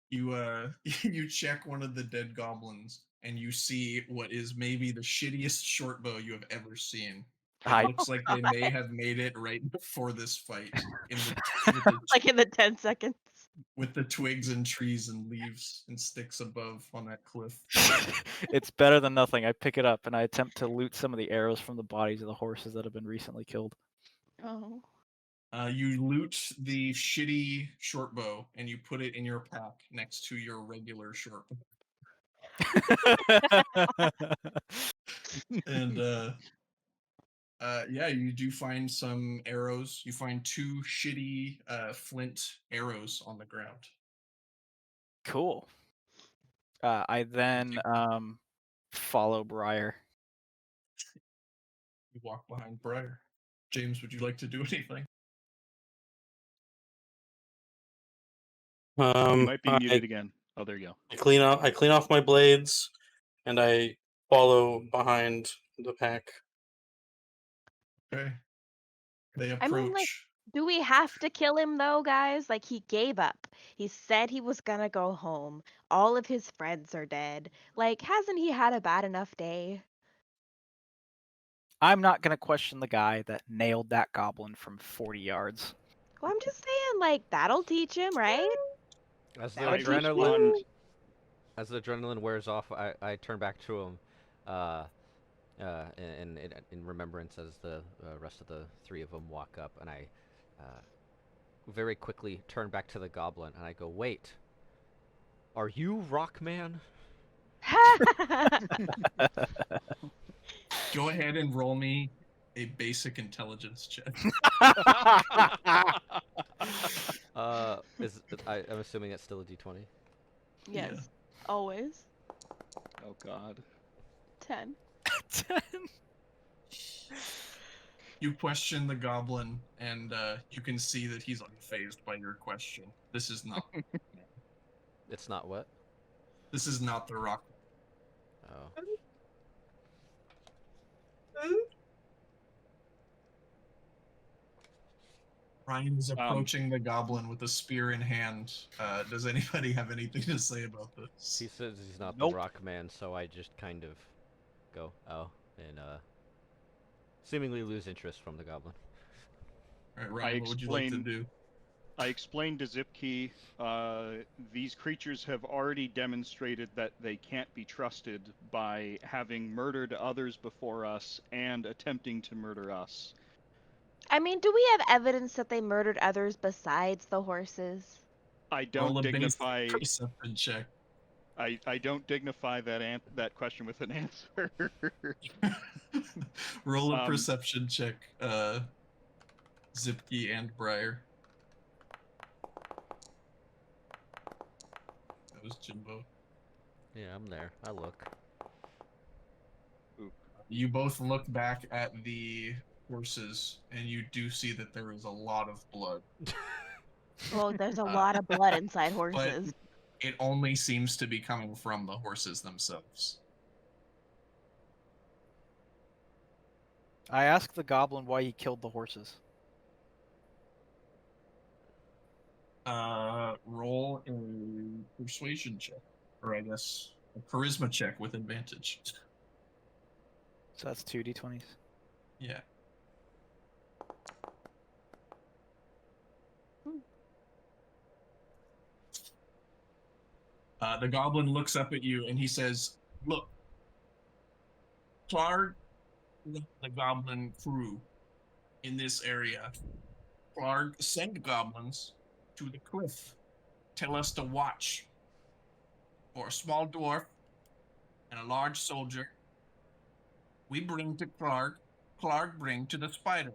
You you check one of the dead goblins and you see what is maybe the shittiest short bow you have ever seen. It I looks like they may have made it right before this fight in the Like in the 10 seconds. with the twigs and trees and leaves and sticks above on that cliff. It's better than nothing. I pick it up and I attempt to loot some of the arrows from the bodies of the horses that have been recently killed. Oh. You loot the shitty short bow and you put it in your pack next to your regular short bow. And yeah, you do find some arrows. You find 2 shitty flint arrows on the ground. Cool. I then follow Briar. You walk behind Briar. James, would you like to do anything? You might be I muted again. Oh, there you go. I clean off my blades, and I follow behind the pack. Okay. They I mean, like, approach. do we have to kill him though, guys? Like, he gave up. He said he was gonna go home. All of his friends are dead. Like, hasn't he had a bad enough day? I'm not going to question the guy that nailed that goblin from 40 yards. Well, I'm just saying, like, that'll teach him, right? As the That would teach adrenaline, me. as the adrenaline wears off, I turn back to him, in remembrance as the rest of the 3 of them walk up, and I very quickly turn back to the goblin, and I go, "Wait, are you Rockman?" Go ahead and roll me a basic intelligence check. I'm assuming it's still a D20. Yes, Yeah. always. Oh God. 10. 10. You question the goblin, and you can see that he's unfazed by your question. This is not. It's not what? This is not the rock. Oh. Ryan is approaching the goblin with a spear in hand. Does anybody have anything to say about this? He says he's not Nope. the Rockman, so I just kind of go, "Oh," and seemingly lose interest from the goblin. All right, Ryan, what would you like to do? I explained to Zipkey, these creatures have already demonstrated that they can't be trusted by having murdered others before us and attempting to murder us. I mean, do we have evidence that they murdered others besides the horses? I Roll don't a base dignify. perception check. I don't dignify that question with an answer. Roll a perception check, Zipkey and Briar. That was Jimbo. Yeah, I'm there. I look. You both look back at the horses, and you do see that there is a lot of blood. Well, there's a lot of blood inside horses. It only seems to be coming from the horses themselves. I ask the goblin why he killed the horses. Roll a persuasion check, or I guess a charisma check with advantage. So that's 2 D20s. Yeah. The goblin looks up at you and he says, "Look, Clark, the goblin crew in this area. Clark sent goblins to the cliff. Tell us to watch for a small dwarf and a large soldier. We bring to Clark. Clark bring to the spider."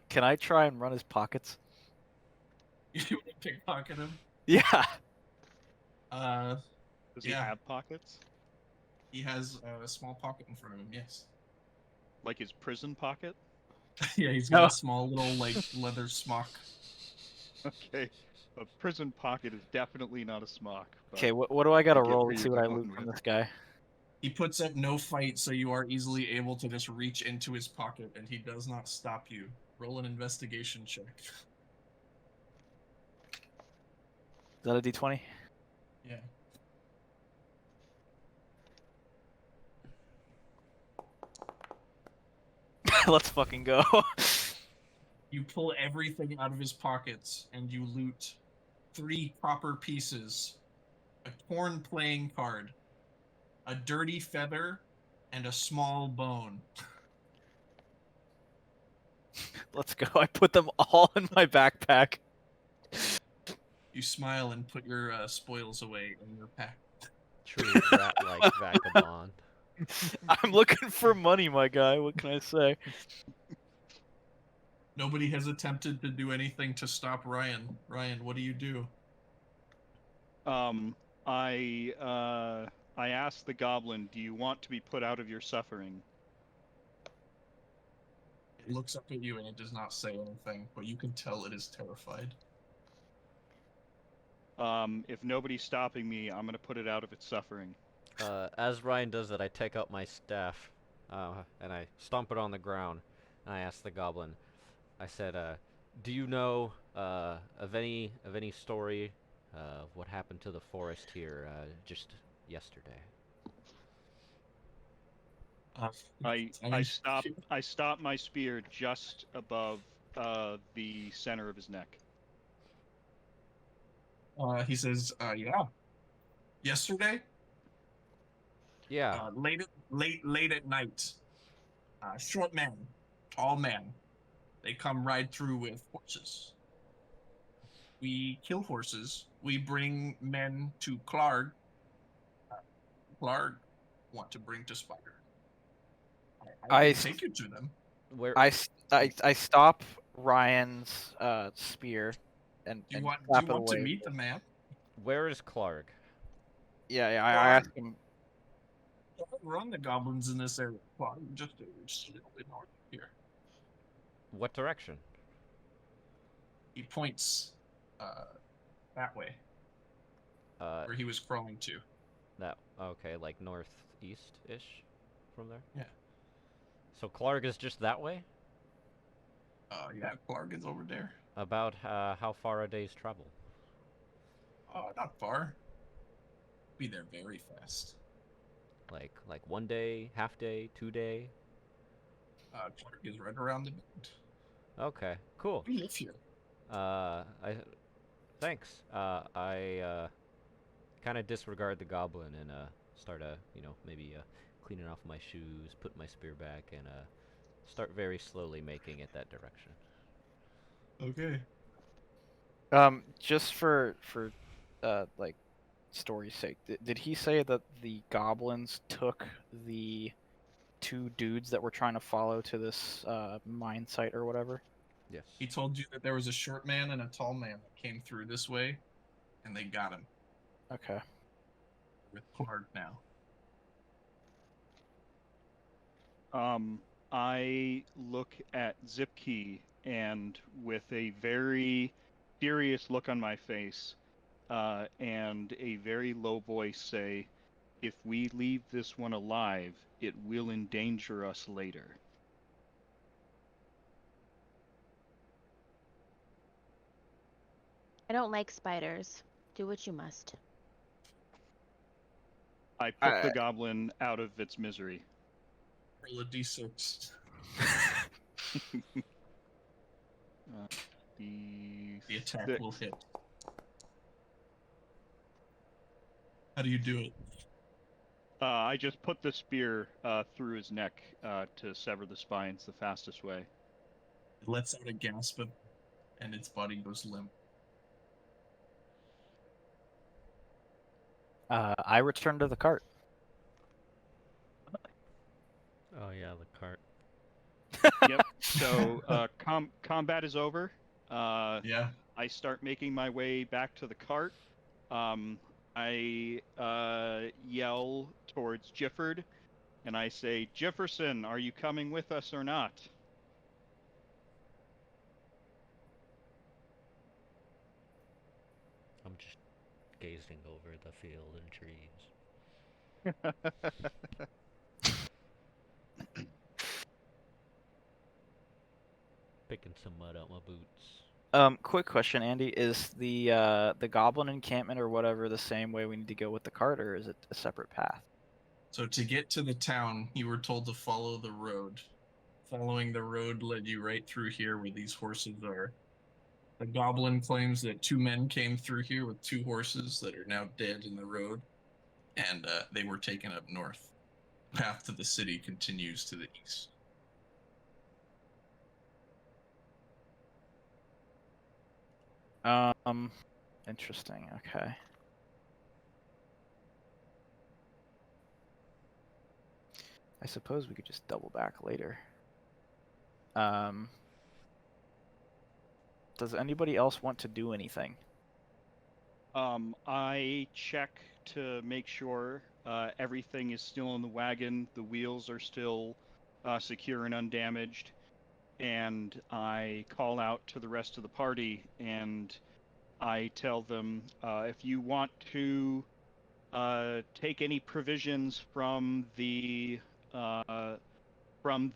Can I try and run his pockets? You want to pickpocket him? Yeah. Does he have pockets? He has a small pocket in front of him. Yes. Like his prison pocket? Yeah, he's got No. a small little like leather smock. Okay. A prison pocket is definitely not a smock. But Okay, what do I gotta get roll where to see you're what I going loot from with this it. guy? He puts up no fight, so you are easily able to just reach into his pocket, and he does not stop you. Roll an investigation check. Is that a d20? Yeah. Let's fucking go. You pull everything out of his pockets, and you loot 3 copper pieces, a torn playing card, a dirty feather, and a small bone. Let's go. I put them all in my backpack. You smile and put your spoils away in your pack. True brat-like vagabond. I'm looking for money, my guy. What can I say? Nobody has attempted to do anything to stop Ryan. Ryan, what do you do? I asked the goblin, "Do you want to be put out of your suffering?" It looks up at you and it does not say anything, but you can tell it is terrified. If nobody's stopping me, I'm gonna put it out of its suffering. As Ryan does that, I take out my staff, and I stomp it on the ground, and I ask the goblin. I said, "Do you know of any story of what happened to the forest here just yesterday?" I stop my spear just above the center of his neck. He says, yeah. Yesterday, Yeah. late at night, short man, tall man, they come ride through with horses. We kill horses. We bring men to Clark. Clark want to bring to Spider. I can take you to them. Where? I stop Ryan's spear and Do you want slap it to away. meet the man? Where is Clark? Yeah, I asked him. Run the goblins in this area. Clark, just a little bit north of here. What direction? He points that way, where he was crawling to. That okay, like northeast-ish from there? Yeah. So Clark is just that way? Yeah, Clark is over there. About how far a day's travel? Not far. Be there very fast. Like 1 day, half day, 2 day? Clark is right around the bend. Okay, cool. We live here. Thanks. I kind of disregard the goblin and start maybe cleaning off my shoes, put my spear back, and start very slowly making it that direction. Okay. Just for like story's sake, did he say that the goblins took the 2 dudes that were trying to follow to this mine site or whatever? Yes. He told you that there was a short man and a tall man that came through this way, and they got him. Okay. With Clark now. I look at Zipkey and with a very serious look on my face, and a very low voice say, "If we leave this one alive, it will endanger us later." I don't like spiders. Do what you must. I put the goblin out of its misery. Roll a d6. The attack will hit. How do you do it? I just put the spear through his neck to sever the spines the fastest way. It lets out a gasp and its body goes limp. I return to the cart. Oh yeah, the cart. Yep. So combat is over. Yeah. I start making my way back to the cart. I yell towards Gifford, and I say, Jefferson, are you coming with us or not? I'm just gazing over the field and trees. Picking some mud out my boots. Quick question, Andy: is the goblin encampment or whatever the same way we need to go with the cart, or is it a separate path? So to get to the town, you were told to follow the road. Following the road led you right through here where these horses are. The goblin claims that 2 men came through here with 2 horses that are now dead in the road, and they were taken up north. The path to the city continues to the east. Interesting. Okay. I suppose we could just double back later. Does anybody else want to do anything? I check to make sure everything is still in the wagon, the wheels are still secure and undamaged, and I call out to the rest of the party and I tell them if you want to take any provisions from the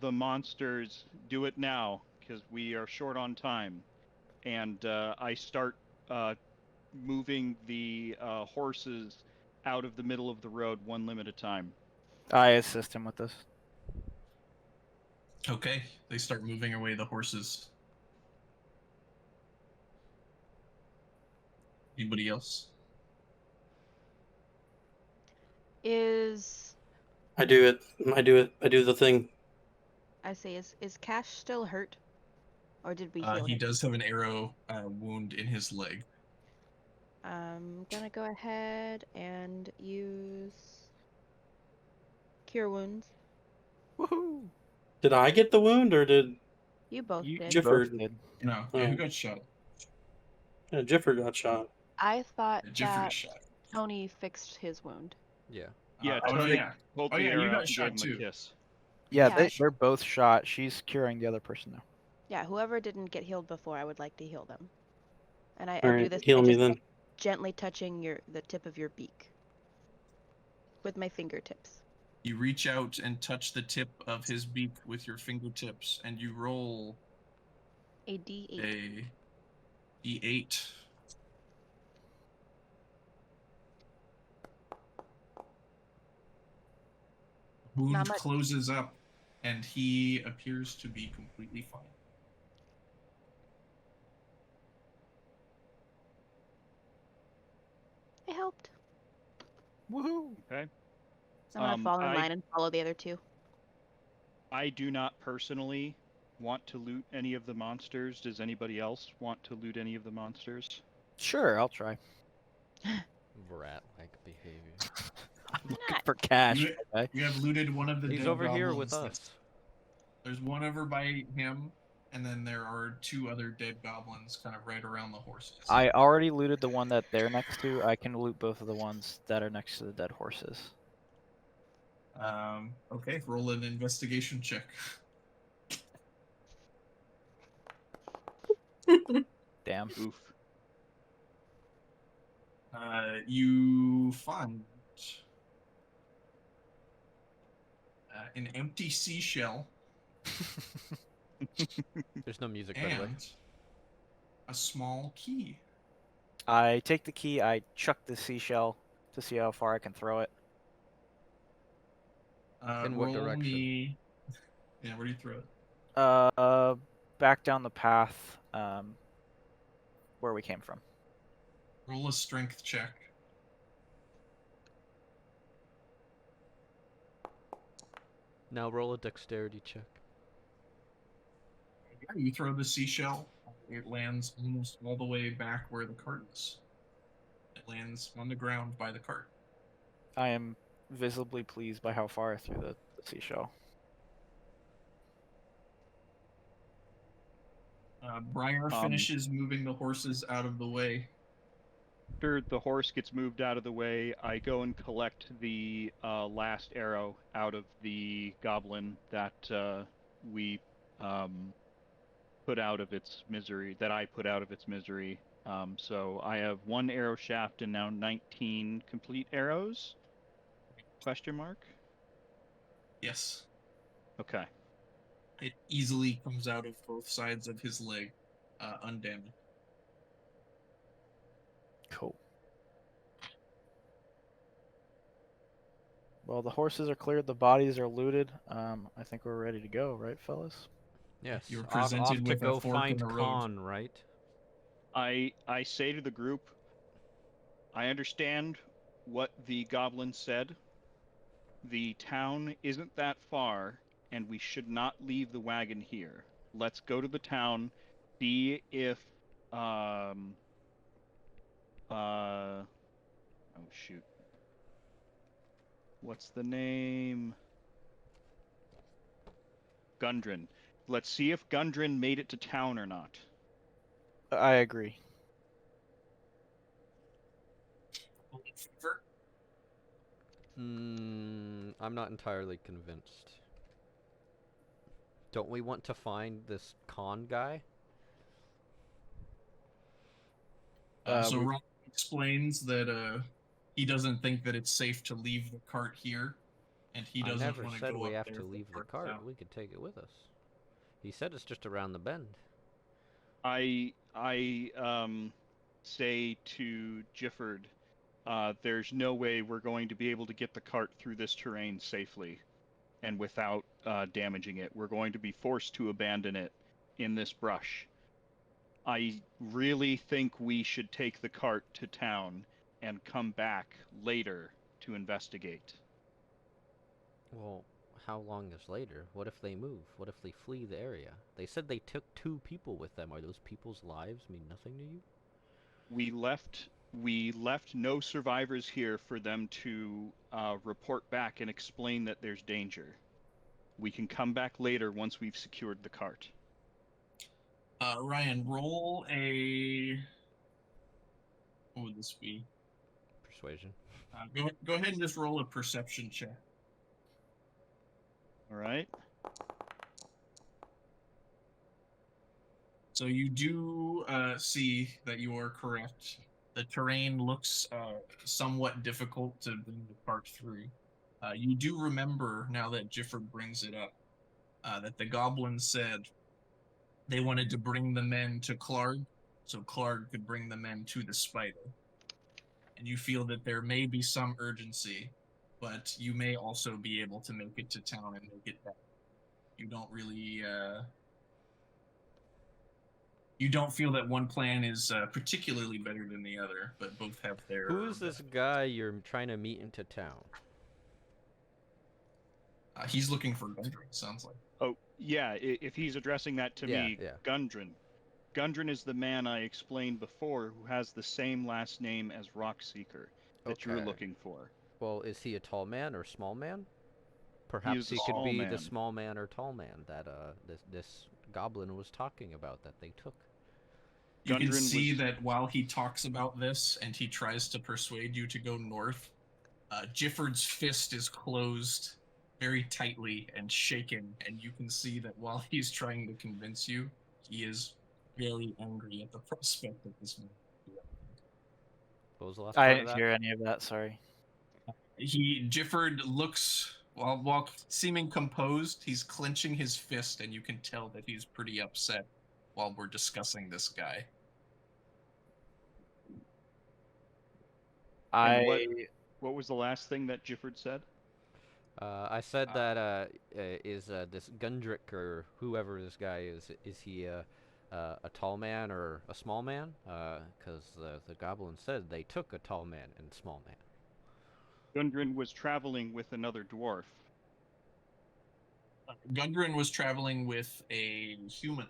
monsters, do it now because we are short on time. And I start moving the horses out of the middle of the road one limb at a time. I assist him with this. Okay, they start moving away the horses. Anybody else? Is I do it. I do it. I do the thing. I say is Cash still hurt, or did we heal He him? does have an arrow wound in his leg. I'm gonna go ahead and use Cure Wounds. Woohoo! Did I get the wound or did You both You did. both Gifford? did. No, yeah, who got shot? Gifford got shot? I thought Yeah, Gifford that is shot. Tony fixed his wound. Yeah. Yeah, Oh Tony yeah. pulled Oh the yeah, you arrow got out and shot gave him too. a kiss. Yeah, Yeah. they're both shot. She's curing the other person now. Yeah, whoever didn't get healed before, I would like to heal them. And I All do right, this heal by me just then. gently touching the tip of your beak with my fingertips. You reach out and touch the tip of his beak with your fingertips, and you roll A D8. a d8. Wound Not much. closes up, and he appears to be completely fine. I helped. Woohoo! Okay. I'm gonna fall in I line and follow the other 2. I do not personally want to loot any of the monsters. Does anybody else want to loot any of the monsters? Sure, I'll try. Rat-like behavior. I'm Why looking not? for cash. You, Okay. you have looted one of the He's dead over here goblins. with us. There's one over by him, and then there are 2 other dead goblins kind of right around the horses. I already looted the one that they're next to. I can loot both of the ones that are next to the dead horses. Okay, roll an investigation check. Damn. Oof. You find an empty seashell There's no music, by the way. and a small key. I take the key. I chuck the seashell to see how far I can throw it. In what Roll direction? me. Yeah, where do you throw it? Back down the path, where we came from. Roll a strength check. Now roll a dexterity check. Yeah, you throw the seashell. It lands almost all the way back where the cart is. It lands on the ground by the cart. I am visibly pleased by how far I threw the seashell. Briar finishes moving the horses out of the way. After the horse gets moved out of the way, I go and collect the last arrow out of the goblin that we put out of its misery, that I put out of its misery. So I have 1 arrow shaft and now 19 complete arrows? Question mark? Yes. Okay. It easily comes out of both sides of his leg, undamaged. Cool. Well, the horses are cleared, the bodies are looted. I think we're ready to go, right, fellas? Yes. You were off presented to with a go fork in find the road. Khan, right? I say to the group, I understand what the goblin said. The town isn't that far, and we should not leave the wagon here. Let's go to the town, see if oh shoot. What's the name? Gundren. Let's see if Gundren made it to town or not. I agree. I'm not entirely convinced. Don't we want to find this Khan guy? So Ron explains that he doesn't think that it's safe to leave the cart here, and he I doesn't never want to said go we up have there to for leave the part cart. down. We could take it with us. He said it's just around the bend. I say to Gifford, there's no way we're going to be able to get the cart through this terrain safely and without damaging it. We're going to be forced to abandon it in this brush. I really think we should take the cart to town and come back later to investigate. Well, how long is later? What if they move? What if they flee the area? They said they took 2 people with them. Are those people's lives mean nothing to you? We left no survivors here for them to report back and explain that there's danger. We can come back later once we've secured the cart. Ryan, roll a. What would this be? Persuasion. Go ahead and just roll a perception check. All right. So you do see that you are correct. The terrain looks somewhat difficult to bring the cart through. You do remember, now that Gifford brings it up, that the goblins said they wanted to bring the men to Clark, so Clark could bring the men to the spider. And you feel that there may be some urgency, but you may also be able to make it to town and make it back. You don't really you don't feel that one plan is particularly better than the other, but both have their. Who is this guy you're trying to meet into town? He's looking for Gundren, sounds like. Oh, yeah, if he's addressing that to me, Yeah. Gundren. Gundren is the man I explained before who has the same last name as Rockseeker that you were Okay. looking for. Well, is he a tall man or small man? Perhaps He is a could small be man. the small man or tall man that this goblin was talking about that they took. You can Gundren see was- that while he talks about this and he tries to persuade you to go north, Gifford's fist is closed very tightly and shaken, and you can see that while he's trying to convince you, he is very angry at the prospect of this man. What was the last I part of didn't that? hear any of that. Sorry. Gifford looks, while seeming composed, he's clenching his fist, and you can tell that he's pretty upset while we're discussing this guy. What was the last thing that Gifford said? I said that is this Gundrick or whoever this guy is he a tall man or a small man? Because the goblin said they took a tall man and small man. Gundren was traveling with another dwarf. Gundren was traveling with a human.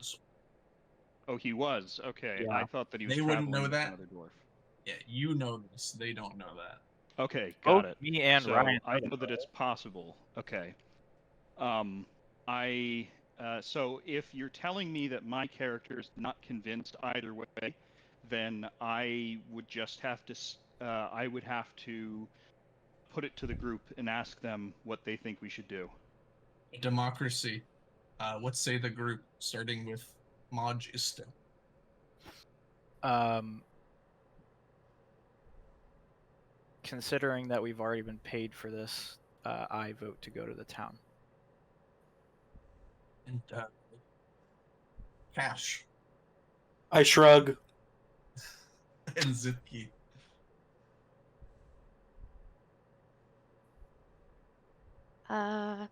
Oh, he was? Okay, Yeah. I thought that he was They traveling wouldn't know with that. another dwarf. Yeah, you know this. They don't know that. Okay, got Both it. me and So Ryan I know know that it's possible. Okay. So if you're telling me that my character is not convinced either way, then I would just have to I would have to put it to the group and ask them what they think we should do. Democracy. What say the group, starting with Maj Ista? Considering that we've already been paid for this, I vote to go to the town. And Cash I shrug. and Zipki. Well,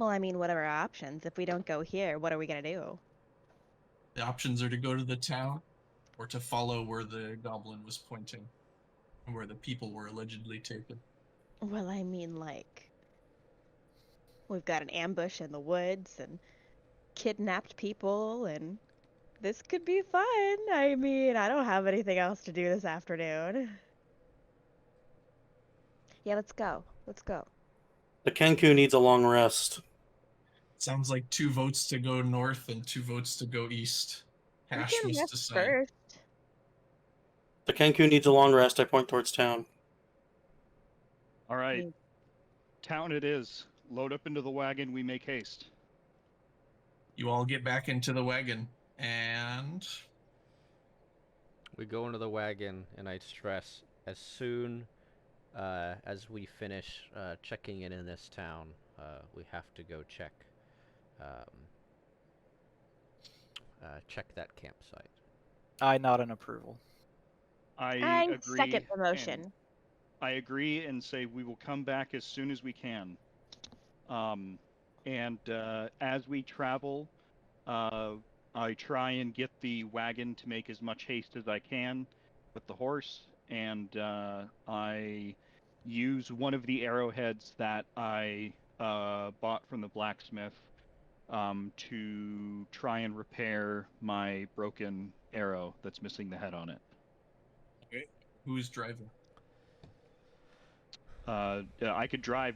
I mean, what are our options? If we don't go here, what are we gonna do? The options are to go to the town or to follow where the goblin was pointing and where the people were allegedly taken. Well, I mean, like, we've got an ambush in the woods and kidnapped people, and this could be fun. I mean, I don't have anything else to do this afternoon. Yeah, let's go. Let's go. The Kenku needs a long rest. Sounds like 2 votes to go north and 2 votes to go east. We Cash can must rest decide. first. The Kenku needs a long rest. I point towards town. All right, Mm. town it is. Load up into the wagon. We make haste. You all get back into the wagon, and We go into the wagon, and I stress, as soon as we finish checking in this town, we have to go check that campsite. I nod in approval. I agree. second the and motion. I agree and say we will come back as soon as we can. And as we travel, I try and get the wagon to make as much haste as I can with the horse, and I use one of the arrowheads that I bought from the blacksmith to try and repair my broken arrow that's missing the head on it. okay, who's driving? I could drive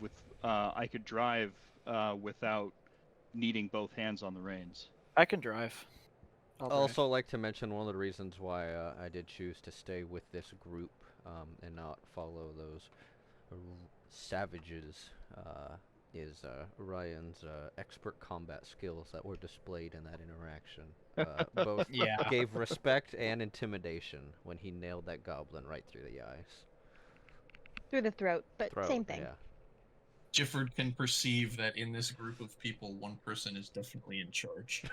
without needing both hands on the reins. I can drive. I'll I'd drive. also like to mention one of the reasons why I did choose to stay with this group and not follow those savages is Ryan's expert combat skills that were displayed in that interaction. Both Yeah. gave respect and intimidation when he nailed that goblin right through the eyes. Through the throat, but Throat, same thing. yeah. Gifford can perceive that in this group of people, one person is definitely in charge.